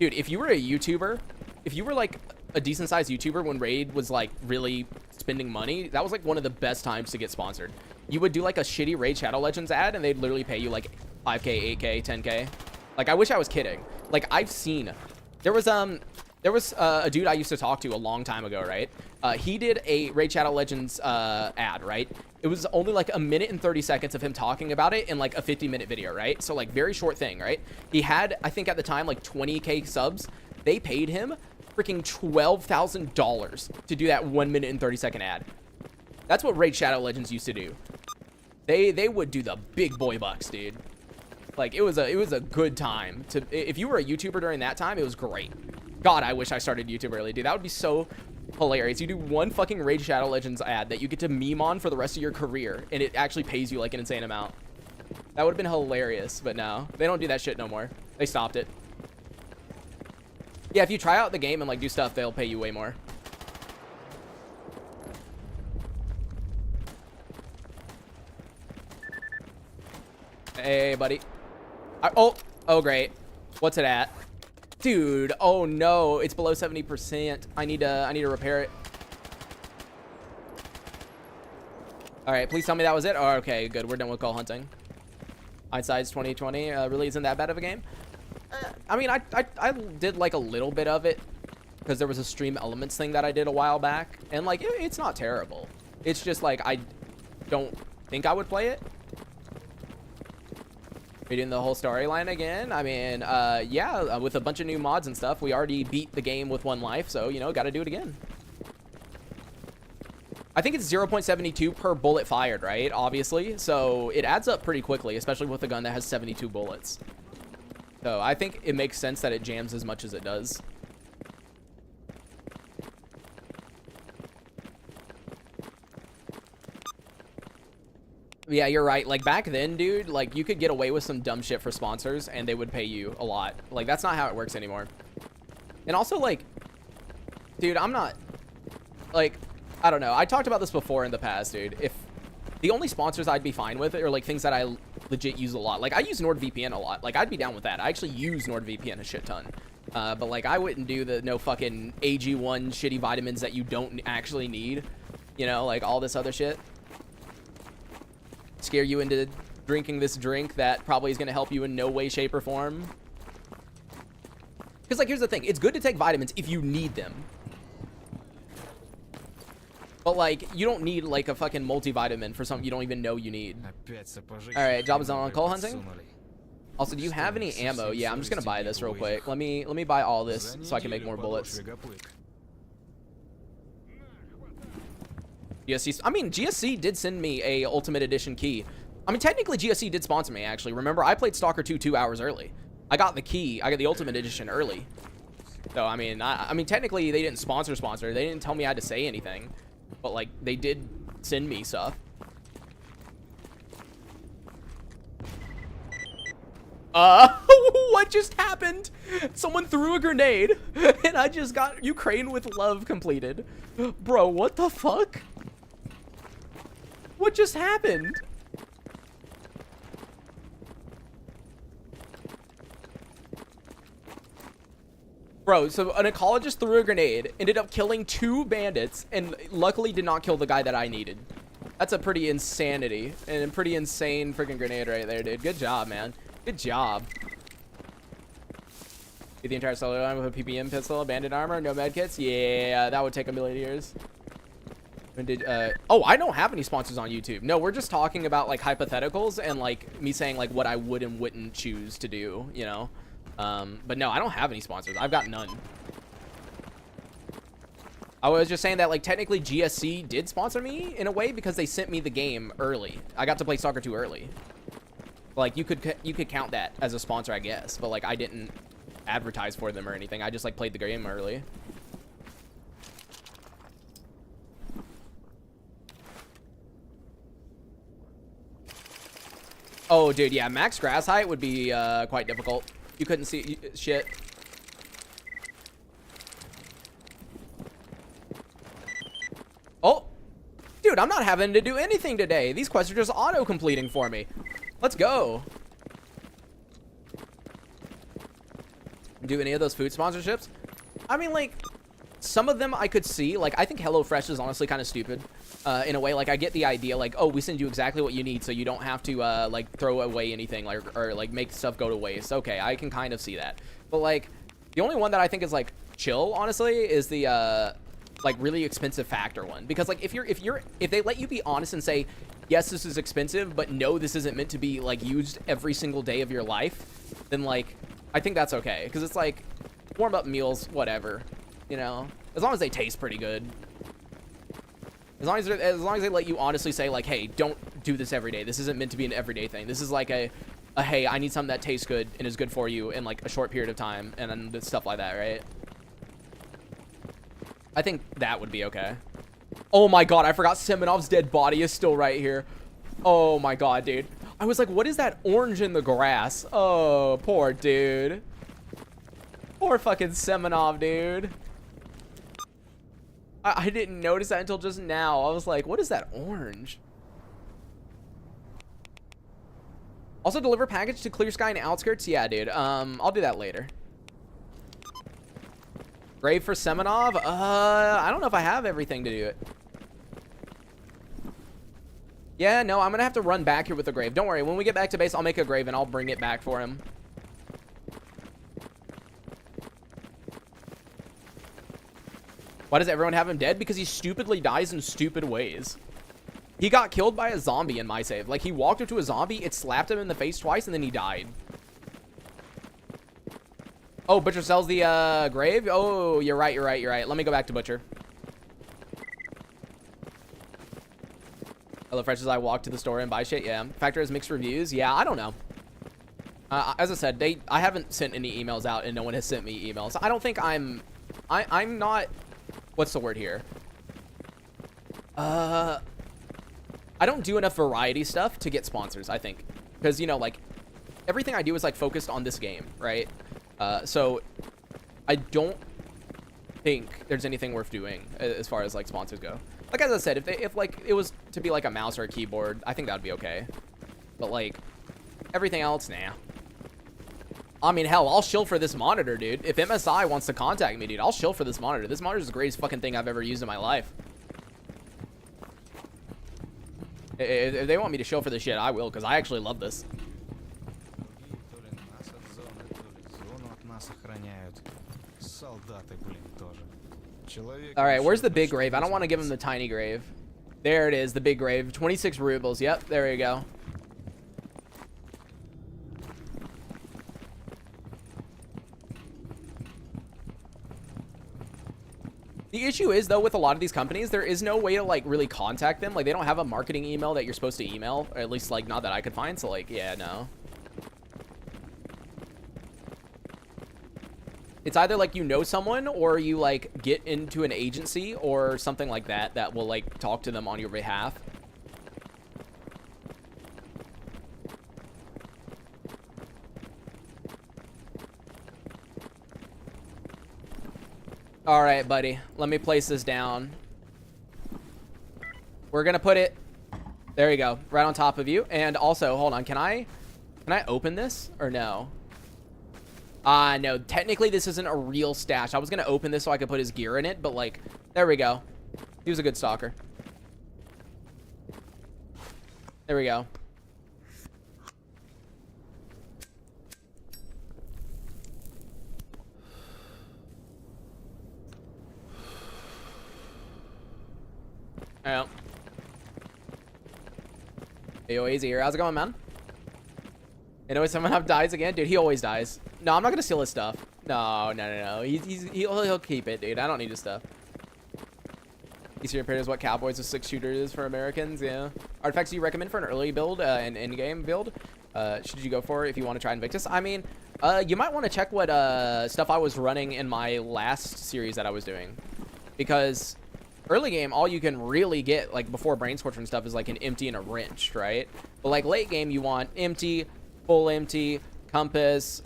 [SPEAKER 1] if you were a YouTuber, if you were like a decent sized YouTuber when Raid was like really spending money, that was like one of the best times to get sponsored. You would do like a shitty Raid Shadow Legends ad and they'd literally pay you like 5K, 8K, 10K. Like, I wish I was kidding. Like, I've seen There was a dude I used to talk to a long time ago, right? He did a Raid Shadow Legends ad, right? It was only like a minute and 30 seconds of him talking about it in like a 50-minute video, right? So like very short thing, right? He had, I think at the time, like 20K subs. They paid him freaking $12,000 to do that 1 minute and 30-second ad. That's what Raid Shadow Legends used to do. They would do the big boy bucks, dude. Like it was a good time to, if you were a YouTuber during that time, it was great. God, I wish I started YouTube early, dude. That would be so hilarious. You do one fucking Raid Shadow Legends ad that you get to meme on for the rest of your career, and it actually pays you like an insane amount. That would have been hilarious, but no, they don't do that shit no more. They stopped it. Yeah, if you try out the game and like do stuff, they'll pay you way more. Hey, buddy. Oh, great. What's it at? Dude, oh no, it's below 70%. I need to repair it. All right, please tell me that was it. Oh, okay, good. We're done with goal hunting. Hindsight's 2020 really isn't that bad of a game. I mean, I did like a little bit of it because there was a stream elements thing that I did a while back, and like it's not terrible. It's just like I don't think I would play it. Reading the whole storyline again. I mean, yeah, with a bunch of new mods and stuff, we already beat the game with 1 life, so, you know, got to do it again. I think it's 0.72 per bullet fired, right? Obviously, so it adds up pretty quickly, especially with a gun that has 72 bullets. So I think it makes sense that it jams as much as it does. Yeah, you're right. Like back then, dude, like you could get away with some dumb shit for sponsors and they would pay you a lot. Like that's not how it works anymore. And also like, dude, I'm not like, I don't know. I talked about this before in the past, dude. If the only sponsors I'd be fine with are like things that I legit use a lot. Like I use NordVPN a lot. Like I'd be down with that. I actually use NordVPN a shit ton. But like I wouldn't do the no fucking AG1 shitty vitamins that you don't actually need. You know, like all this other shit. Scare you into drinking this drink that probably is going to help you in no way, shape, or form. Because, like, here's the thing. It's good to take vitamins if you need them. But, like, you don't need, like, a fucking multivitamin for something you don't even know you need. Alright, job is on coal hunting. Also, do you have any ammo? Yeah, I'm just going to buy this real quick. Let me buy all this so I can make more bullets. GSC, I mean, GSC did send me a Ultimate Edition key. I mean, technically, GSC did sponsor me, actually. Remember, I played Stalker 2 2 hours early. I got the key. I got the Ultimate Edition early. So, I mean, technically, they didn't sponsor. They didn't tell me I had to say anything. But, like, they did send me stuff. What just happened? Someone threw a grenade, and I just got Ukraine with love completed. Bro, what the fuck? What just happened? Bro, so an ecologist threw a grenade, ended up killing 2 bandits, and luckily did not kill the guy that I needed. That's a pretty insanity, and a pretty insane freaking grenade right there, dude. Good job, man. Good job. Get the entire cellular line with a PPM pistol, bandit armor, no medkits? Yeah, that would take a million years. When did, oh, I don't have any sponsors on YouTube. No, we're just talking about, like, hypotheticals and, like, me saying, like, what I would and wouldn't choose to do, you know? But no, I don't have any sponsors. I've got none. I was just saying that, like, technically GSC did sponsor me in a way because they sent me the game early. I got to play Stalker 2 early. Like, you could count that as a sponsor, I guess. But, like, I didn't advertise for them or anything. I just, like, played the game early. Oh, dude, yeah, max grass height would be quite difficult. You couldn't see shit. Oh, dude, I'm not having to do anything today. These quests are just auto-completing for me. Let's go. Do any of those food sponsorships? I mean, like, some of them I could see. Like, I think HelloFresh is honestly kind of stupid. In a way, like, I get the idea, like, oh, we send you exactly what you need so you don't have to, like, throw away anything, like, or like, make stuff go to waste. Okay, I can kind of see that. But, like, The only one that I think is like chill, honestly, is the like really expensive factor one. Because like if they let you be honest and say, yes, this is expensive, but no, this isn't meant to be like used every single day of your life, then like I think that's okay. Because it's like warm up meals, whatever, you know, as long as they taste pretty good. As long as they let you honestly say like, hey, don't do this every day. This isn't meant to be an everyday thing. This is like a hey, I need something that tastes good and is good for you in like a short period of time, and then stuff like that, right? I think that would be okay. Oh my god, I forgot Semenov's dead body is still right here. Oh my god, dude. I was like, what is that orange in the grass? Oh, poor dude. Poor fucking Semenov, dude. I didn't notice that until just now. I was like, what is that orange? Also deliver package to Clear Sky and Outskirts? Yeah, dude. I'll do that later. Grave for Semenov? I don't know if I have everything to do it. Yeah, no, I'm gonna have to run back here with the grave. Don't worry, when we get back to base, I'll make a grave and I'll bring it back for him. Why does everyone have him dead? Because he stupidly dies in stupid ways. He got killed by a zombie in my save. Like, he walked up to a zombie, it slapped him in the face twice, and then he died. Oh, Butcher sells the grave? Oh, you're right. Let me go back to Butcher. Hello, Fresh, as I walk to the store and buy shit. Yeah. Factor has mixed reviews. Yeah, I don't know. As I said, I haven't sent any emails out, and no one has sent me emails. I don't think I'm not... What's the word here? I don't do enough variety stuff to get sponsors, I think. Because, you know, like, everything I do is, like, focused on this game, right? So, I don't think there's anything worth doing as far as, like, sponsors go. Like, as I said, if like, it was to be, like, a mouse or a keyboard, I think that would be okay. But, like, everything else, nah. I mean, hell, I'll shill for this monitor, dude. If MSI wants to contact me, dude, I'll shill for this monitor. This monitor is the greatest fucking thing I've ever used in my life. If they want me to shill for this shit, I will, because I actually love this. Alright, where's the big grave? I don't want to give him the tiny grave. There it is, the big grave. 26 rubles. Yep, there you go. The issue is, though, with a lot of these companies, there is no way to, like, really contact them. Like, they don't have a marketing email that you're supposed to email. Or at least, like, not that I could find. So, like, yeah, no. It's either, like, you know someone, or you, like, get into an agency or something like that that will, like, talk to them on your behalf. All right, buddy. Let me place this down. We're gonna put it... There you go. Right on top of you. And also, hold on. Can I open this or no? No. Technically, this isn't a real stash. I was gonna open this so I could put his gear in it, but, like, there we go. He was a good stalker. There we go. Yeah. Hey, yo, easy here. How's it going, man? You know, someone dies again? Dude, he always dies. No, I'm not gonna steal his stuff. No. He'll keep it, dude. I don't need his stuff. Easier repair is what Cowboys with 6 shooters is for Americans, yeah. Artifacts do you recommend for an early build, an in-game build? Should you go for it if you want to try Invictus? I mean, you might want to check what stuff I was running in my last series that I was doing. Because... early game, all you can really get, like, before Brain Scorcher and stuff is, like, an empty and a wrench, right? But, like, late game, you want empty, full empty, compass,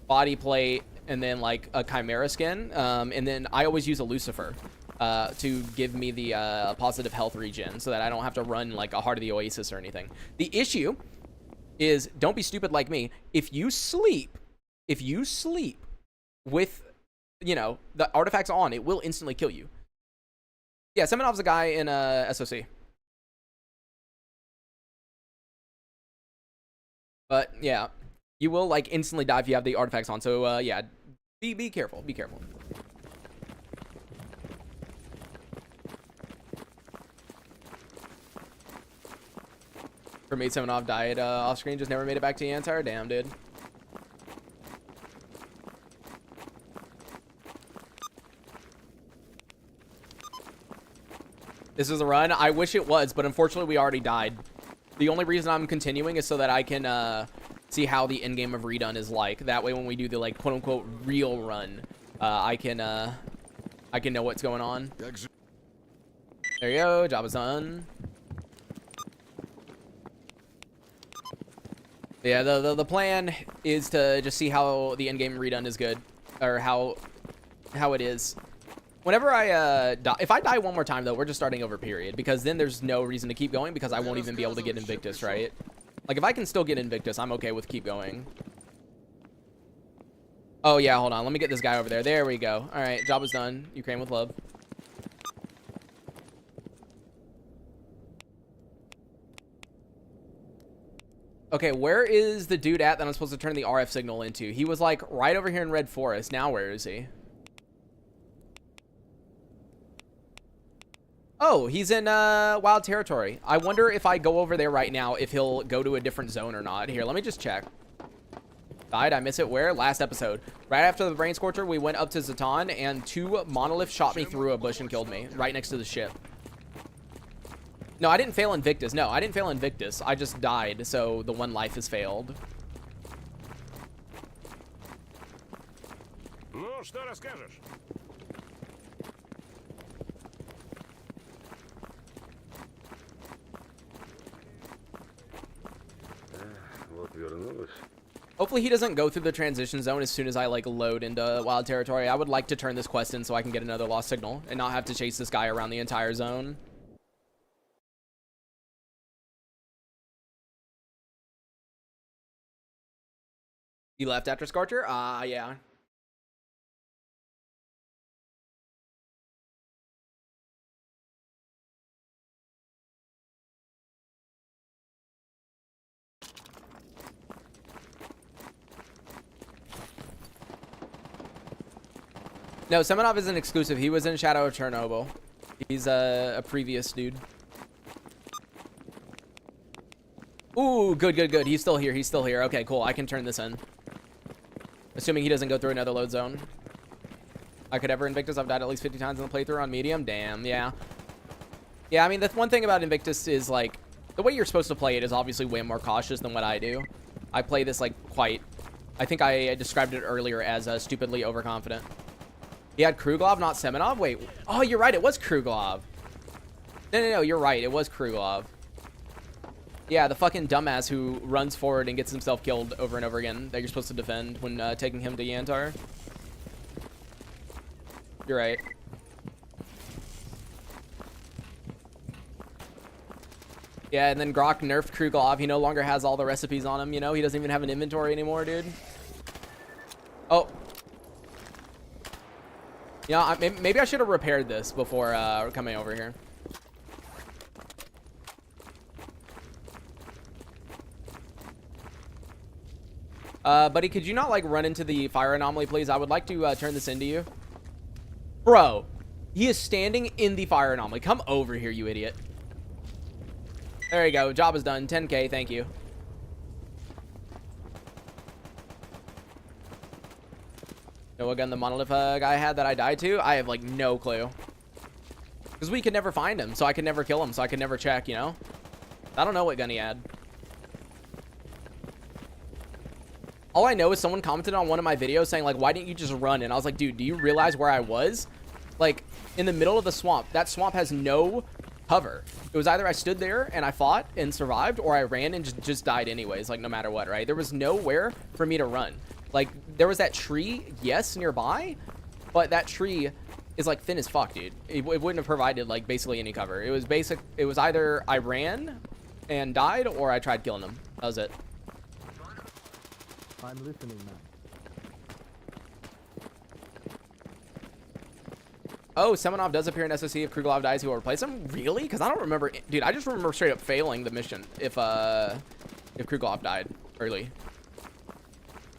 [SPEAKER 1] body plate, and then, like, a Chimera skin. And then I always use a Lucifer to give me the positive health regen so that I don't have to run, like, a Heart of the Oasis or anything. The issue is, don't be stupid like me. If you sleep with, you know, the artifacts on, it will instantly kill you. Yeah, Semenov's a guy in SOC. But, yeah. You will, like, instantly die if you have the artifacts on. So, yeah. Be careful. Be careful. For me, Semenov died off screen, just never made it back to the entire. Damn, dude. This is a run. I wish it was, but unfortunately we already died. The only reason I'm continuing is so that I can see how the end game of redone is like. That way when we do the like quote unquote real run, I can know what's going on. There you go, job is done. Yeah, the plan is to just see how the end game redone is good, or how it is. Whenever I die, if I die one more time though, we're just starting over, period, because then there's no reason to keep going because I won't even be able to get Invictus, right? Like if I can still get Invictus, I'm okay with keep going. Oh yeah, hold on, let me get this guy over there. There we go. All right, job is done. Ukraine with love. Okay, where is the dude at that I'm supposed to turn the RF signal into? He was like right over here in Red Forest. Now where is he? Oh, he's in wild territory. I wonder if I go over there right now if he'll go to a different zone or not. Here, let me just check. Died, I miss it. Where? Last episode. Right after the Brain Scorcher, we went up to Zatan and 2 monoliths shot me through a bush and killed me right next to the ship. No, I didn't fail Invictus. No, I didn't fail Invictus. I just died, so the 1 life has failed.
[SPEAKER 2] Ну, что расскажешь?
[SPEAKER 3] Вот вернулась.
[SPEAKER 1] Hopefully he doesn't go through the transition zone as soon as I like load into wild territory. I would like to turn this quest in so I can get another lost signal and not have to chase this guy around the entire zone. He left after Scorcher? Yeah. No, Semenov isn't exclusive. He was in Shadow of Chernobyl. He's a previous dude. Ooh, good, good, good. He's still here. He's still here. Okay, cool. I can turn this in. Assuming he doesn't go through another load zone. I could ever Invictus. I've died at least 50 times in the playthrough on medium. Damn, yeah. Yeah, I mean, the one thing about Invictus is, like, the way you're supposed to play it is obviously way more cautious than what I do. I play this, like, quite... I think I described it earlier as stupidly overconfident. He had Kruglov, not Semenov? Wait. Oh, you're right. It was Kruglov. No, you're right. It was Kruglov. Yeah, the fucking dumbass who runs forward and gets himself killed over and over again that you're supposed to defend when taking him to Yantar. You're right. Yeah, and then Grok nerfed Kruglov. He no longer has all the recipes on him, you know? He doesn't even have an inventory anymore, dude. Oh. Yeah, maybe I should have repaired this before coming over here. Buddy, could you not, like, run into the fire anomaly, please? I would like to turn this into you. Bro, he is standing in the fire anomaly. Come over here, you idiot. There you go. Job is done. 10K. Thank you. Know what gun the monolith guy had that I died to? I have, like, no clue. Because we could never find him, so I could never kill him, so I could never check, you know? I don't know what gun he had. All I know is someone commented on one of my videos saying, like, why didn't you just run? And I was like, dude, do you realize where I was? Like, in the middle of the swamp. That swamp has no cover. It was either I stood there and I fought and survived, or I ran and just died anyways, like, no matter what, right? There was nowhere for me to run. Like, there was that tree, yes, nearby, but that tree is, like, thin as fuck, dude. It wouldn't have provided, like, basically any cover. It was either I ran and died, or I tried killing them. That was it.
[SPEAKER 4] I'm listening, man.
[SPEAKER 1] Oh, Semenov does appear in SSC if Kruglov dies, he will replace him? Really? Because I don't remember... Dude, I just remember straight up failing the mission if Kruglov died early.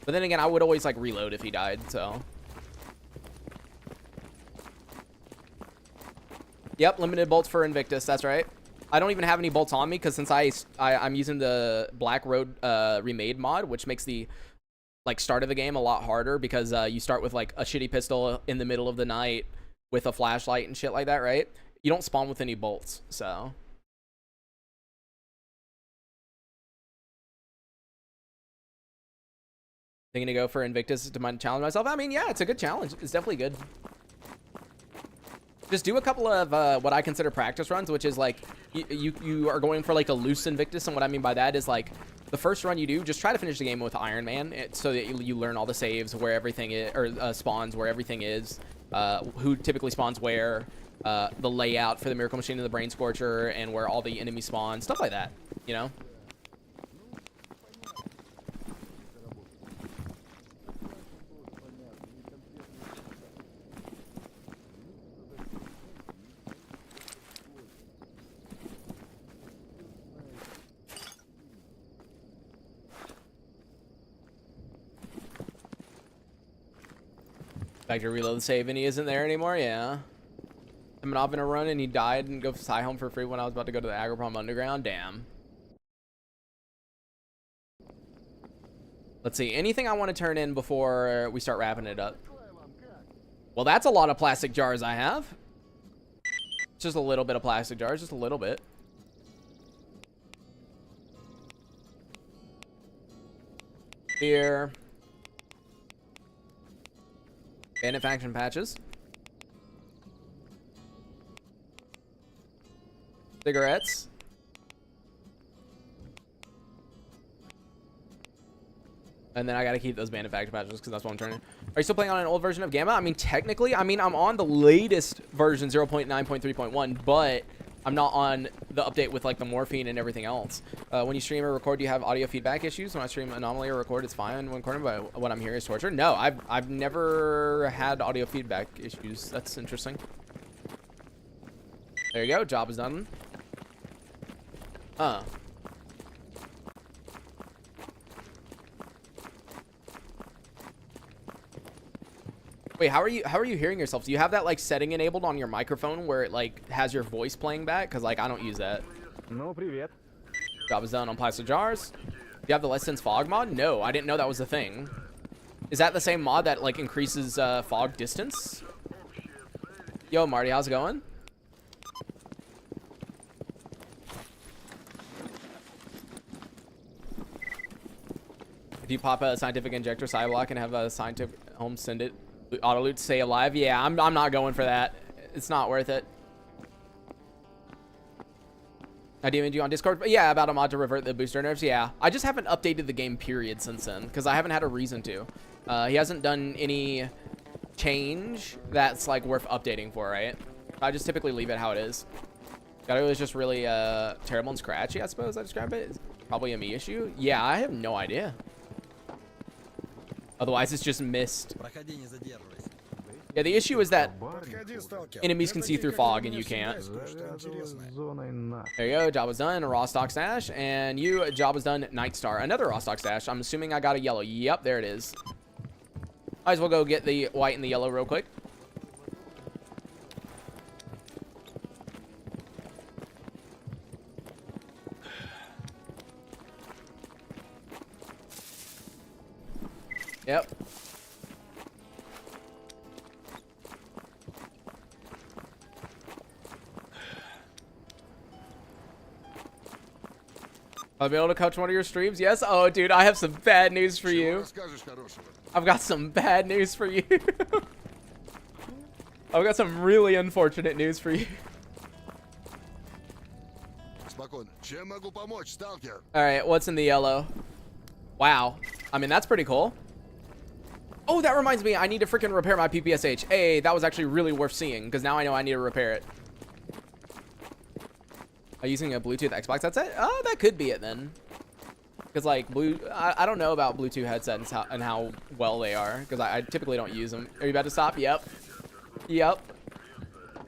[SPEAKER 1] But then again, I would always, like, reload if he died, so... Yep, limited bolts for Invictus. That's right. I don't even have any bolts on me because since I'm using the Black Road remade mod, which makes the like start of the game a lot harder because you start with like a shitty pistol in the middle of the night with a flashlight and shit like that, right? You don't spawn with any bolts, so. Thinking to go for Invictus to challenge myself? I mean, yeah, it's a good challenge. It's definitely good. Just do a couple of what I consider practice runs, which is like you are going for like a loose Invictus, and what I mean by that is like the first run you do, just try to finish the game with Iron Man, so that you learn all the saves, where everything is, or spawns where everything is, who typically spawns where, the layout for the Miracle Machine and the Brain Scorcher, and where all the enemies spawn, stuff like that, you know? Back to reload the save and he isn't there anymore. Yeah, I'm not in a run and he died and go fly home for free when I was about to go to the Agroprom Underground. Damn. Let's see, anything I want to turn in before we start wrapping it up? Well, that's a lot of plastic jars I have. Just a little bit of plastic jars, just a little bit. Here. Manufacturing patches. Cigarettes. And then I gotta keep those manufacturing patches because that's what I'm turning. Are you still playing on an old version of Gamma? I mean, technically, I'm on the latest version 0.9.3.1, but I'm not on the update with like the morphine and everything else. When you stream or record, do you have audio feedback issues? When I stream Anomaly or record, it's fine when recording, but what I'm hearing is torture. No, I've never had audio feedback issues. That's interesting. There you go. Job is done. Wait, how are you hearing yourself? Do you have that like setting enabled on your microphone where it like has your voice playing back? Because like I don't use that.
[SPEAKER 2] No, привет.
[SPEAKER 1] Job is done on plastic jars. Do you have the Less Sense fog mod? No, I didn't know that was a thing. Is that the same mod that like increases fog distance? Yo, Marty, how's it going? If you pop a scientific injector sideblock and have a scientific home send it auto loot to stay alive, yeah, I'm not going for that. It's not worth it. I DM'd you on Discord, but yeah, about a mod to revert the booster nerfs. Yeah, I just haven't updated the game period since then because I haven't had a reason to. He hasn't done any change that's like worth updating for, right? I just typically leave it how it is. It was just really terrible and scratchy, I suppose I describe it. It's probably a me issue. Yeah, I have no idea. Otherwise, it's just missed. Yeah, the issue is that enemies can see through fog and you can't. There you go, job was done. A raw stock stash. And you, job was done. Night Star, another raw stock stash. I'm assuming I got a yellow. Yep, there it is. Might as well go get the white and the yellow real quick. Yep. I'll be able to catch one of your streams? Yes? Oh, dude, I have some bad news for you. I've got some bad news for you. I've got some really unfortunate news for you. Alright, what's in the yellow? Wow. I mean, that's pretty cool. Oh, that reminds me, I need to freaking repair my PPSH. Hey, that was actually really worth seeing, because now I know I need to repair it. Are you using a Bluetooth Xbox headset? Oh, that could be it then. Because, like, I don't know about Bluetooth headsets and how well they are, because I typically don't use them. Are you about to stop? Yep. Yep.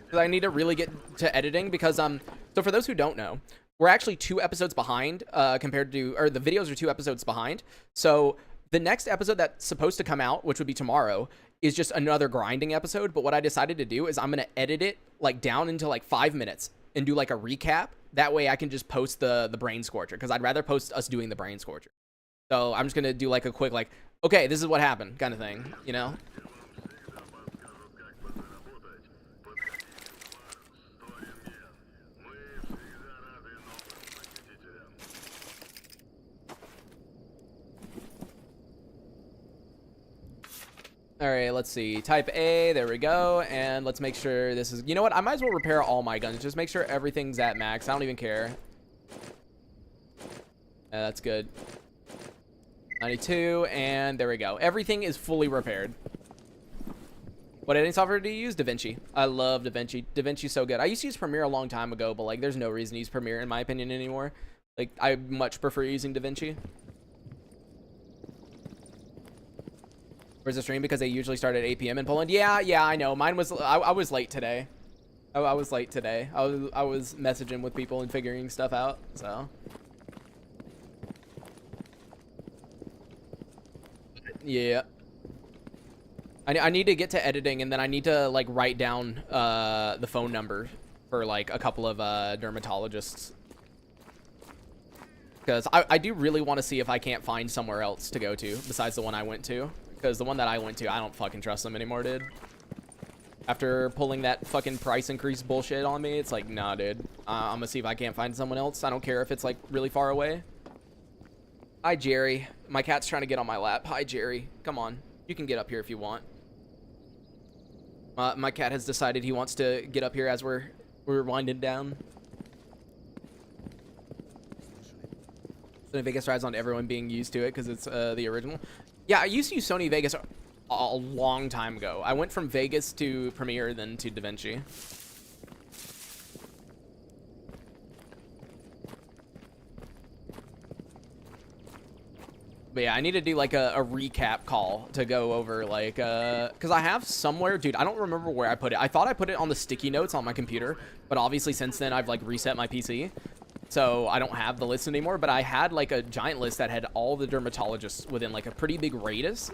[SPEAKER 1] Because I need to really get to editing, because, so for those who don't know, we're actually 2 episodes behind, compared to, or the videos are 2 episodes behind. So the next episode that's supposed to come out, which would be tomorrow, is just another grinding episode. But what I decided to do is I'm going to edit it like down into like 5 minutes and do like a recap. That way I can just post the brain scorcher, because I'd rather post us doing the brain scorcher. So I'm just going to do like a quick, like, okay, this is what happened kind of thing, you know? All right, let's see. Type A, there we go. And let's make sure this is... You know what? I might as well repair all my guns. Just make sure everything's at max. I don't even care. That's good. 92, and there we go. Everything is fully repaired. What editing software do you use? DaVinci. I love DaVinci. DaVinci's so good. I used to use Premiere a long time ago, but like there's no reason to use Premiere in my opinion anymore. Like I much prefer using DaVinci. Where's the stream? Because they usually start at 8 p.m. in Poland. Yeah, I know. Mine was... I was late today. I was late today. I was messaging with people and figuring stuff out, so... Yeah. I need to get to editing, and then I need to, like, write down the phone number for, like, a couple of dermatologists. Because I do really want to see if I can't find somewhere else to go to besides the one I went to. Because the one that I went to, I don't fucking trust them anymore, dude. After pulling that fucking price increase bullshit on me, it's like, nah, dude. I'm gonna see if I can't find someone else. I don't care if it's, like, really far away. Hi, Jerry. My cat's trying to get on my lap. Hi, Jerry. Come on. You can get up here if you want. My cat has decided he wants to get up here as we're winding down. Sony Vegas rides on everyone being used to it because it's the original. Yeah, I used to use Sony Vegas a long time ago. I went from Vegas to Premiere, then to DaVinci. But yeah, I need to do like a recap call to go over like, cause I have somewhere, dude, I don't remember where I put it. I thought I put it on the sticky notes on my computer, but obviously since then I've like reset my PC. So I don't have the list anymore, but I had like a giant list that had all the dermatologists within like a pretty big radius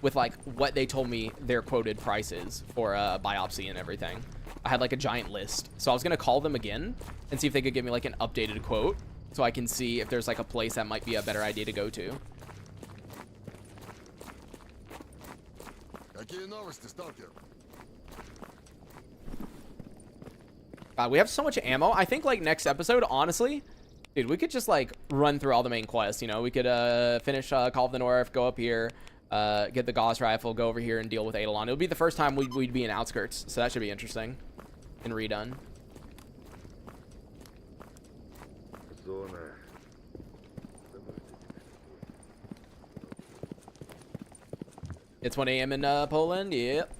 [SPEAKER 1] with like what they told me their quoted price is for biopsy and everything. I had like a giant list. So I was going to call them again and see if they could give me like an updated quote so I can see if there's like a place that might be a better idea to go to. God, we have so much ammo. I think like next episode, honestly, dude, we could just like run through all the main quests. You know, we could finish Call of the North, go up here, get the Gauss rifle, go over here and deal with Eidolon. It would be the first time we'd be in outskirts, so that should be interesting and redone. It's 1 a.m. in Poland. Yep.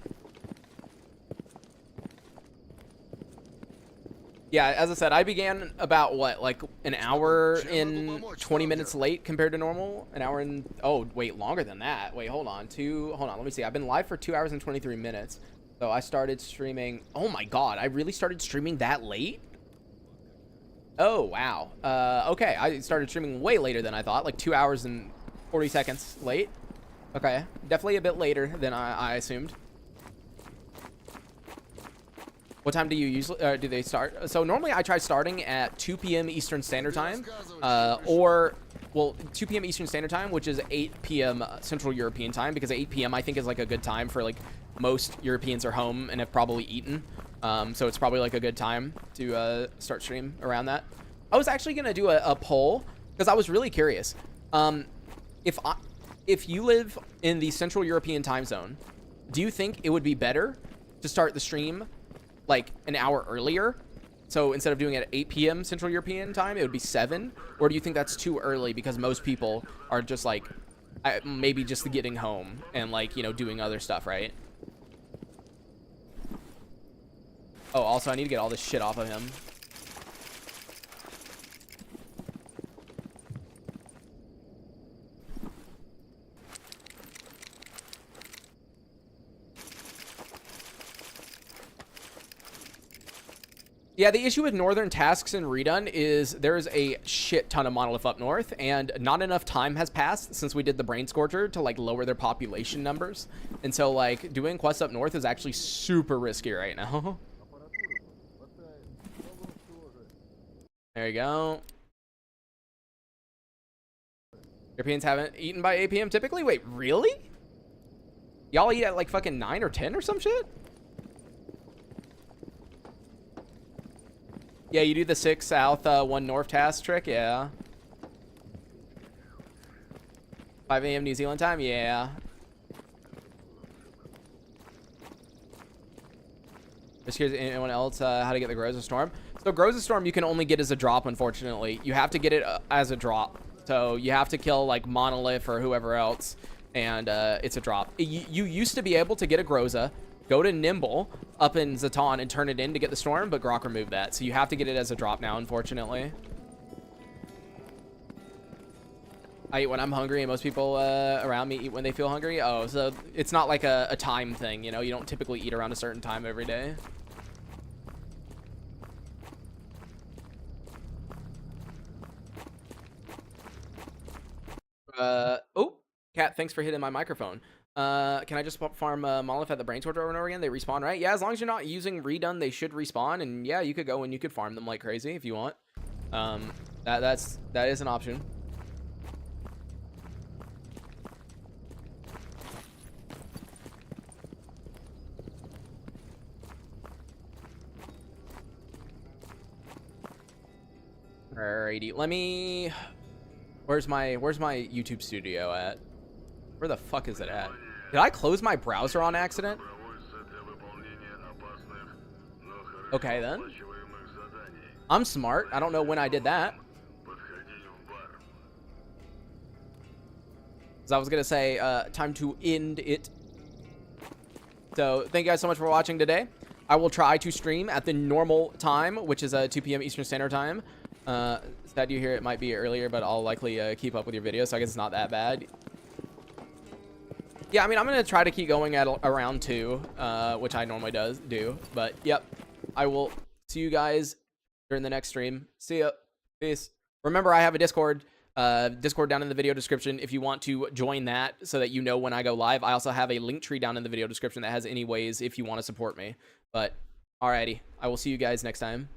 [SPEAKER 1] Yeah, as I said, I began about, what, like an hour and 20 minutes late compared to normal? An hour and... Oh, wait, longer than that. Wait, hold on. Hold on, let me see. I've been live for 2 hours and 23 minutes. So I started streaming... Oh, my God. I really started streaming that late? Oh, wow. Okay, I started streaming way later than I thought. Like 2 hours and 40 seconds late. Okay, definitely a bit later than I assumed. What time do you usually do they start? So normally I try starting at 2 p.m. Eastern Standard Time, or well, 2 p.m. Eastern Standard Time, which is 8 p.m. Central European Time, because 8 p.m. I think is like a good time for like most Europeans are home and have probably eaten, so it's probably like a good time to start stream around that. I was actually gonna do a poll because I was really curious. If you live in the Central European time zone, do you think it would be better to start the stream like an hour earlier? So instead of doing it at 8 p.m. Central European time, it would be 7? Or do you think that's too early because most people are just like, maybe just getting home and like, you know, doing other stuff, right? Oh, also I need to get all this shit off of him. Yeah, the issue with northern tasks in Redone is there's a shit ton of monolith up north, and not enough time has passed since we did the brain scorcher to like lower their population numbers. And so like doing quests up north is actually super risky right now. There you go. Europeans haven't eaten by 8 p.m. typically? Wait, really? Y'all eat at like fucking 9 or 10 or some shit? Yeah, you do the 6 south, 1 north task trick, yeah. 5 a.m. New Zealand time, yeah. Just here's anyone else how to get the Groza Storm. So Groza Storm you can only get as a drop, unfortunately. You have to get it as a drop. So you have to kill like Monolith or whoever else, and it's a drop. You used to be able to get a Groza, go to Nimble up in Zaton and turn it in to get the Storm, but Grok removed that. So you have to get it as a drop now, unfortunately. I eat when I'm hungry, and most people around me eat when they feel hungry. Oh, so it's not like a time thing, you know? You don't typically eat around a certain time every day. Oh, Cat, thanks for hitting my microphone. Can I just farm Monolith at the Brain Torture over and over again? They respawn, right? Yeah, as long as you're not using Redone, they should respawn. And yeah, you could go and you could farm them like crazy if you want. That is an option. Alrighty, let me. Where's my YouTube studio at? Where the fuck is it at? Did I close my browser on accident? Okay then. I'm smart. I don't know when I did that. Because I was gonna say time to end it. So thank you guys so much for watching today. I will try to stream at the normal time, which is 2 p.m. Eastern Standard Time. Sad you hear it might be earlier, but I'll likely keep up with your videos, so I guess it's not that bad. Yeah, I mean, I'm going to try to keep going at around 2, which I normally do. But, yep, I will see you guys during the next stream. See ya. Peace. Remember, I have a Discord. Discord down in the video description if you want to join that so that you know when I go live. I also have a link tree down in the video description that has any ways if you want to support me. But, alrighty. I will see you guys next time.